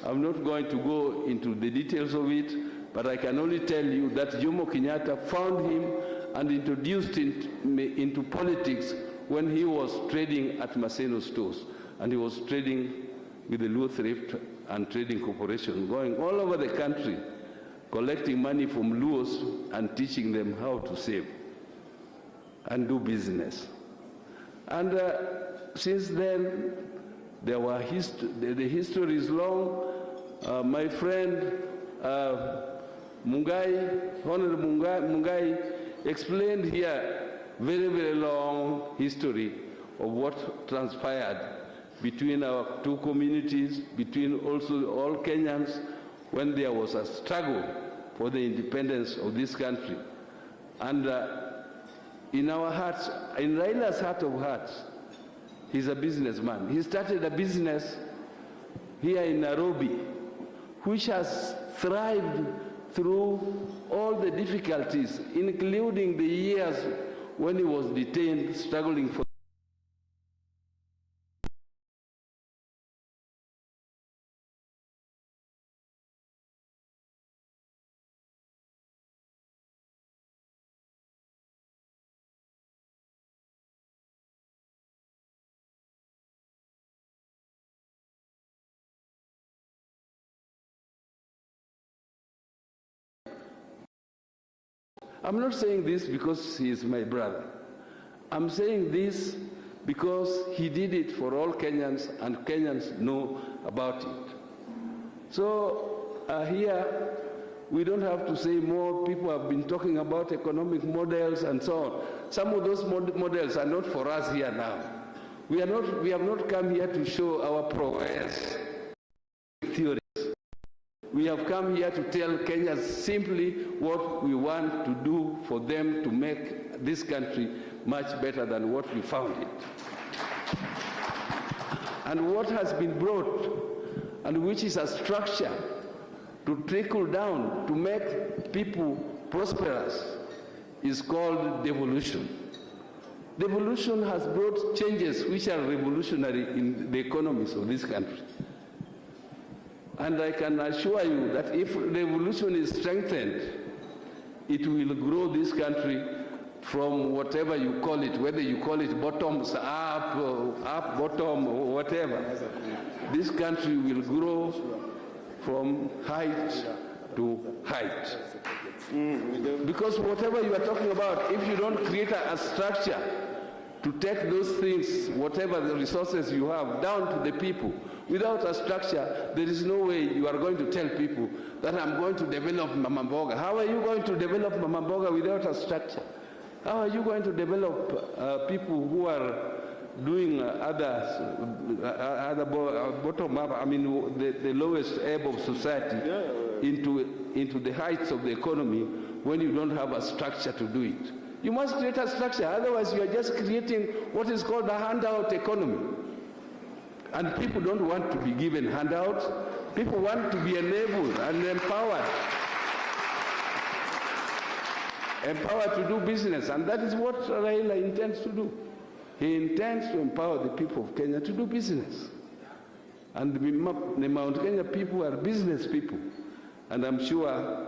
I'm not going to go into the details of it, but I can only tell you that Jomo Kenyatta found him and introduced him into politics when he was trading at Maseno stores. And he was trading with the Luo Thrift and Trading Corporation, going all over the country, collecting money from Luos and teaching them how to save and do business. And since then, the history is long. My friend Mungai, Honorable Mungai, explained here very, very long history of what transpired between our two communities, between also all Kenyans, when there was a struggle for the independence of this country. And in our hearts, in Raila's heart of hearts, he's a businessman. He started a business here in Nairobi, which has thrived through all the difficulties, including the years when he was detained, struggling for I'm not saying this because he is my brother. I'm saying this because he did it for all Kenyans, and Kenyans know about it. So here, we don't have to say more. People have been talking about economic models and so on. Some of those models are not for us here now. We have not come here to show our prowess theories. We have come here to tell Kenyans simply what we want to do for them to make this country much better than what we found it. And what has been brought, and which is a structure to trickle down, to make people prosperous, is called devolution. Devolution has brought changes which are revolutionary in the economies of this country. And I can assure you that if revolution is strengthened, it will grow this country from whatever you call it, whether you call it bottoms up, up, bottom, or whatever. This country will grow from height to height. Because whatever you are talking about, if you don't create a structure to take those things, whatever the resources you have, down to the people, without a structure, there is no way you are going to tell people that I'm going to develop Mama Mboga. How are you going to develop Mama Mboga without a structure? How are you going to develop people who are doing other bottom up, I mean the lowest ebb of society into the heights of the economy when you don't have a structure to do it? You must create a structure, otherwise you are just creating what is called a handout economy. And people don't want to be given handouts. People want to be enabled and empowered. Empowered to do business, and that is what Raila intends to do. He intends to empower the people of Kenya to do business. And the Mount Kenya people are business people. And I'm sure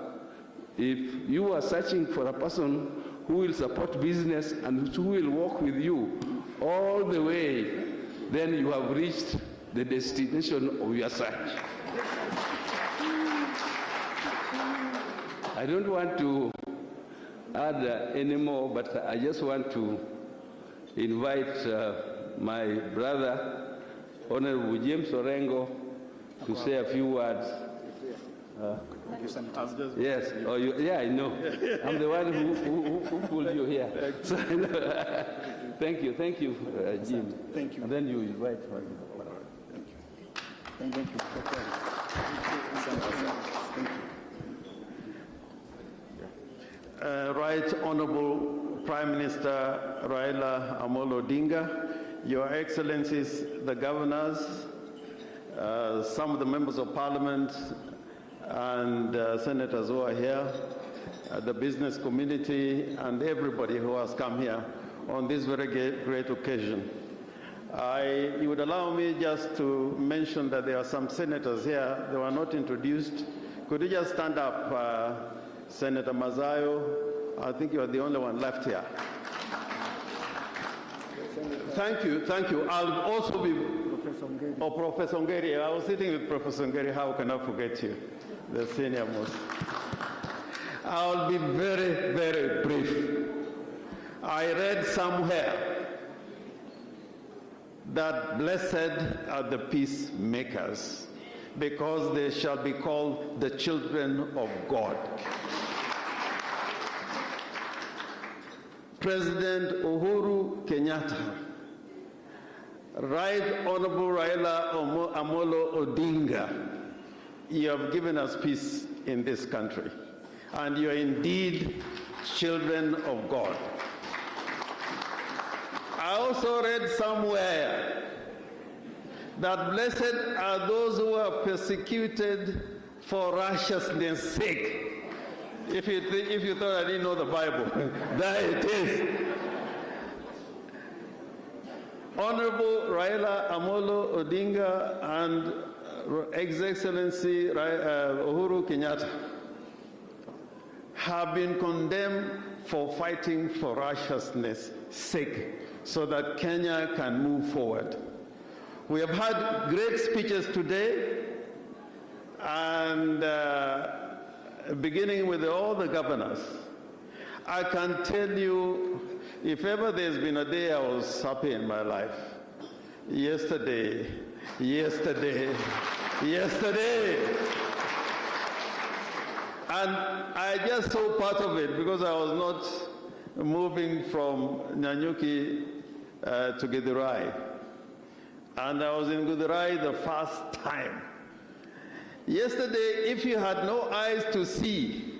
if you are searching for a person who will support business and who will work with you all the way, then you have reached the destination of your search. I don't want to add any more, but I just want to invite my brother, Honorable James Orengo, to say a few words. Yes, yeah, I know. I'm the one who pulled you here. So, thank you, Jim. Thank you. And then you invite her. Thank you. Right Honorable Prime Minister Raila Odinga, Your Excellencies, the governors, some of the members of parliament, and senators who are here, the business community, and everybody who has come here on this very great occasion. You would allow me just to mention that there are some senators here. They were not introduced. Could you just stand up, Senator Mazayo? I think you are the only one left here. Thank you. I'll also be... Professor Ngeri. I was sitting with Professor Ngeri. How can I forget you? The senior most. I'll be very, very brief. I read somewhere that blessed are the peacemakers, because they shall be called the children of God. President Uhuru Kenyatta, Right Honorable Raila Odinga, you have given us peace in this country, and you are indeed children of God. I also read somewhere that blessed are those who are persecuted for righteousness' sake. If you thought I didn't know the Bible, there it is. Honorable Raila Odinga and His Excellency Uhuru Kenyatta have been condemned for fighting for righteousness' sake so that Kenya can move forward. We have had great speeches today, and beginning with all the governors. I can tell you, if ever there's been a day I was happy in my life, yesterday. And I just saw part of it because I was not moving from Nanyuki to Githurai. And I was in Githurai the first time. Yesterday, if you had no eyes to see,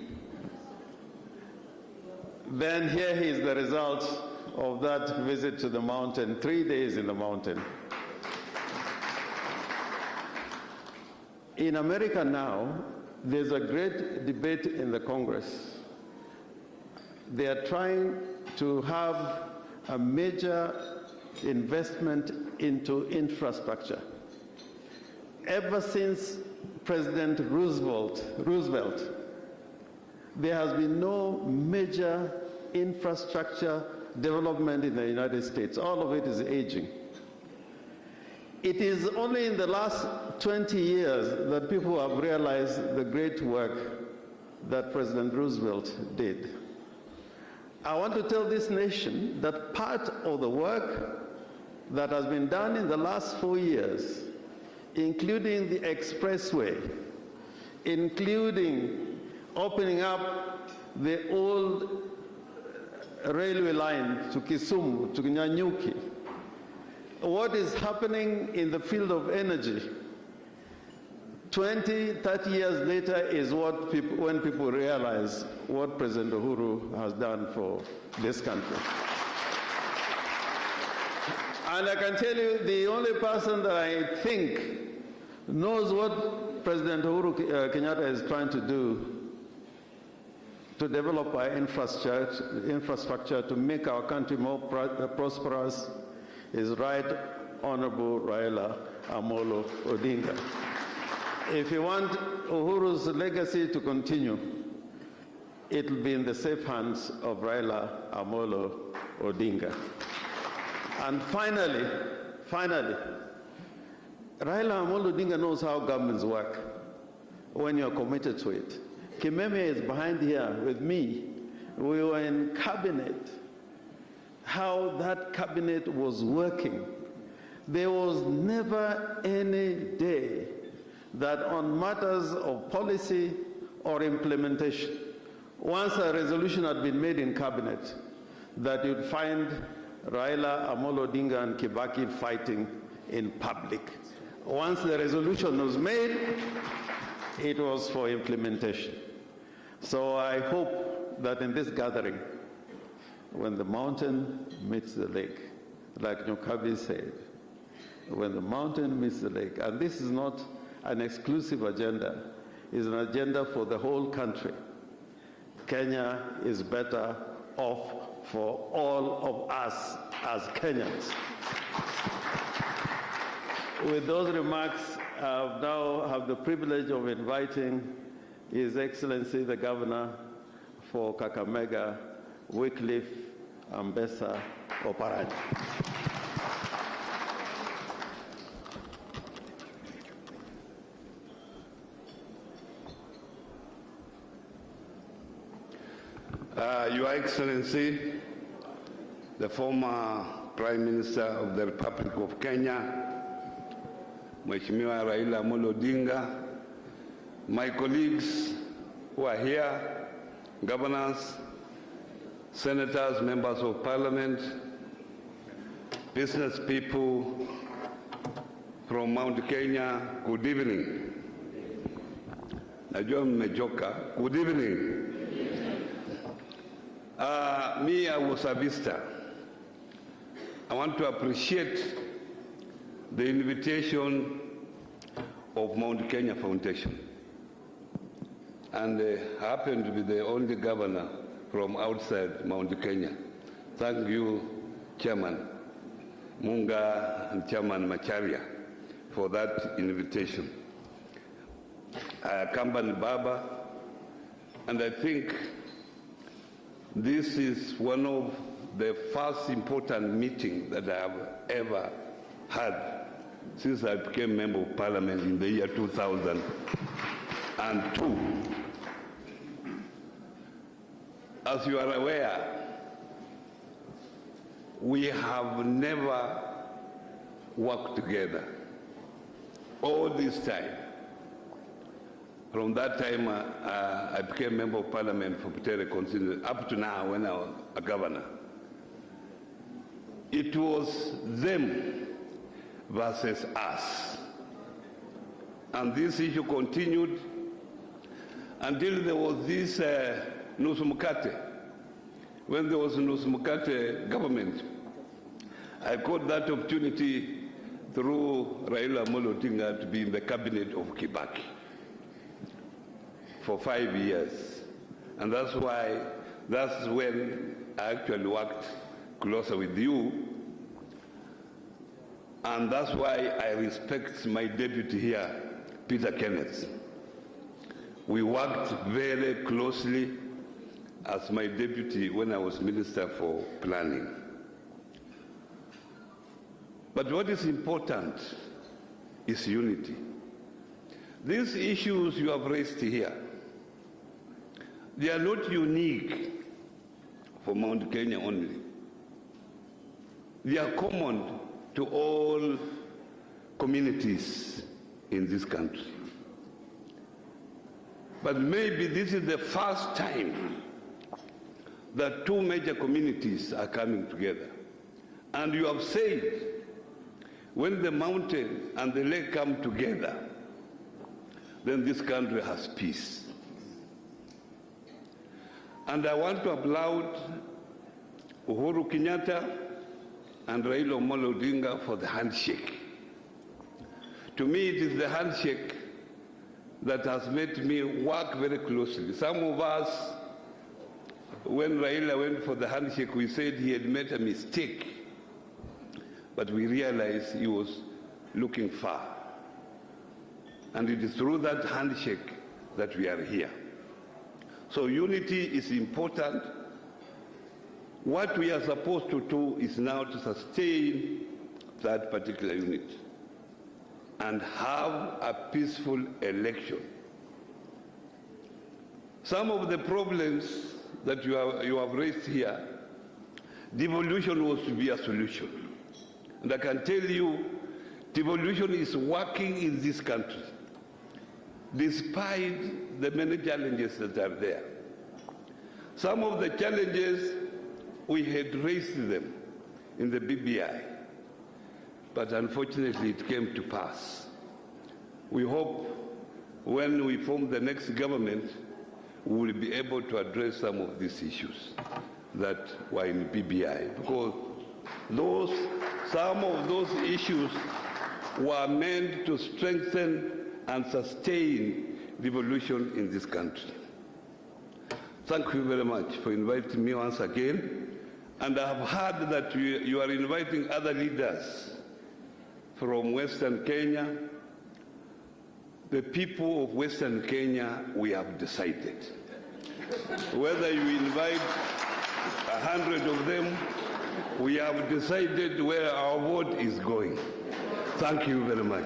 then here is the result of that visit to the mountain, 3 days in the mountain. In America now, there's a great debate in the Congress. They are trying to have a major investment into infrastructure. Ever since President Roosevelt, there has been no major infrastructure development in the United States. All of it is aging. It is only in the last 20 years that people have realized the great work that President Roosevelt did. I want to tell this nation that part of the work that has been done in the last 4 years, including the expressway, including opening up the old railway line to Kisumu, to Nyanyuki, what is happening in the field of energy, 20, 30 years later is when people realize what President Uhuru has done for this country. And I can tell you, the only person that I think knows what President Uhuru Kenyatta is trying to do to develop our infrastructure to make our country more prosperous is Right Honorable Raila Amolo Odinga. If you want Uhuru's legacy to continue, it will be in the safe hands of Raila Amolo Odinga. And finally, Raila Amolo Odinga knows how governments work when you're committed to it. Kimeme is behind here with me. We were in cabinet. How that cabinet was working. There was never any day that on matters of policy or implementation, once a resolution had been made in cabinet, that you'd find Raila Amolo Odinga and Kibaki fighting in public. Once the resolution was made, it was for implementation. So I hope that in this gathering, when the mountain meets the lake, like Nyokabi said, when the mountain meets the lake, and this is not an exclusive agenda, it's an agenda for the whole country. Kenya is better off for all of us as Kenyans. With those remarks, I now have the privilege of inviting His Excellency the Governor for Kakamega, Wycliffe Ambessa Oparanya. Your Excellency, the former Prime Minister of the Republic of Kenya, Mheshimiwa Raila Amolo Odinga, my colleagues who are here, governors, senators, members of parliament, business people from Mount Kenya, good evening. Najua mmechoka. Good evening. Me, I was a visitor. I want to appreciate the invitation of Mount Kenya Foundation. And I happen to be the only governor from outside Mount Kenya. Thank you, Chairman Munga and Chairman Macharia, for that invitation. I accompanied Baba, and I think this is one of the first important meetings that I have ever had since I became member of parliament in the year 2002. As you are aware, we have never worked together all this time. From that time, I became member of parliament for Butere constituency up to now when I was a governor. It was them versus us. And this issue continued until there was this Nusumukate. When there was a Nusumukate government, I caught that opportunity through Raila Amolo Odinga to be in the cabinet of Kibaki for 5 years. And that's when I actually worked closer with you. And that's why I respect my deputy here, Peter Kenneth. We worked very closely as my deputy when I was Minister for Planning. But what is important is unity. These issues you have raised here, they are not unique for Mount Kenya only. They are common to all communities in this country. But maybe this is the first time that two major communities are coming together. And you have said, when the mountain and the lake come together, then this country has peace. And I want to applaud Uhuru Kenyatta and Raila Odinga for the handshake. To me, it is the handshake that has made me work very closely. Some of us, when Raila went for the handshake, we said he had made a mistake, but we realized he was looking far. And it is through that handshake that we are here. So unity is important. What we are supposed to do is now to sustain that particular unit and have a peaceful election. Some of the problems that you have raised here, devolution was to be a solution. And I can tell you, devolution is working in this country, despite the many challenges that are there. Some of the challenges, we had raised them in the BBI, but unfortunately it came to pass. We hope when we form the next government, we will be able to address some of these issues that were in BBI, because some of those issues were meant to strengthen and sustain devolution in this country. Thank you very much for inviting me once again. And I have heard that you are inviting other leaders from Western Kenya. The people of Western Kenya, we have decided. Whether you invite 100 of them, we have decided where our vote is going. Thank you very much.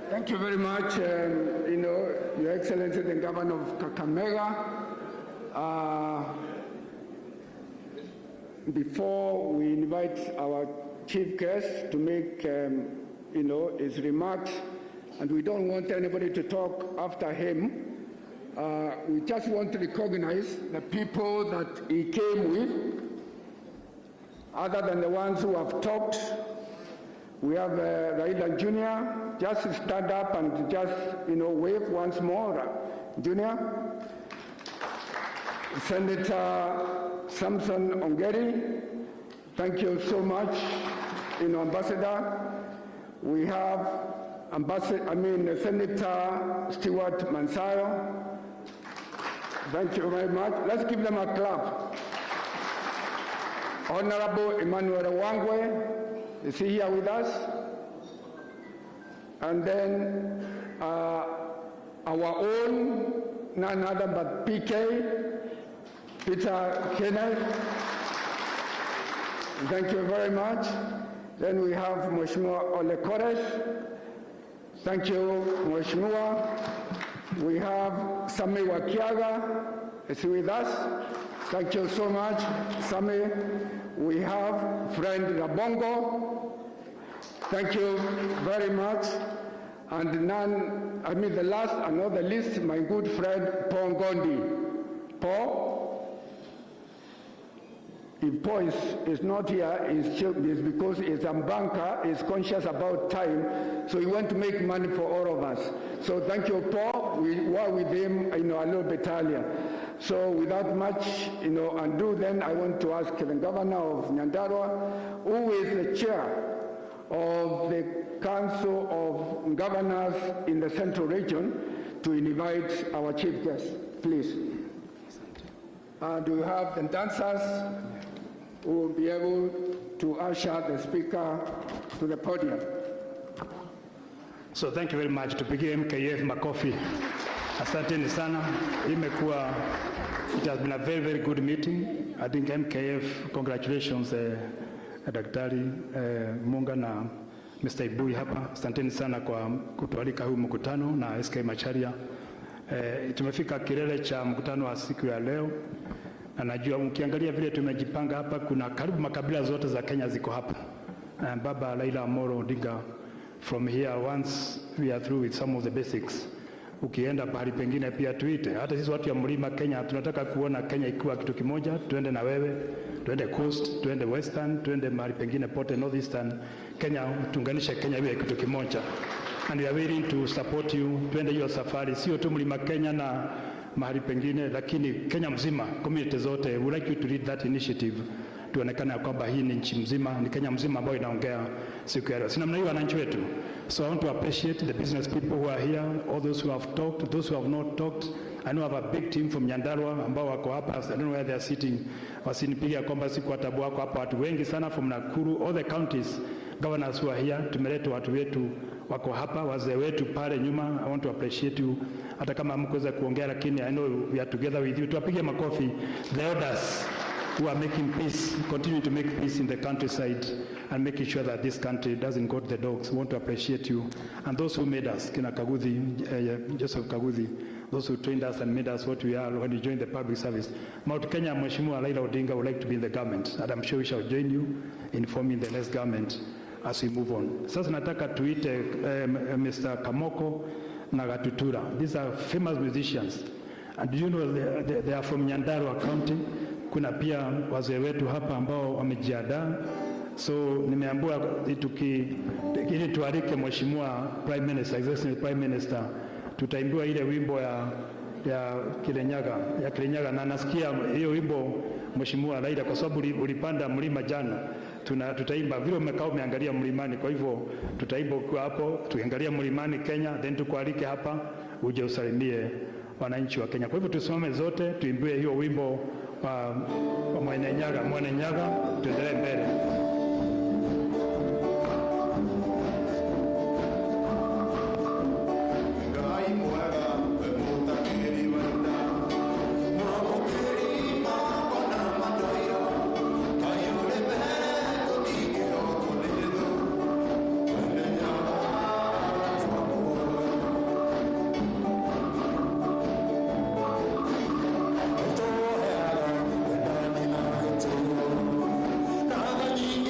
Thank you very much, Your Excellency, the Governor of Kakamega. Before we invite our chief guest to make, his remarks, and we don't want anybody to talk after him, we just want to recognize the people that he came with, other than the ones who have talked. We have Raila Jr. Just stand up and just, wave once more. Junior. Senator Samson Ongeri. Thank you so much, Ambassador. We have Senator Stewart Mansayo. Thank you very much. Let's give them a clap. Honorable Emmanuel Wangwe. Is he here with us? And then our own, none other but PK, Peter Kenneth. Thank you very much. Then we have Mheshimiwa Ole Kores. Thank you, Mheshimiwa. We have Sami Wakiaga. Is he with us? Thank you so much, Sami. We have friend Rabongo. Thank you very much. And the last and not the least, my good friend Paul Gondi. Paul? If Paul is not here, it's because he's a banker, he's conscious about time, so he wants to make money for all of us. So thank you, Paul. We were with him, a little bit earlier. So without much, ado, then I want to ask the Governor of Nyandarua, who is the chair of the Council of Governors in the Central Region, to invite our chief guest, please. Do you have the dancers who will be able to usher the speaker to the podium? So thank you very much. Tupigie MKF makofi. Asanteni sana. It has been a very, very good meeting. I think MKF, congratulations, Daktari Munga na Mr. Ibui hapa. Asanteni sana kwa kutualika huu mkutano na SK Macharia. Tumefika kilele cha mkutano wa siku ya leo. Na najua mkiangalia vile tumejipanga hapa, kuna karibu makabila zote za Kenya ziko hapa. Baba Raila Odinga, from here, once we are through with some of the basics, ukienda pahali pengine pia tuite. Hata sisi watu ya mlima Kenya tunataka kuona Kenya ikiwa kitu kimoja. Tuende na wewe, tuende coast, tuende western, tuende mahali pengine pote northeastern Kenya, tuunganishe Kenya iwe kitu kimoja. And we are willing to support you. Tuende hiyo safari, sio tu mlima Kenya na mahali pengine, lakini Kenya mzima, community zote. We would like you to lead that initiative. Tuonekane kwamba hii ni nchi mzima, ni Kenya mzima ambayo inaongea siku ya leo. Si namna hiyo wananchi wetu. So I want to appreciate the business people who are here, all those who have talked, those who have not talked. I know I have a big team from Nyandarua ambao wako hapa. I don't know where they are sitting. Wasinipigia kwamba siku watabu wako hapa, watu wengi sana from Nakuru, all the counties, governors who are here. Tumeleta watu wetu wako hapa, wazee wetu pale nyuma. I want to appreciate you. Hata kama hamkuweza kuongea, lakini I know we are together with you. Tuwapige makofi. The elders who are making peace, continue to make peace in the countryside and making sure that this country doesn't go to the dogs. We want to appreciate you. And those who made us, Kina Kaguthi, Joseph Kaguthi, those who trained us and made us what we are when we joined the public service. Mount Kenya, Mheshimiwa Raila Odinga would like to be in the government, and I'm sure we shall join you in forming the next government as we move on. Sasa nataka tuite Mr. Kamoko na Gatutura. These are famous musicians. And do you know they are from Nyandarua County? Kuna pia wazee wetu hapa ambao wamejiandaa. So nimeambiwa ili tualike Mheshimiwa Prime Minister, Executive Prime Minister, tutaimbiwa ile wimbo ya Kirinyaga, na nasikia hiyo wimbo Mheshimiwa Raila, kwa sababu ulipanda mlima jana, tutaimba vile umekaa umeangalia mlimani. Kwa hivyo tutaimba kwa hapo, tuangalia mlimani Kenya, then tukualike hapa uje usalimie wananchi wa Kenya. Kwa hivyo tusimame zote tuimbie hiyo wimbo wa Mwenenyaga, tuendelee mbele. Thank you.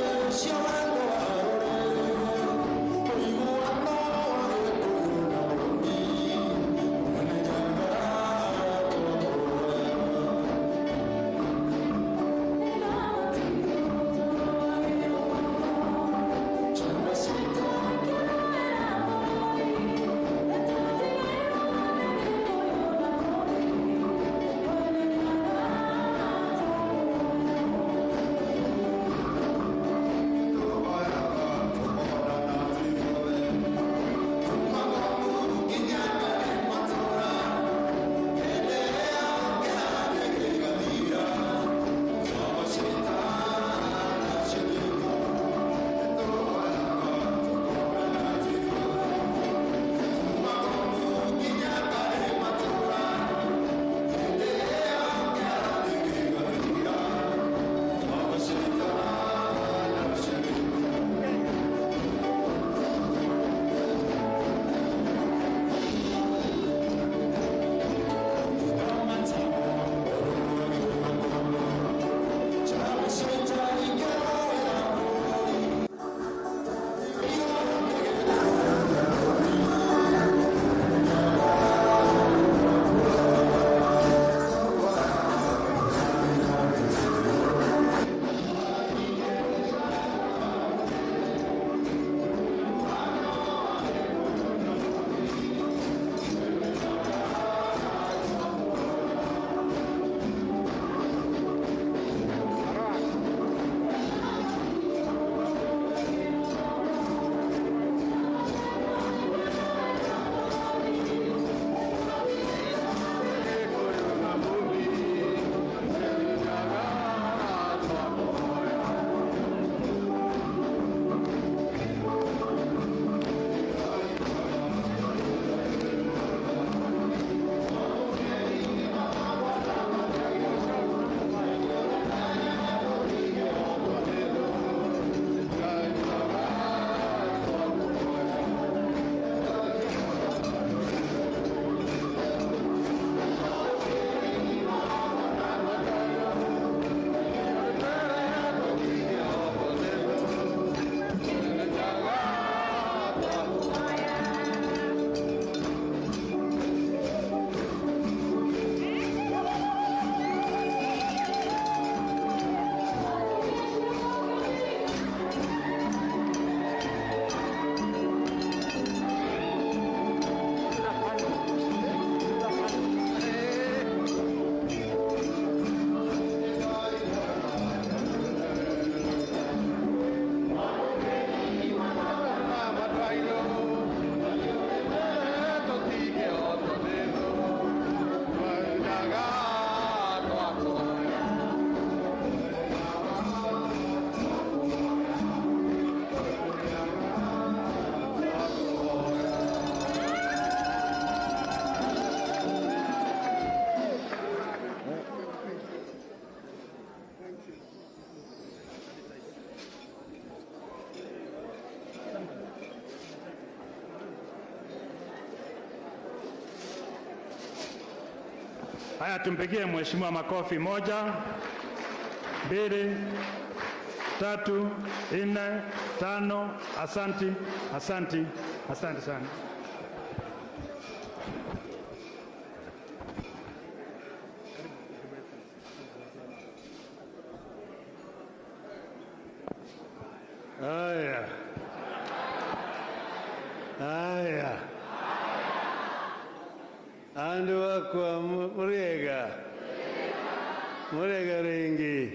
Haya, tumpigie mheshimiwa makofi. 1, 2, 3, 4, 5. Asanti, asanti, asante sana. Haya. Haya. Andu wakwa murega. Murega rengi.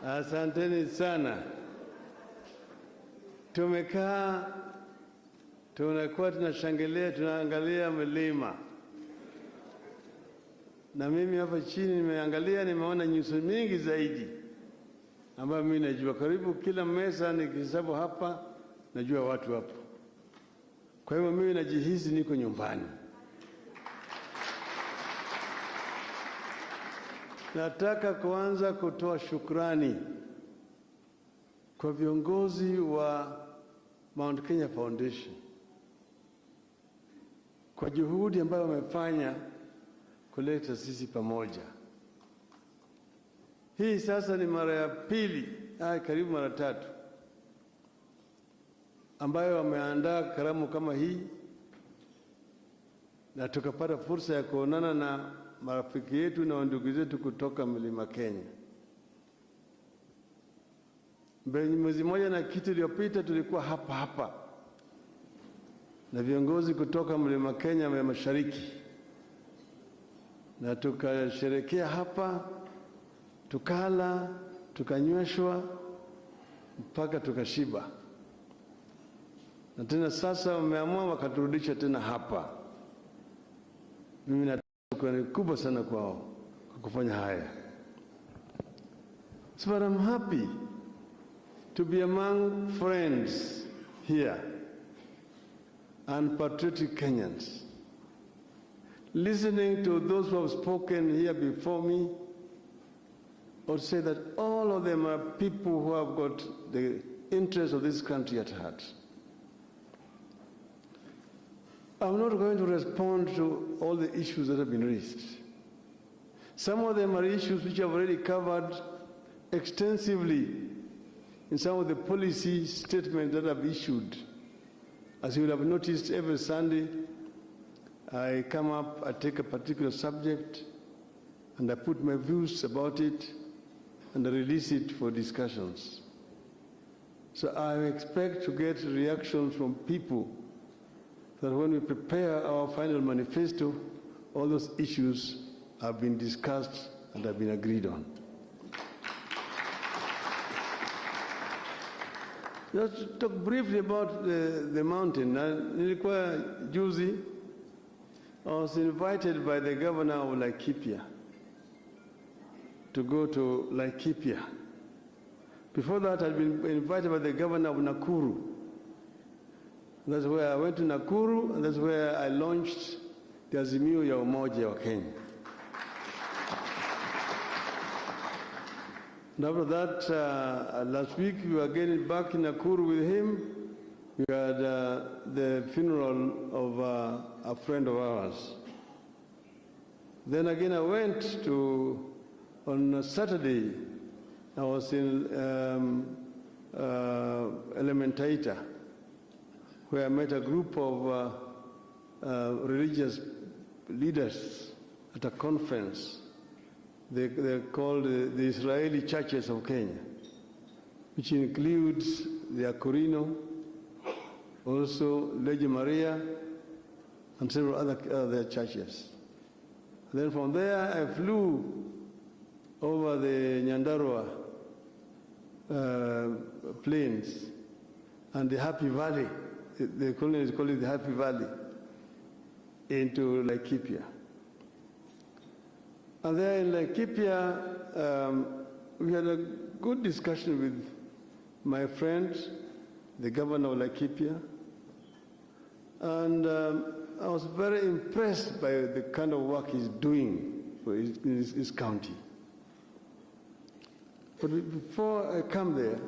Asanteni sana. Tumekaa, tunakuwa tunashangilia, tunaangalia milima. Na mimi hapa chini nimeangalia, nimeona nyuso mingi zaidi ambayo mimi najua. Karibu kila meza nikihesabu hapa, najua watu hapo. Kwa hivyo mimi najihisi niko nyumbani. Nataka kuanza kutoa shukrani kwa viongozi wa Mount Kenya Foundation kwa juhudi ambayo wamefanya kuleta sisi pamoja. Hii sasa ni mara ya pili, karibu mara 3 ambayo wameandaa karamu kama hii, na tukapata fursa ya kuonana na marafiki yetu na ndugu zetu kutoka Mlima Kenya. Mwezi mmoja na kitu iliyopita tulikuwa hapa na viongozi kutoka Mlima Kenya ya Mashariki, na tukasherekea hapa, tukala, tukanyweshwa mpaka tukashiba. Na tena sasa wameamua wakaturudisha tena hapa. Mimi na shukrani kubwa sana kwao kwa kufanya haya. So but I'm happy to be among friends here and patriotic Kenyans. Listening to those who have spoken here before me, I would say that all of them are people who have got the interests of this country at heart. I'm not going to respond to all the issues that have been raised. Some of them are issues which I've already covered extensively in some of the policy statements that I've issued. As you will have noticed, every Sunday I come up, I take a particular subject, and I put my views about it, and I release it for discussions. So I expect to get reactions from people that when we prepare our final manifesto, all those issues have been discussed and have been agreed on. Let's talk briefly about the mountain. Nilikuwa juzi, I was invited by the governor of Laikipia to go to Laikipia. Before that, I'd been invited by the governor of Nakuru. That's where I went to Nakuru, and that's where I launched the Azimio ya Umoja wa Kenya. And after that, last week we were getting back in Nakuru with him. We had the funeral of a friend of ours. Then again I went to, on Saturday, I was in Elementaita, where I met a group of religious leaders at a conference. They're called the Israeli Churches of Kenya, which includes the Akorino, also Lady Maria, and several other churches. Then from there I flew over the Nyandarua plains and the Happy Valley. The colonies call it the Happy Valley, into Laikipia. And there in Laikipia, we had a good discussion with my friend, the governor of Laikipia, and I was very impressed by the kind of work he's doing for his county. But before I come there,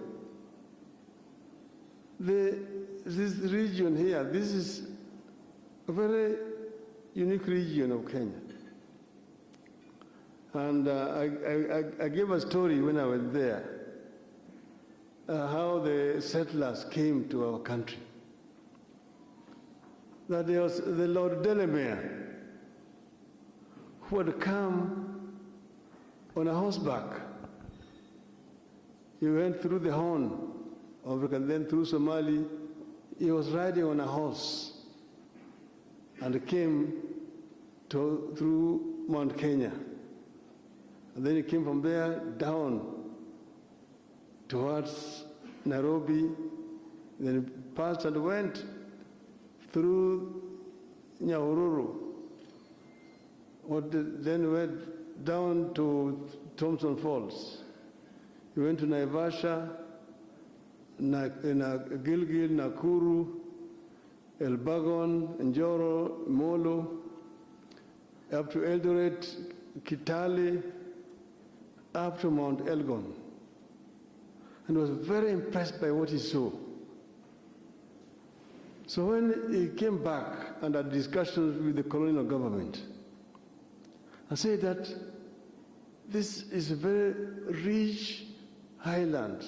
this region here, this is a very unique region of Kenya. And I gave a story when I was there, how the settlers came to our country. That there was the Lord Delamere who had come on a horseback. He went through the Horn of Africa, then through Somali. He was riding on a horse and came through Mount Kenya. And then he came from there down towards Nairobi, then passed and went through Nyahururu, then went down to Thompson Falls. He went to Naivasha, Gilgil, Nakuru, Elbagon, Njoro, Molo, up to Eldoret, Kitale, up to Mount Elgon, and was very impressed by what he saw. So when he came back and had discussions with the colonial government, I said that this is a very rich highland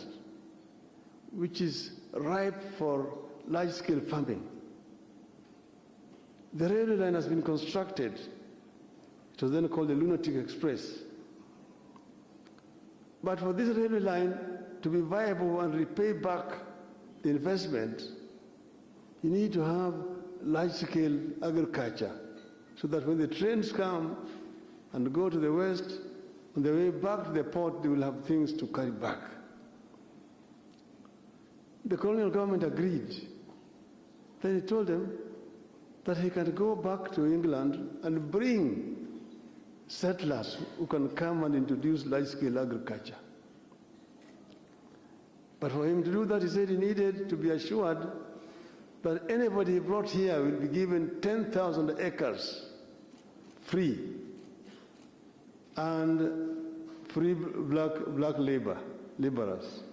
which is ripe for large-scale farming. The railway line has been constructed. It was then called the Lunatic Express. But for this railway line to be viable and repay back the investment, you need to have large-scale agriculture, so that when the trains come and go to the west, on the way back to the port, they will have things to carry back. The colonial government agreed. Then he told them that he can go back to England and bring settlers who can come and introduce large-scale agriculture. But for him to do that, he said he needed to be assured that anybody he brought here will be given 10,000 acres free, and free black laborers.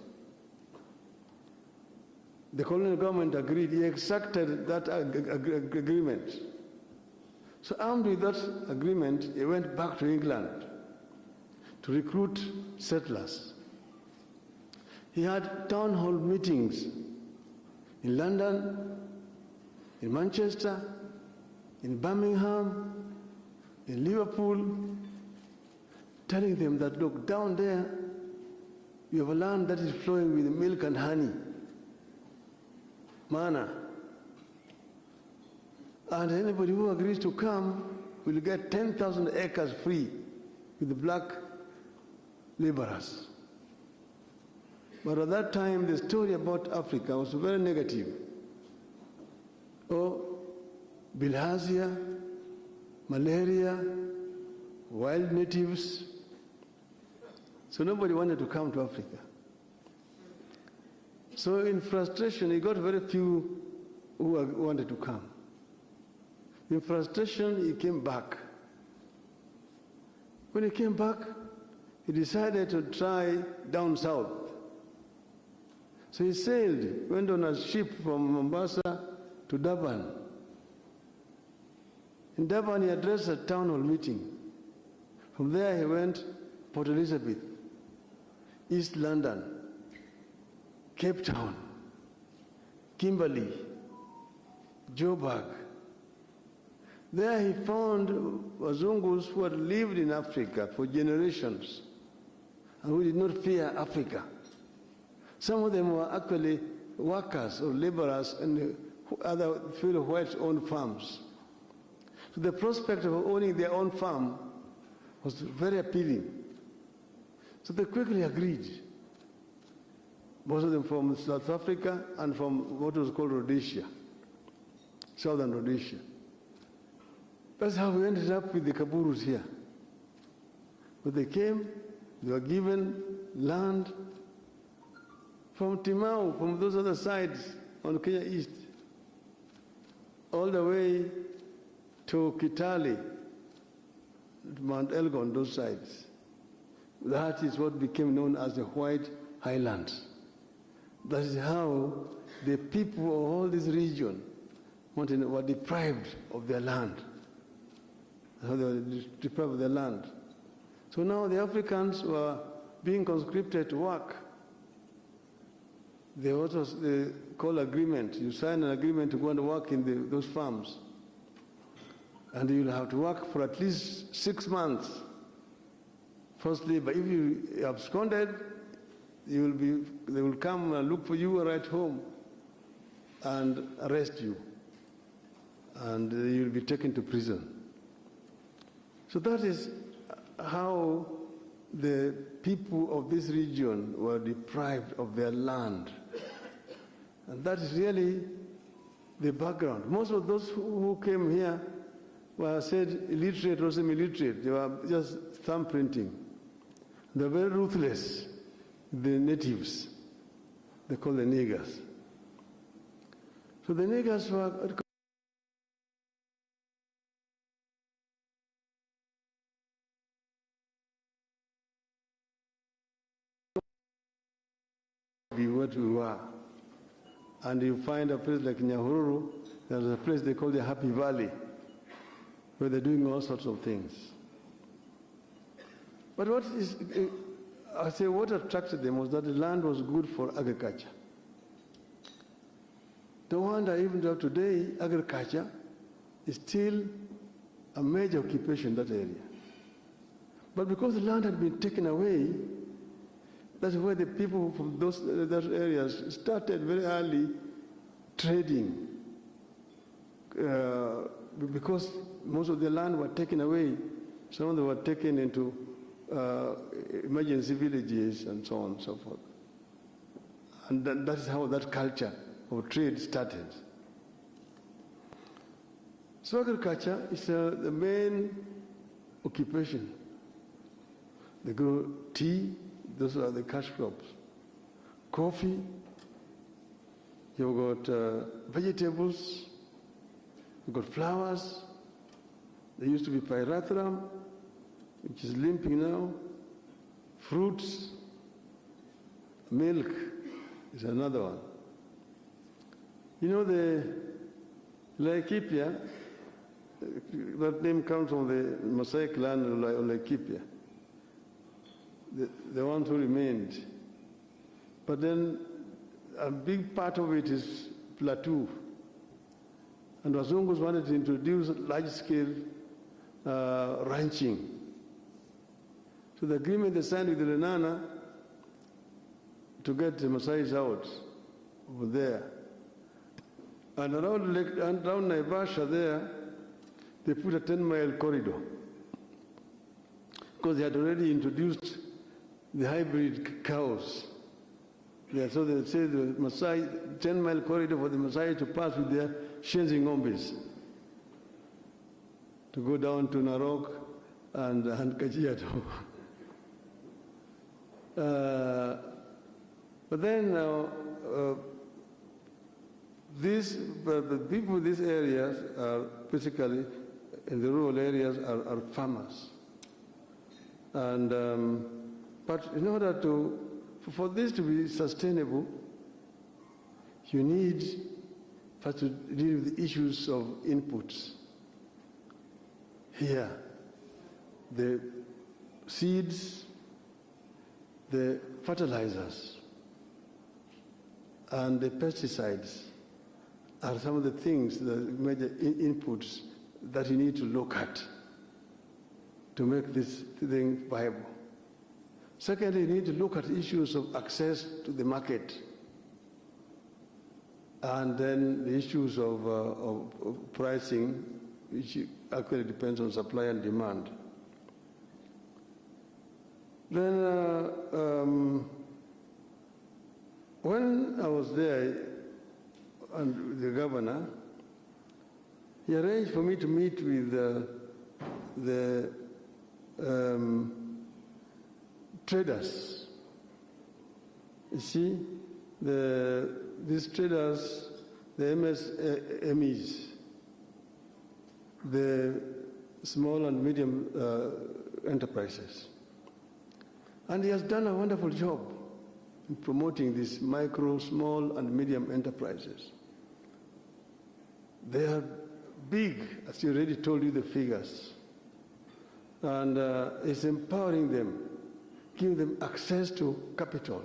The colonial government agreed. He accepted that agreement. So armed with that agreement, he went back to England to recruit settlers. He had town hall meetings in London, in Manchester, in Birmingham, in Liverpool, telling them that, look, down there, you have a land that is flowing with milk and honey, manna. And anybody who agrees to come will get 10,000 acres free with the black laborers. But at that time, the story about Africa was very negative. Oh, bilharzia, malaria, wild natives. So nobody wanted to come to Africa. So in frustration, he got very few who wanted to come. In frustration, he came back. When he came back, he decided to try down south. So he sailed, went on a ship from Mombasa to Durban. In Durban, he addressed a town hall meeting. From there, he went Port Elizabeth, East London, Cape Town, Kimberley, Joburg. There he found Wazungus who had lived in Africa for generations and who did not fear Africa. Some of them were actually workers or laborers and other fellow whites owned farms. So the prospect of owning their own farm was very appealing. So they quickly agreed. Most of them from South Africa and from what was called Rhodesia, Southern Rhodesia. That's how we ended up with the Kaburus here. When they came, they were given land from Timau, from those other sides on Kenya East, all the way to Kitale, Mount Elgon, those sides. That is what became known as the White Highlands. That is how the people of all this region were deprived of their land. How they were deprived of their land. So now the Africans were being conscripted to work. There was the call agreement. You sign an agreement to go and work in those farms. And you'll have to work for at least 6 months. Firstly, but if you absconded, they will come and look for you right home and arrest you. And you'll be taken to prison. So that is how the people of this region were deprived of their land. And that is really the background. Most of those who came here were said illiterate or semi-illiterate. They were just thumbprinting. They were very ruthless, the natives. They call the niggers. So the niggers were be what we were. And you find a place like Nyahururu, there's a place they call the Happy Valley, where they're doing all sorts of things. But what attracted them was that the land was good for agriculture. No wonder even though today, agriculture is still a major occupation in that area. But because the land had been taken away, that's where the people from those areas started very early trading. Because most of the land were taken away, some of them were taken into emergency villages and so on and so forth. And that is how that culture of trade started. So agriculture is the main occupation. They grow tea, those are the cash crops. Coffee, you've got vegetables, you've got flowers. There used to be pyrethrum, which is limping now. Fruits, milk is another one. You know, the Laikipia, that name comes from the Maasai clan of Laikipia, the ones who remained. But then a big part of it is plateau. And Wazungus wanted to introduce large-scale ranching. So the agreement they signed with the Renana to get the Maasais out over there. And around Naivasha there, they put a 10-mile corridor because they had already introduced the hybrid cows. Yeah, so they say the Maasai, 10-mile corridor for the Maasai to pass with their Shenzi Ngombis to go down to Narok and Kajiado. But then the people in these areas are basically, in the rural areas, are farmers. And, but in order for this to be sustainable, you need first to deal with the issues of inputs. Here, the seeds, the fertilizers, and the pesticides are some of the things, the major inputs that you need to look at to make this thing viable. Secondly, you need to look at issues of access to the market, and then the issues of pricing, which actually depends on supply and demand. Then, when I was there, and the governor, he arranged for me to meet with the traders. You see, these traders, the MSMEs, the small and medium enterprises. And he has done a wonderful job in promoting these micro, small, and medium enterprises. They are big, as you already told you the figures. and is empowering them, giving them access to capital,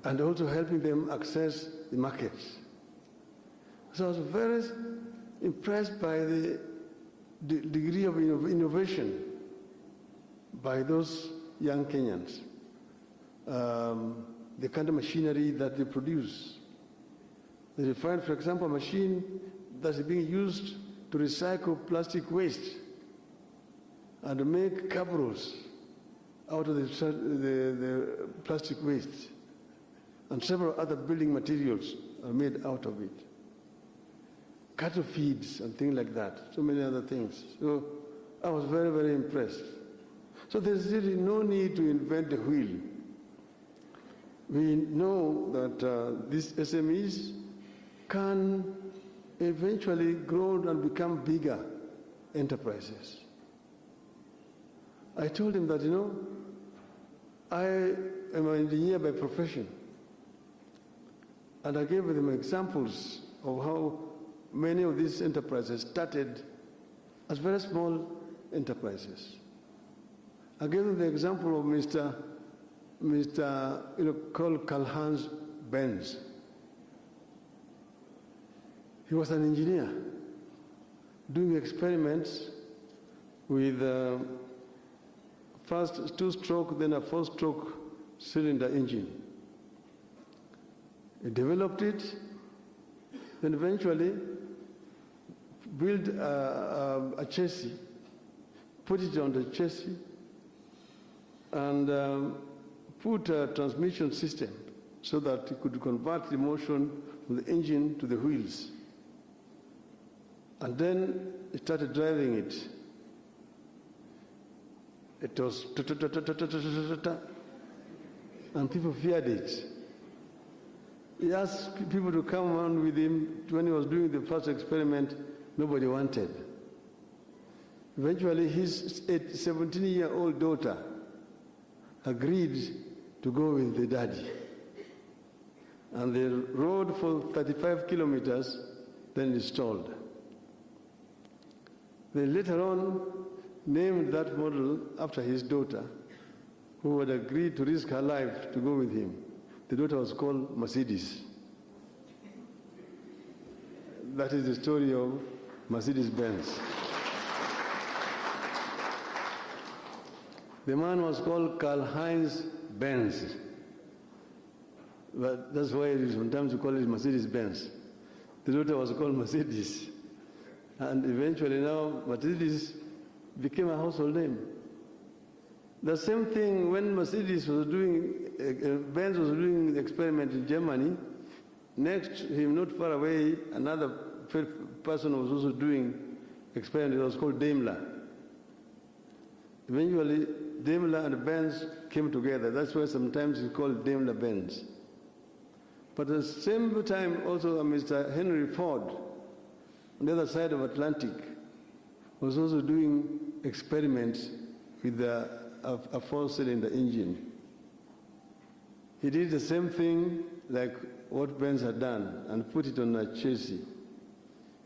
and also helping them access the markets. So I was very impressed by the degree of innovation by those young Kenyans, the kind of machinery that they produce. They find, for example, a machine that is being used to recycle plastic waste and to make cabros out of the plastic waste. And several other building materials are made out of it. Cattle feeds and things like that, so many other things. So I was very, very impressed. So there's really no need to invent the wheel. We know that these SMEs can eventually grow and become bigger enterprises. I told him that, I am an engineer by profession. And I gave them examples of how many of these enterprises started as very small enterprises. I gave them the example of Mr. called Karl-Heinz Benz. He was an engineer doing experiments with first two-stroke, then a four-stroke cylinder engine. He developed it, then eventually built a chassis, put it on the chassis, and put a transmission system so that it could convert the motion from the engine to the wheels. And then he started driving it. It was and people feared it. He asked people to come on with him. When he was doing the first experiment, nobody wanted. Eventually, his 17-year-old daughter agreed to go with the daddy. And they rode for 35 kilometers, then installed. They later on named that model after his daughter, who had agreed to risk her life to go with him. The daughter was called Mercedes. That is the story of Mercedes-Benz. The man was called Karl-Heinz Benz. But that's why sometimes you call it Mercedes-Benz. The daughter was called Mercedes. And eventually now Mercedes became a household name. The same thing when Mercedes was doing, Benz was doing the experiment in Germany. Next to him, not far away, another person was also doing experiment. It was called Daimler. Eventually, Daimler and Benz came together. That's why sometimes it's called Daimler-Benz. But at the same time, also Mr. Henry Ford, on the other side of Atlantic, was also doing experiments with a four-cylinder engine. He did the same thing like what Benz had done and put it on a chassis.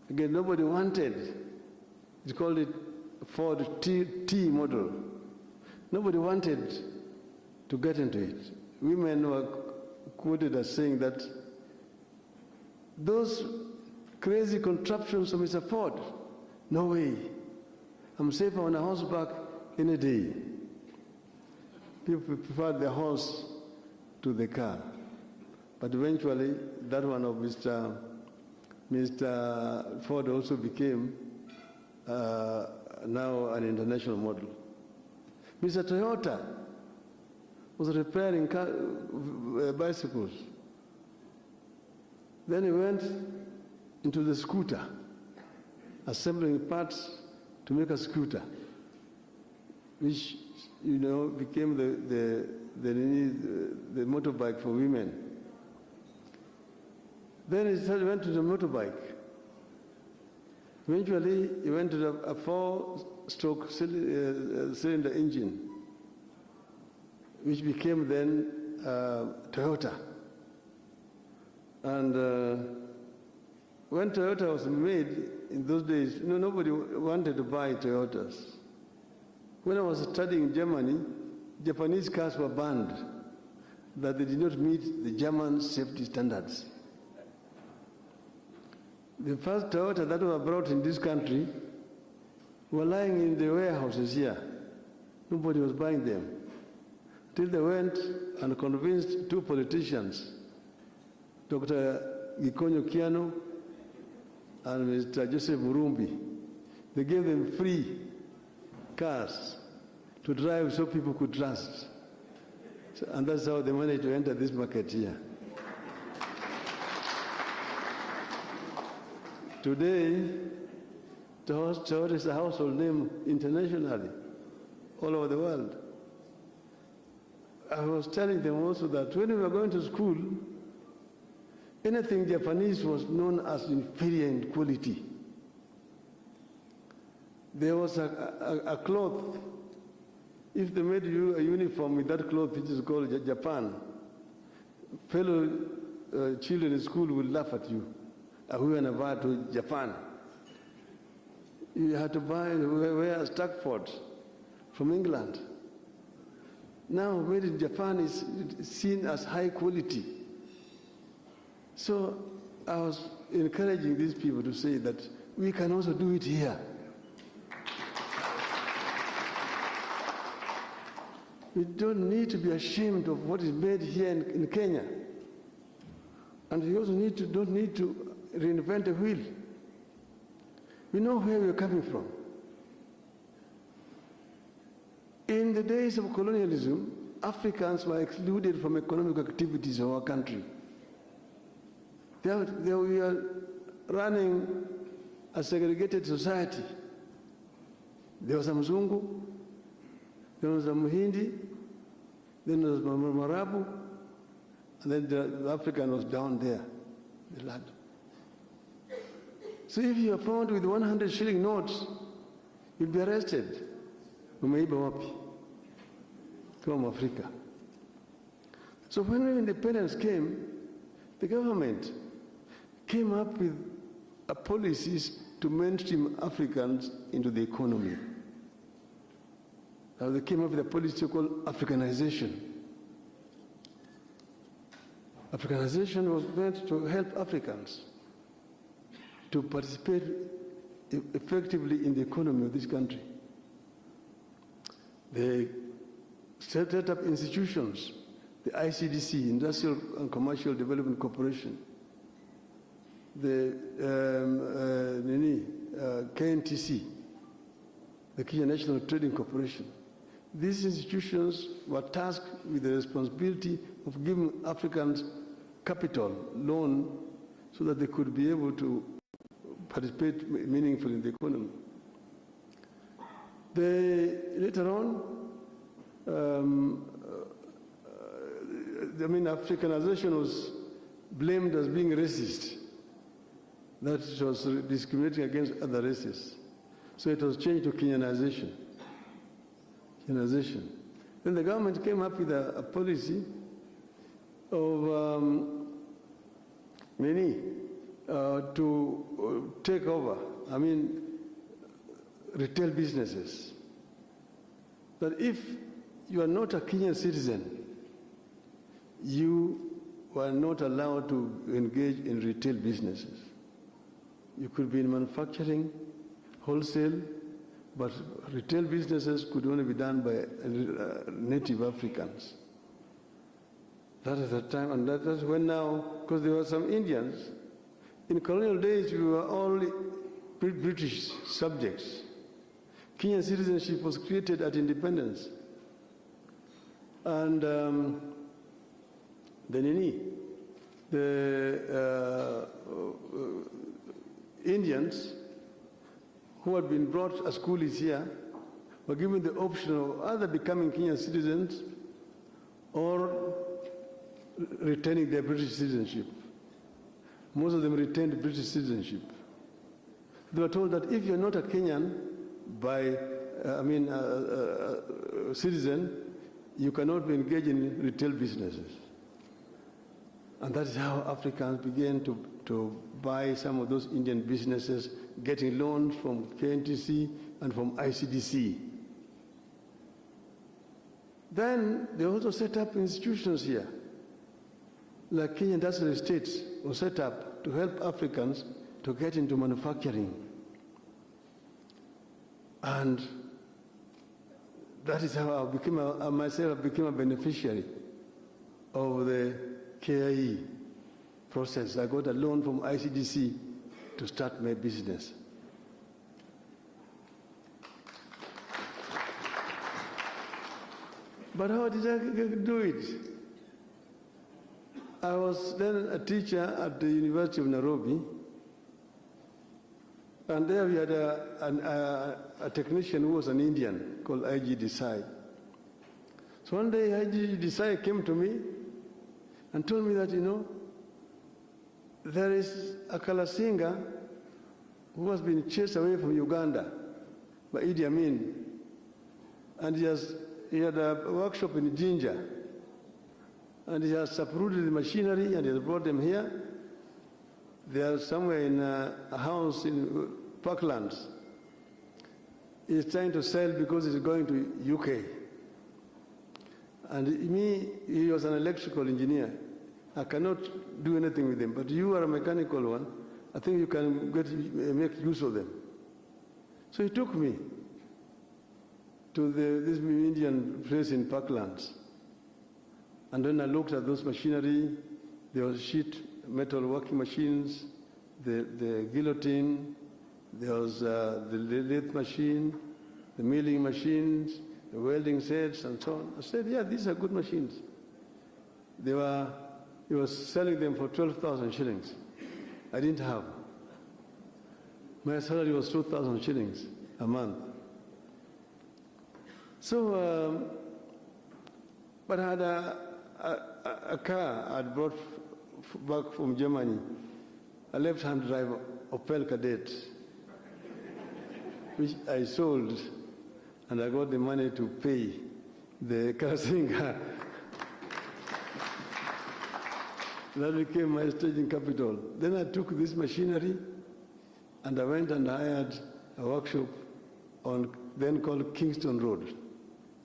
Again, nobody wanted. He called it Ford T model. Nobody wanted to get into it. Women were quoted as saying that those crazy contraptions of Mr. Ford, no way. I'm safer on a horseback any day. People preferred the horse to the car. But eventually, that one of Mr. Ford also became now an international model. Mr. Toyota was repairing bicycles. Then he went into the scooter, assembling parts to make a scooter, which became the motorbike for women. Then he went to the motorbike. Eventually, he went to a four-stroke cylinder engine, which became then Toyota. And when Toyota was made in those days, nobody wanted to buy Toyotas. When I was studying in Germany, Japanese cars were banned, that they did not meet the German safety standards. The first Toyota that were brought in this country were lying in the warehouses here. Nobody was buying them. Till they went and convinced two politicians, Dr. Gikonyo Kiano and Mr. Joseph Murumbi. They gave them free cars to drive so people could trust. And that's how they managed to enter this market here. Today, Toyota is a household name internationally, all over the world. I was telling them also that when we were going to school, anything Japanese was known as inferior in quality. There was a cloth. If they made you a uniform with that cloth, which is called Japan, fellow children in school would laugh at you. We were to Japan. You had to wear a Stackford from England. Now, made in Japan is seen as high quality. So I was encouraging these people to say that we can also do it here. We don't need to be ashamed of what is made here in Kenya. And we also don't need to reinvent the wheel. We know where we're coming from. In the days of colonialism, Africans were excluded from economic activities of our country. We are running a segregated society. There was a Mzungu, there was a Muhindi, then there was a Marabu, and then the African was down there, the lad. So if you are found with 100 shilling notes, you'll be arrested. Umeiba wapi? From Africa. So when independence came, the government came up with policies to mainstream Africans into the economy. Now they came up with a policy called Africanization. Africanization was meant to help Africans to participate effectively in the economy of this country. They set up institutions, the ICDC, Industrial and Commercial Development Corporation, the KNTC, the Kenya National Trading Corporation. These institutions were tasked with the responsibility of giving Africans capital, loan, so that they could be able to participate meaningfully in the economy. Later on, Africanization was blamed as being racist, that it was discriminating against other races. So it was changed to Kenyanization. Then the government came up with a policy of to take over, retail businesses. That if you are not a Kenyan citizen, you were not allowed to engage in retail businesses. You could be in manufacturing, wholesale, but retail businesses could only be done by native Africans. That is the time, and that's when now, because there were some Indians. In colonial days, we were all British subjects. Kenyan citizenship was created at independence. And the Indians who had been brought as coolies here were given the option of either becoming Kenyan citizens or retaining their British citizenship. Most of them retained British citizenship. They were told that if you're not a Kenyan citizen, you cannot be engaged in retail businesses. And that is how Africans began to buy some of those Indian businesses, getting loans from KNTC and from ICDC. Then they also set up institutions here, like Kenya Industrial Estates was set up to help Africans to get into manufacturing. And that is how I myself became a beneficiary of the KIE process. I got a loan from ICDC to start my business. But how did I do it? I was then a teacher at the University of Nairobi, and there we had a technician who was an Indian called IG Desai. So one day IG Desai came to me and told me that, you know, there is a Kalasinga who has been chased away from Uganda by Idi Amin, and he had a workshop in Jinja, and he has uprooted the machinery and he has brought them here. They are somewhere in a house in Parklands. He's trying to sell because he's going to UK. And he was an electrical engineer. I cannot do anything with him, but you are a mechanical one. I think you can make use of them. So he took me to this Indian place in Parklands. And then I looked at those machinery. There was sheet metal working machines, the guillotine, there was the lathe machine, the milling machines, the welding sets, and so on. I said, yeah, these are good machines. He was selling them for 12,000 shillings. I didn't have. My salary was 2,000 shillings a month. So, but I had a car I'd brought back from Germany, a left-hand drive Opel Kadett, which I sold, and I got the money to pay the Kalasinga. That became my staging capital. Then I took this machinery, and I went and hired a workshop on then called Kingston Road.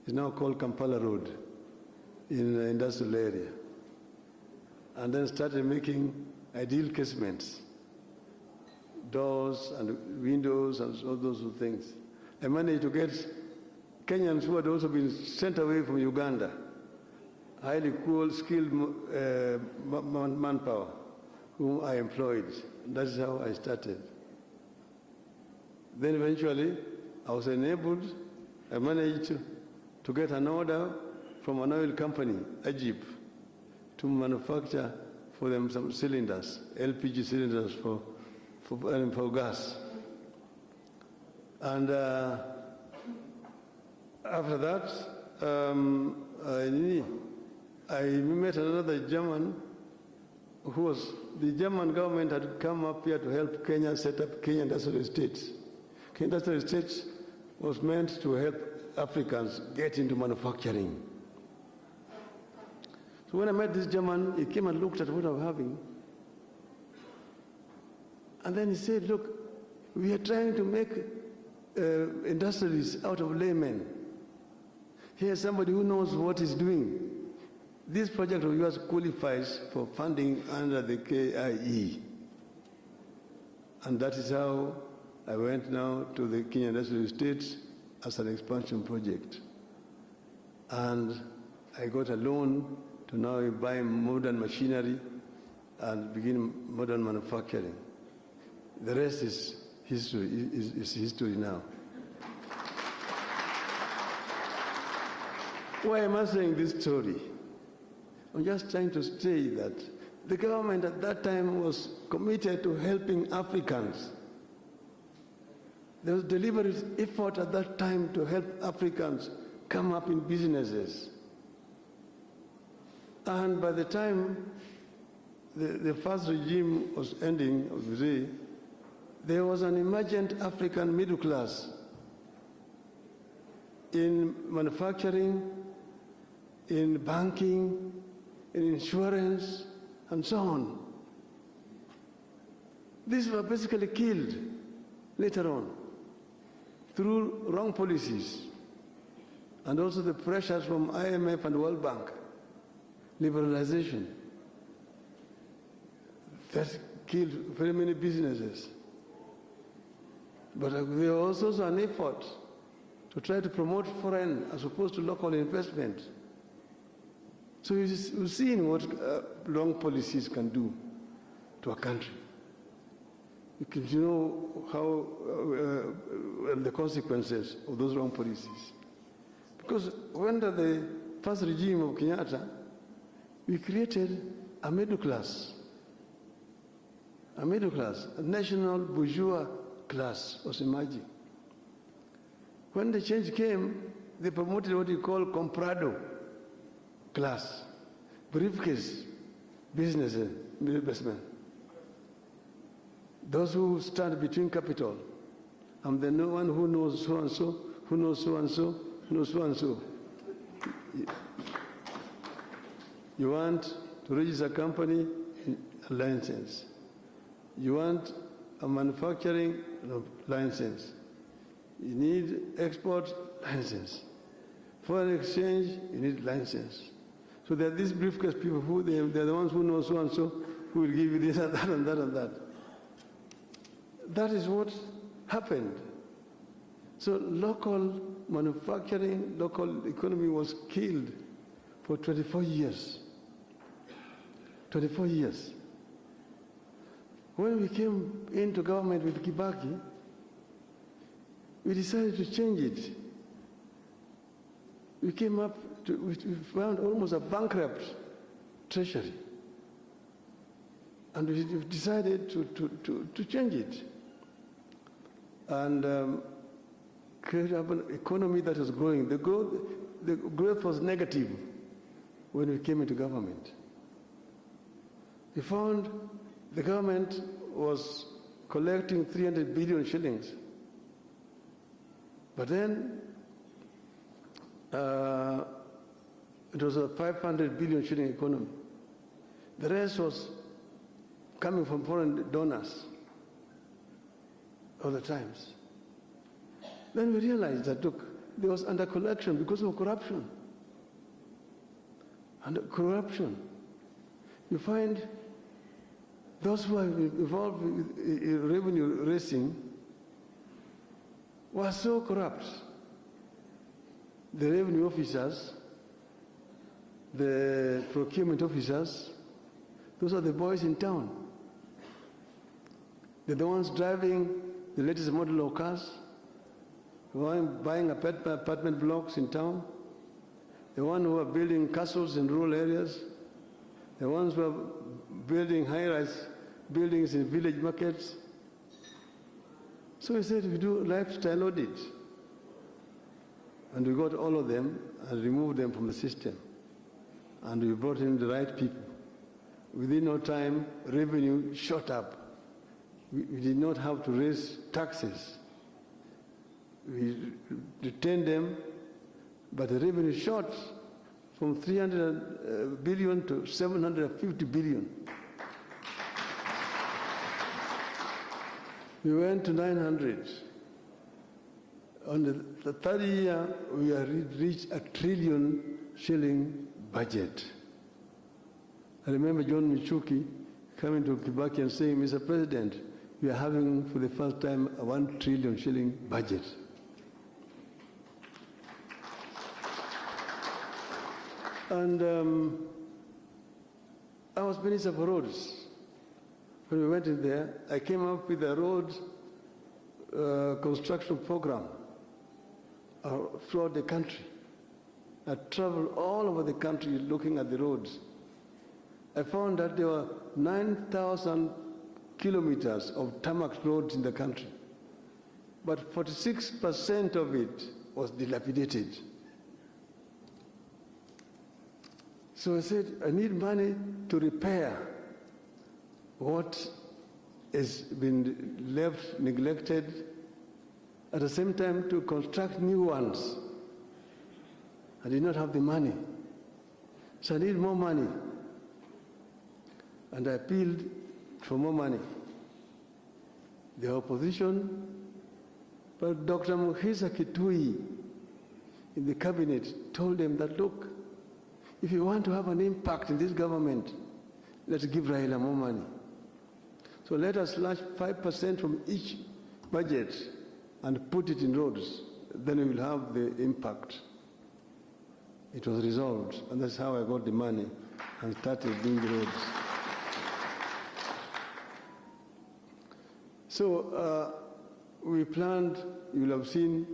It's now called Kampala Road in the industrial area. And then started making ideal casements, doors and windows and all those things. I managed to get Kenyans who had also been sent away from Uganda, highly skilled manpower, whom I employed. That's how I started. Then eventually, I was enabled, I managed to get an order from an oil company, Egypt, to manufacture for them some cylinders, LPG cylinders for gas. And after that, I met another German who was, the German government had come up here to help Kenya set up Kenya Industrial Estates. Kenya Industrial Estates was meant to help Africans get into manufacturing. So when I met this German, he came and looked at what I was having. And then he said, look, we are trying to make industrialists out of laymen. Here's somebody who knows what he's doing. This project of yours qualifies for funding under the KIE. And that is how I went now to the Kenya Industrial Estates as an expansion project. And I got a loan to now buy modern machinery and begin modern manufacturing. The rest is history, is history now. Why am I saying this story? I'm just trying to say that the government at that time was committed to helping Africans. There was deliberate effort at that time to help Africans come up in businesses. And by the time the first regime was ending, obviously, there was an emergent African middle class in manufacturing, in banking, in insurance, and so on. These were basically killed later on through wrong policies. and also the pressures from IMF and World Bank, liberalization, that killed very many businesses. But there was also an effort to try to promote foreign as opposed to local investment. So we've seen what wrong policies can do to a country. You know how the consequences of those wrong policies. Because under the first regime of Kenyatta, we created a middle class. A middle class, a national bourgeois class was emerging. When the change came, they promoted what you call comprado class, briefcase businessmen. Those who stand between capital. I'm the one who knows so and so, who knows so and so, who knows so and so. You want to register a company, a license. You want a manufacturing license. You need export license. Foreign exchange, you need license. So there are these briefcase people who they're the ones who know so and so, who will give you this and that and that and that. That is what happened. So local manufacturing, local economy was killed for 24 years. 24 years. When we came into government with Kibaki, we decided to change it. We came up to, we found almost a bankrupt treasury. And we decided to change it. And create an economy that was growing. The growth was negative when we came into government. We found the government was collecting 300 billion shillings. But then it was a 500 billion shilling economy. The rest was coming from foreign donors all the times. Then we realized that, look, there was under collection because of corruption. Under corruption. You find those who are involved with revenue raising were so corrupt. The revenue officers, the procurement officers, those are the boys in town. They're the ones driving the latest model of cars, the one buying apartment blocks in town, the ones who are building castles in rural areas, the ones who are building high-rise buildings in village markets. So we said we do lifestyle audit. And we got all of them and removed them from the system. And we brought in the right people. Within no time, revenue shot up. We did not have to raise taxes. We retained them, but the revenue shot from 300 billion to 750 billion. We went to 900. On the third year, we have reached a 1 trillion shilling budget. I remember John Michuki coming to Kibaki and saying, Mr. President, we are having for the first time a 1 trillion shilling budget. And I was Minister for Roads. When we went in there, I came up with a road construction program throughout the country. I traveled all over the country looking at the roads. I found that there were 9,000 kilometers of tarmac roads in the country, but 46% of it was dilapidated. So I said, I need money to repair what has been left neglected, at the same time to construct new ones. I did not have the money. So I need more money. And I appealed for more money. The opposition, but Dr. Muhisa Kitui in the cabinet told them that, look, if you want to have an impact in this government, let's give Raila more money. So let us slash 5% from each budget and put it in roads. Then we will have the impact. It was resolved, and that's how I got the money and started doing the roads. So we planned, you will have seen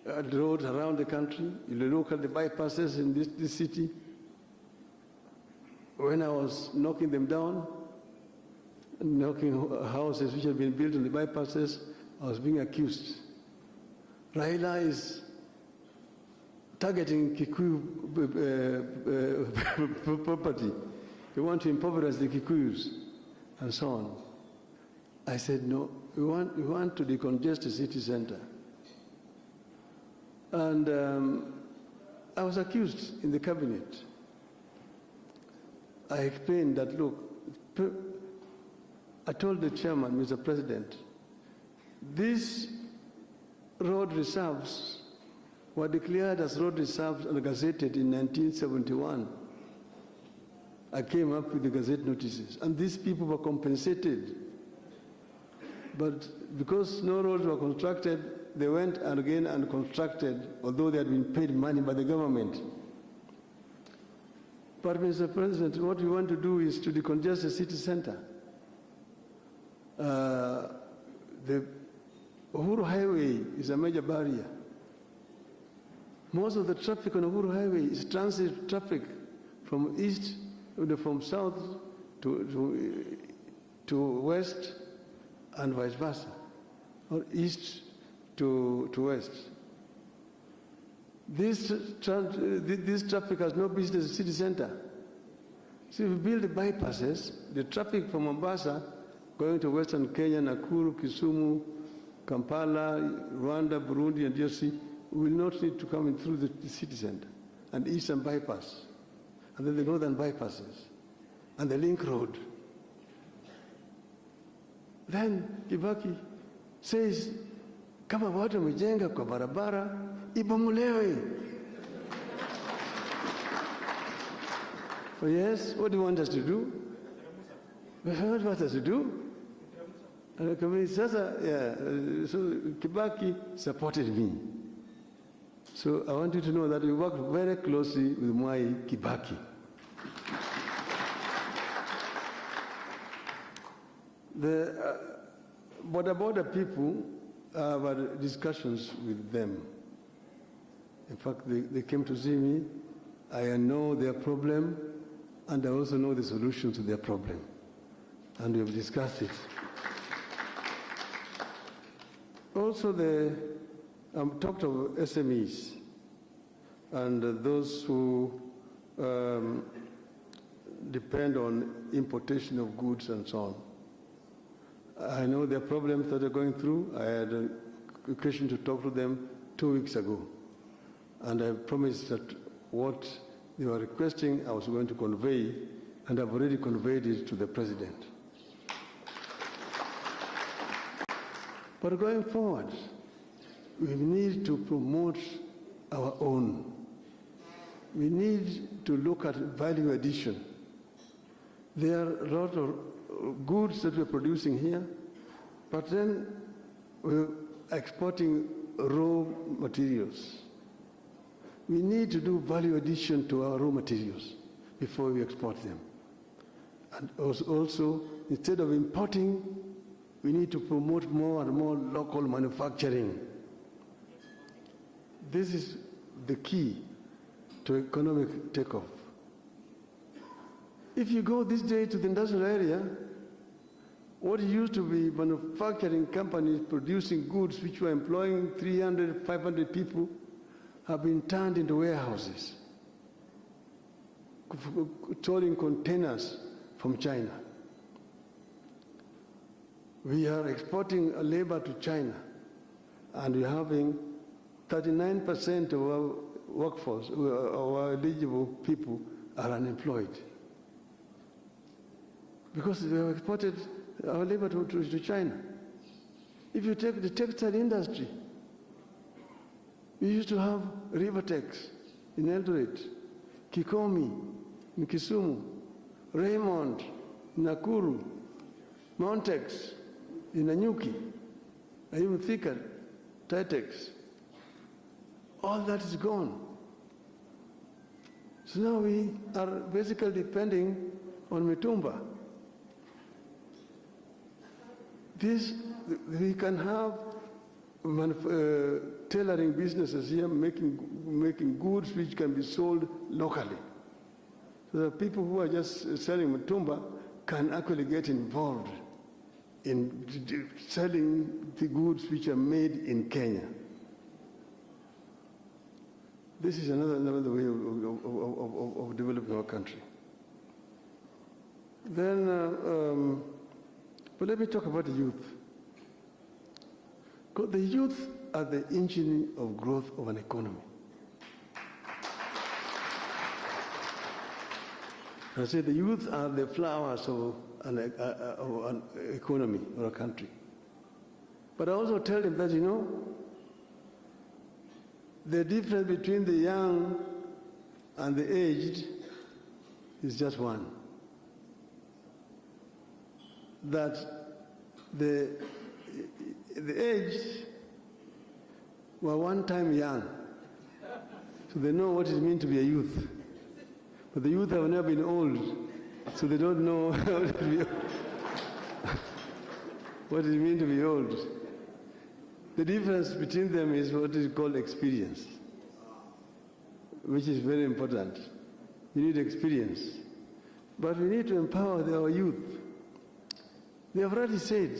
the roads around the country. You will look at the bypasses in this city. When I was knocking them down, knocking houses which have been built on the bypasses, I was being accused. Raila is targeting Kikuyu property. We want to impoverish the Kikuyus, and so on. I said, no, we want to decongest the city center. And I was accused in the cabinet. I explained that, look, I told the chairman, Mr. President, these road reserves were declared as road reserves and gazetted in 1971. I came up with the gazette notices, and these people were compensated. But because no roads were constructed, they went and again and constructed, although they had been paid money by the government. But Mr. President, what we want to do is to decongest the city center. The Uhuru Highway is a major barrier. Most of the traffic on Uhuru Highway is transit traffic from east, from south to west and vice versa, or east to west. This traffic has no business in the city center. So if we build the bypasses, the traffic from Mombasa going to Western Kenya, Nakuru, Kisumu, Kampala, Rwanda, Burundi, and DRC will not need to come in through the city center, and eastern bypass, and then the northern bypasses, and the link road. Then Kibaki says, kama watu wamejenga kwa barabara, ibomolewe. Oh yes, what do you want us to do? What do you want us to do? So Kibaki supported me. So I want you to know that we worked very closely with Mwai Kibaki. The border people, I've had discussions with them. In fact, they came to see me. I know their problem, and I also know the solution to their problem. And we have discussed it. Also, talked of SMEs and those who depend on importation of goods and so on. I know their problems that they're going through. I had an occasion to talk to them 2 weeks ago. And I promised that what they were requesting I was going to convey, and I've already conveyed it to the President. But going forward, we need to promote our own. We need to look at value addition. There are a lot of goods that we're producing here, but then we're exporting raw materials. We need to do value addition to our raw materials before we export them. And also, instead of importing, we need to promote more and more local manufacturing. This is the key to economic takeoff. If you go this day to the industrial area, what used to be manufacturing companies producing goods which were employing 300, 500 people have been turned into warehouses, towing containers from China. We are exporting labor to China, and we're having 39% of our workforce, our eligible people, are unemployed. Because we have exported our labor to China. If you take the textile industry, We used to have Rivertex in Eldoret, Kikomi in Kisumu, Raymond in Nakuru, Mountex in Nanyuki, and even Thika, Titex. All that is gone. So now we are basically depending on Mitumba. We can have tailoring businesses here, making goods which can be sold locally. So that people who are just selling Mitumba can actually get involved in selling the goods which are made in Kenya. This is another way of developing our country. Then, but let me talk about the youth. Because the youth are the engine of growth of an economy. I say the youth are the flowers of an economy or a country. But I also tell them that, the difference between the young and the aged is just one. That the aged were one time young, so they know what it means to be a youth. But the youth have never been old, so they don't know what it means to be old. The difference between them is what is called experience, which is very important. You need experience. But we need to empower our youth. They have already said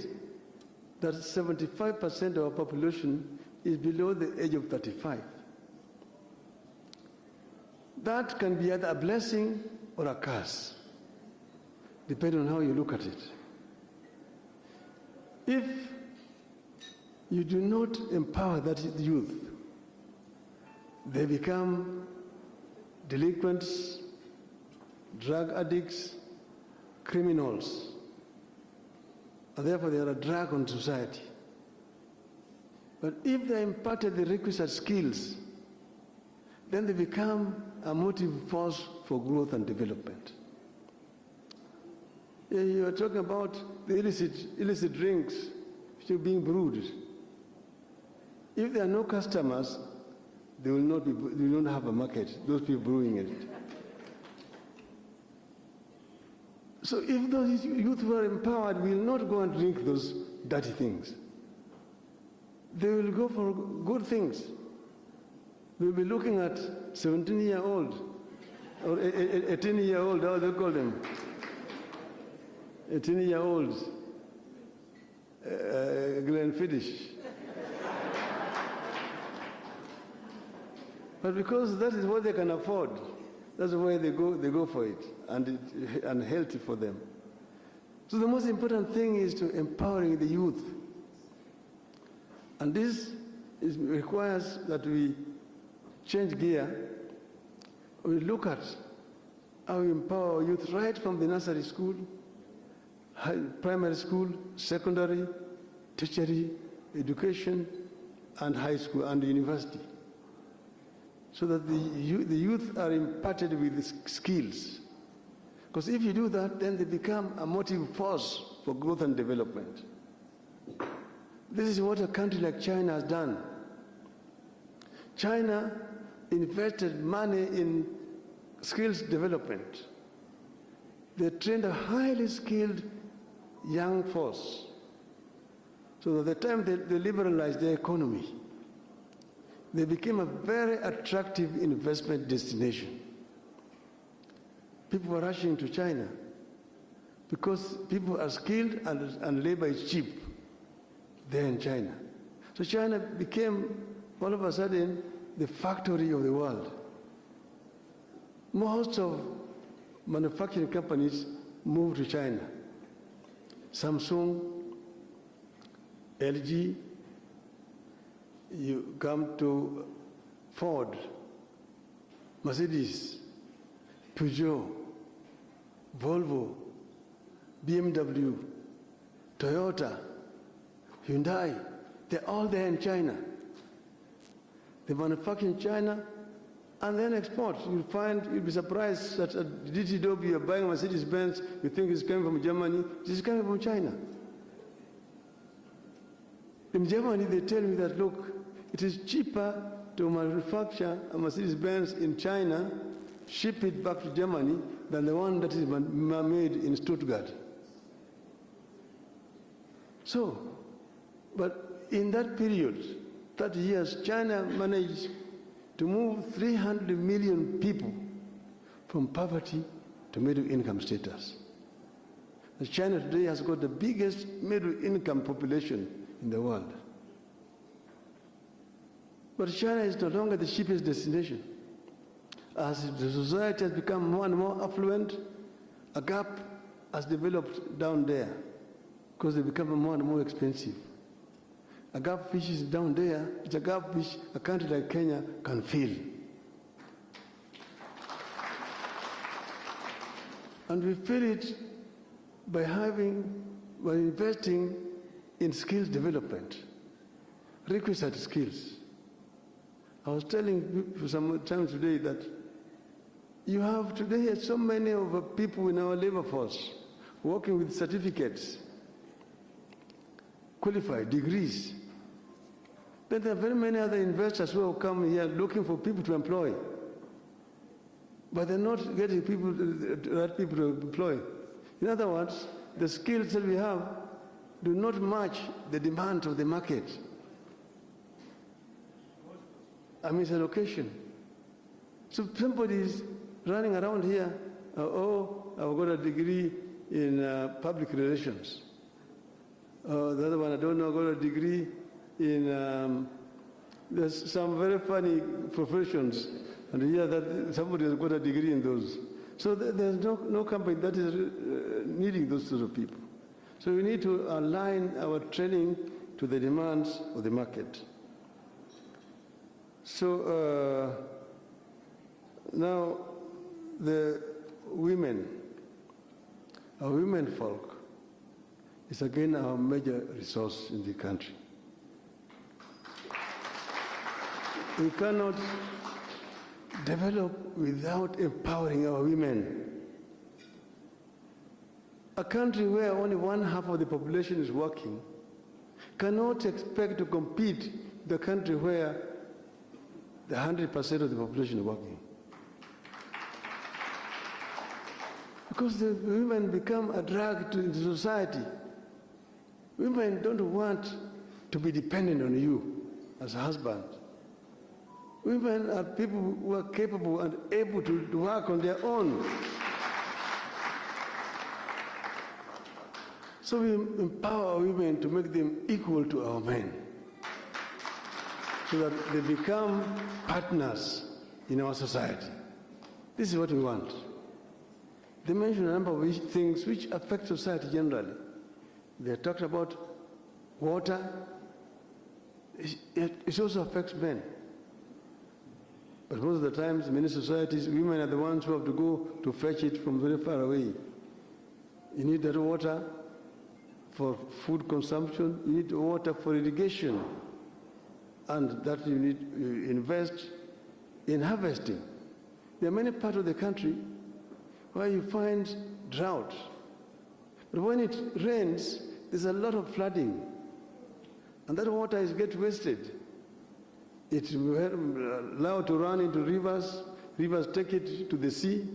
that 75% of our population is below the age of 35. That can be either a blessing or a curse, depending on how you look at it. If you do not empower that youth, they become delinquents, drug addicts, criminals, and therefore they are a drag on society. But if they imparted the requisite skills, then they become a motive force for growth and development. You are talking about the illicit drinks which are being brewed. If there are no customers, they will not have a market, those people brewing it. So if those youth were empowered, will not go and drink those dirty things. They will go for good things. They will be looking at 17-year-old or 18-year-old, how do they call them? 18-year-olds, Glenfiddich. But because that is what they can afford, that's why they go for it, and healthy for them. So the most important thing is to empowering the youth. And this requires that we change gear. We look at how we empower our youth right from the nursery school, primary school, secondary, tertiary education, and high school and university. So that the youth are imparted with skills. Because if you do that, then they become a motive force for growth and development. This is what a country like China has done. China invested money in skills development. They trained a highly skilled young force. So at the time they liberalized their economy, they became a very attractive investment destination. People were rushing to China because people are skilled and labor is cheap there in China. So China became, all of a sudden, the factory of the world. Most of manufacturing companies moved to China. Samsung, LG, you come to Ford, Mercedes, Peugeot, Volvo, BMW, Toyota, Hyundai, they're all there in China. They manufacture in China and then export. You'll be surprised that at DStv you're buying a Mercedes-Benz, you think it's coming from Germany, it is coming from China. In Germany, they tell me that, look, it is cheaper to manufacture a Mercedes-Benz in China, ship it back to Germany, than the one that is made in Stuttgart. So, but in that period, 30 years, China managed to move 300 million people from poverty to middle income status. And China today has got the biggest middle income population in the world. But China is no longer the cheapest destination. As the society has become more and more affluent, a gap has developed down there because they become more and more expensive. A gap which is down there, it's a gap which a country like Kenya can fill. And we fill it by investing in skills development, requisite skills. I was telling you some time today that you have today so many of people in our labor force working with certificates, qualified degrees. Then there are very many other investors who have come here looking for people to employ, but they're not getting the right people to employ. In other words, the skills that we have do not match the demand of the market. I mean, it's allocation. So somebody is running around here, oh, I've got a degree in public relations. The other one, I don't know, I've got a degree in, there's some very funny professions, and here that somebody has got a degree in those. So there's no company that is needing those sort of people. So we need to align our training to the demands of the market. So now the women, our women folk, is again our major resource in the country. We cannot develop without empowering our women. A country where only 1/2 of the population is working cannot expect to compete with a country where the 100% of the population is working. Because the women become a drag to the society. Women don't want to be dependent on you as a husband. Women are people who are capable and able to work on their own. So we empower women to make them equal to our men, so that they become partners in our society. This is what we want. They mentioned a number of things which affect society generally. They talked about water. It also affects men. But most of the times, in many societies, women are the ones who have to go to fetch it from very far away. You need that water for food consumption, you need water for irrigation, and that you need to invest in harvesting. There are many parts of the country where you find drought. But when it rains, there's a lot of flooding, and that water gets wasted. It's allowed to run into rivers, rivers take it to the sea,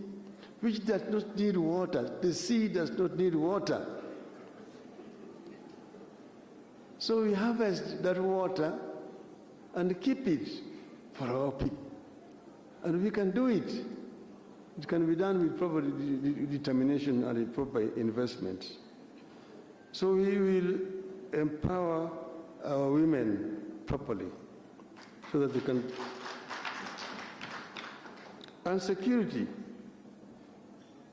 which does not need water. The sea does not need water. So we harvest that water and keep it for our people. And we can do it. It can be done with proper determination and proper investment. So we will empower our women properly so that they can. And security.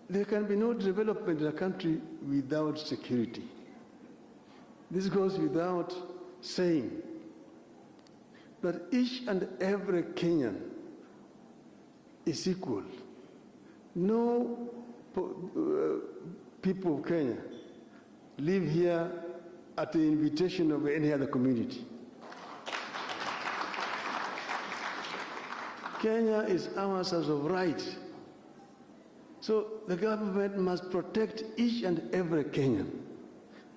There can be no development in a country without security. This goes without saying that each and every Kenyan is equal. No people of Kenya live here at the invitation of any other community. Kenya is ours as of right. So the government must protect each and every Kenyan.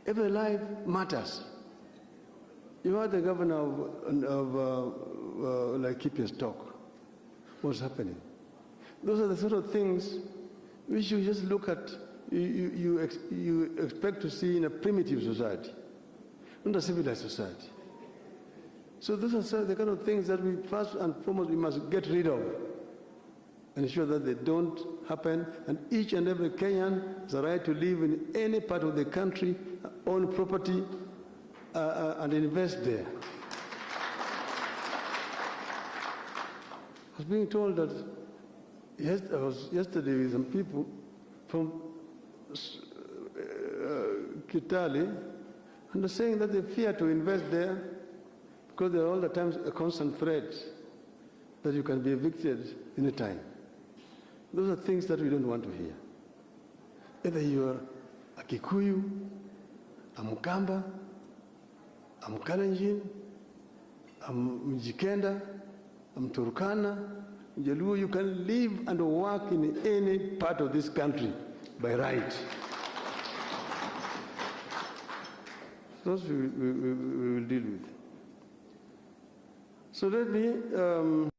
Every life matters. You are the governor of Laikipia's talk. What's happening? Those are the sort of things which you just look at, you expect to see in a primitive society, not a civilized society. So those are the kind of things that we first and foremost we must get rid of and ensure that they don't happen, and each and every Kenyan has a right to live in any part of the country, own property, and invest there. I was being told that I was yesterday with some people from Kitale, and they're saying that they fear to invest there because there are all the times a constant threat that you can be evicted any time. Those are things that we don't want to hear. Either you are a Kikuyu, a Mukamba, a Mkalenjin, a Mjikenda, a Mturkana, Jaluo, you can live and work in any part of this country by right. Those we will deal with. So let me